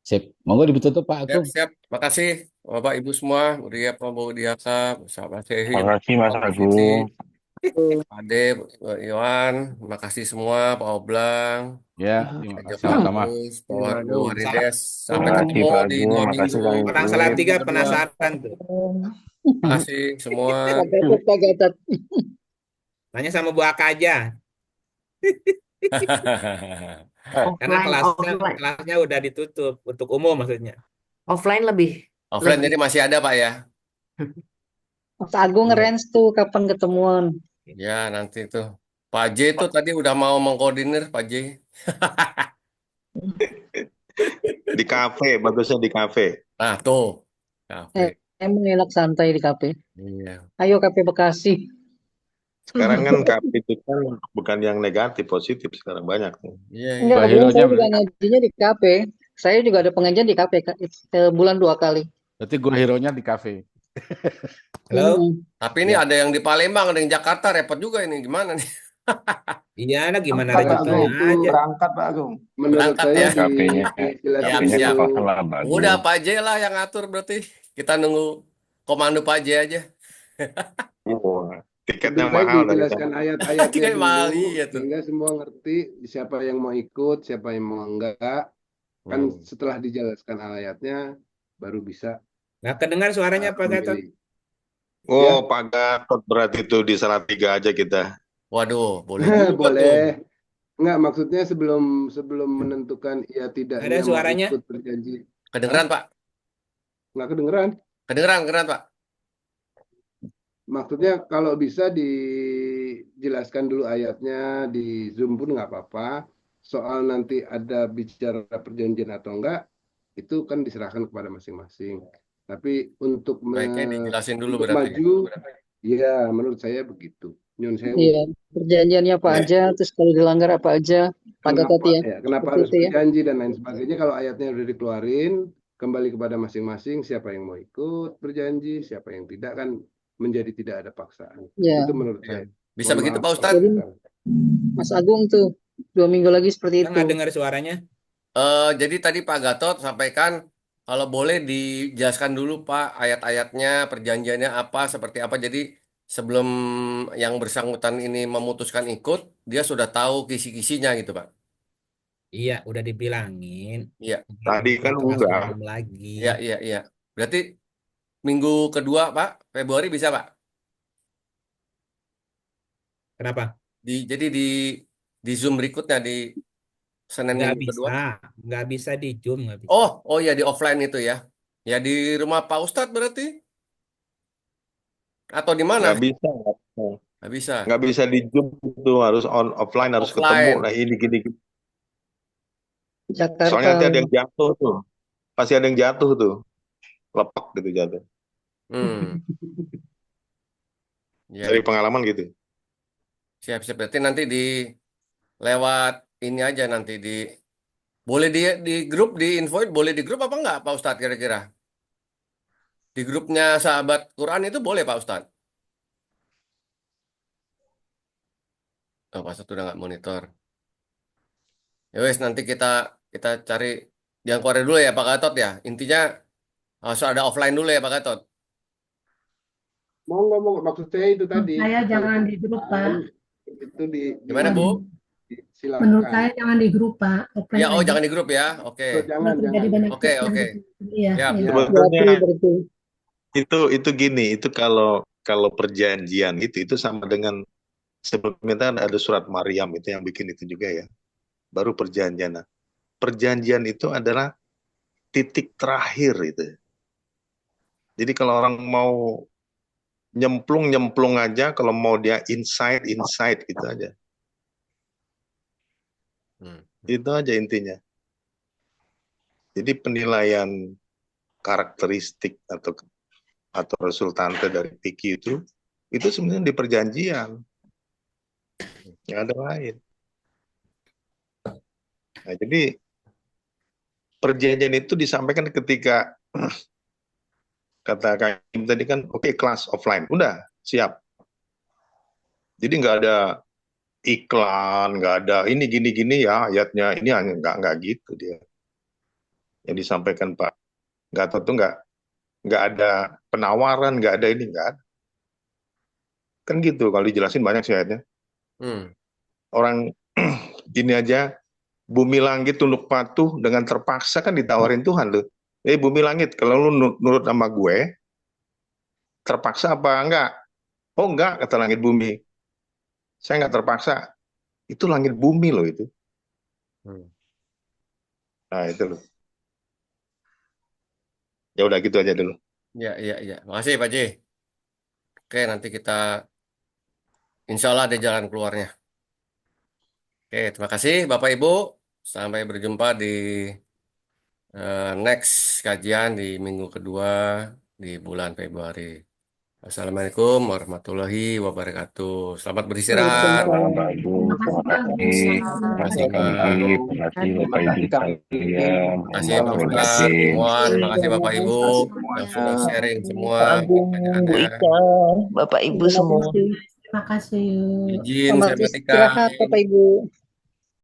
Sip. Monggo ditutup Pak Agung.
Siap. Makasih Bapak Ibu semua. Udah Bu Diaka, sahabat Sehin.
Terima kasih Mas Agung.
Pak Ade, Pak Iwan, terima kasih semua, Pak Oblang.
Ya, sama-sama.
Bu Harides. Sampai
Terima kasih,
ketemu
Pak
di
Agung.
2
Makasih,
minggu.
Kang Ibu.
Orang Salatiga penasaran tuh.
Terima kasih semua.
Pak Gatot.
Tanya sama Bu Aka aja. Karena kelasnya udah ditutup untuk umum maksudnya.
Offline lebih.
Offline jadi masih ada Pak ya?
Mas Agung ngerens tuh kapan ketemuan.
Ya nanti tuh. Pak J tuh tadi udah mau mengkoordinir Pak J.
Di kafe, bagusnya di kafe.
Nah tuh. Kafe.
Emang enak santai di kafe.
Iya.
Ayo kafe Bekasi.
Sekarang kan kafe itu kan bukan yang negatif, positif sekarang banyak.
Iya.
Enggak, kebetulan saya juga ngajinya di kafe. Saya juga ada pengajian di kafe bulan 2 kali.
Berarti gua hero-nya di kafe.
Halo.
Tapi ini ada yang di Palembang, ada yang Jakarta, repot juga ini. Gimana nih?
Iya, lah gimana
Pak
rezekinya
Agung,
aja.
berangkat Pak Agung.
Menurut
Berangkat
saya
ya.
KP-nya
Siap.
bagus.
Udah Pak J lah yang ngatur berarti. Kita nunggu komando Pak J aja.
Tiketnya
Lebih baik
mahal dari
dijelaskan
sana.
ayat-ayatnya
Tiket mahal,
dulu
iya tuh.
sehingga semua ngerti siapa yang mau ikut, siapa yang mau enggak. Kan setelah dijelaskan ayatnya baru bisa
Nggak kedengar suaranya Pak Gatot.
memilih.
Oh, Pak Gatot berarti itu di Salatiga aja kita.
Waduh, boleh juga tuh.
Boleh. Enggak, maksudnya sebelum menentukan iya tidaknya
Ada suaranya?
mau ikut berjanji.
Kedengeran Pak?
Enggak kedengeran.
Kedengeran, kedengeran Pak.
Maksudnya kalau bisa dijelaskan dulu ayatnya di Zoom pun nggak apa-apa. Soal nanti ada bicara perjanjian atau enggak, itu kan diserahkan kepada masing-masing. Tapi
Baiknya dijelasin dulu
untuk
berarti.
maju, ya menurut saya begitu. Nyun sewu.
Iya, perjanjiannya apa aja, terus kalau dilanggar apa aja, Pak Gatot ya.
Kenapa
Seperti
harus
itu ya.
berjanji dan lain sebagainya. Kalau ayatnya udah dikeluarin, kembali kepada masing-masing siapa yang mau ikut berjanji, siapa yang tidak kan menjadi tidak ada paksaan.
Ya.
Itu menurut saya.
Bisa
Mohon
begitu
maaf
Pak Ustadz?
Jadi Mas Agung tuh 2 minggu lagi seperti
Kita
itu.
nggak dengar suaranya.
Jadi tadi Pak Gatot sampaikan kalau boleh dijelaskan dulu Pak ayat-ayatnya, perjanjiannya apa, seperti apa. Jadi sebelum yang bersangkutan ini memutuskan ikut, dia sudah tahu kisi-kisinya gitu Pak.
Iya, udah dibilangin.
Iya.
Tadi kan udah.
Lagi.
Iya. Berarti minggu kedua Pak, Februari bisa Pak?
Kenapa?
Jadi di Zoom berikutnya di Senin
Nggak
minggu
bisa,
kedua.
nggak bisa di Zoom, nggak bisa.
Oh ya di offline itu ya. Ya di rumah Pak Ustadz berarti? Atau di mana?
Nggak bisa.
Nggak bisa.
Nggak bisa di Zoom itu, harus offline, harus ketemu.
Offline.
Nah ini gini.
Jakarta.
Soalnya nanti ada yang jatuh tuh. Pasti ada yang jatuh tuh. Lepak gitu jatuh.
Ya,
Dari pengalaman gitu.
siap-siap. Berarti nanti lewat ini aja nanti boleh di grup, di invite, boleh di grup apa enggak Pak Ustadz kira-kira? Di grupnya sahabat Quran itu boleh Pak Ustadz? Oh, Pak Ustadz udah nggak monitor. Ya wes nanti kita cari yang Korea dulu ya Pak Gatot ya. Intinya harus ada offline dulu ya Pak Gatot.
Monggo, maksud saya itu tadi.
Saya jangan di grup Pak.
Itu
Gimana Bu?
Silakan.
Menurut saya jangan di grup Pak. Offline
Ya,
aja.
jangan di grup ya. Oke.
Jangan.
Oke.
Iya.
Siap.
Iya.
Sebetulnya itu gini, itu kalau perjanjian itu sama dengan sebelumnya kan ada surat Maryam itu yang bikin itu juga ya. Baru perjanjian. Nah, perjanjian itu adalah titik terakhir itu. Jadi kalau orang mau nyemplung aja, kalau mau dia inside gitu aja. Itu aja intinya. Jadi penilaian karakteristik atau resultante dari fikih itu sebenarnya di perjanjian. Nggak ada lain. Nah, jadi perjanjian itu disampaikan ketika kata Kak Im tadi kan, oke, kelas offline, udah siap. Jadi nggak ada iklan, nggak ada ini gini ya ayatnya, ini nggak gitu dia. Yang disampaikan Pak Gatot tuh nggak ada penawaran, nggak ada ini, nggak ada. Kan gitu kalau dijelasin banyak sih ayatnya. Orang ini aja, bumi langit tunduk patuh dengan terpaksa kan ditawarin Tuhan loh. Bumi langit, kalau lu nurut sama gue, terpaksa apa enggak? Oh enggak, kata langit bumi. Saya enggak terpaksa. Itu langit bumi loh itu. Nah itu loh. Ya udah gitu aja dulu.
Ya. Makasih Pak J. Oke, nanti kita insya Allah ada jalan keluarnya. Oke, terima kasih Bapak Ibu. Sampai berjumpa di next kajian di minggu kedua di bulan Februari. Assalamualaikum warahmatullahi wabarakatuh. Selamat beristirahat.
Terima kasih Bapak Ibu sekalian.
Terima kasih Pak Ustadz semua. Terima kasih Bapak Ibu yang sudah sharing semua pertanyaannya.
Bapak Ibu semua.
Terima kasih.
Izin
Selamat
saya bertikai.
istirahat Bapak Ibu.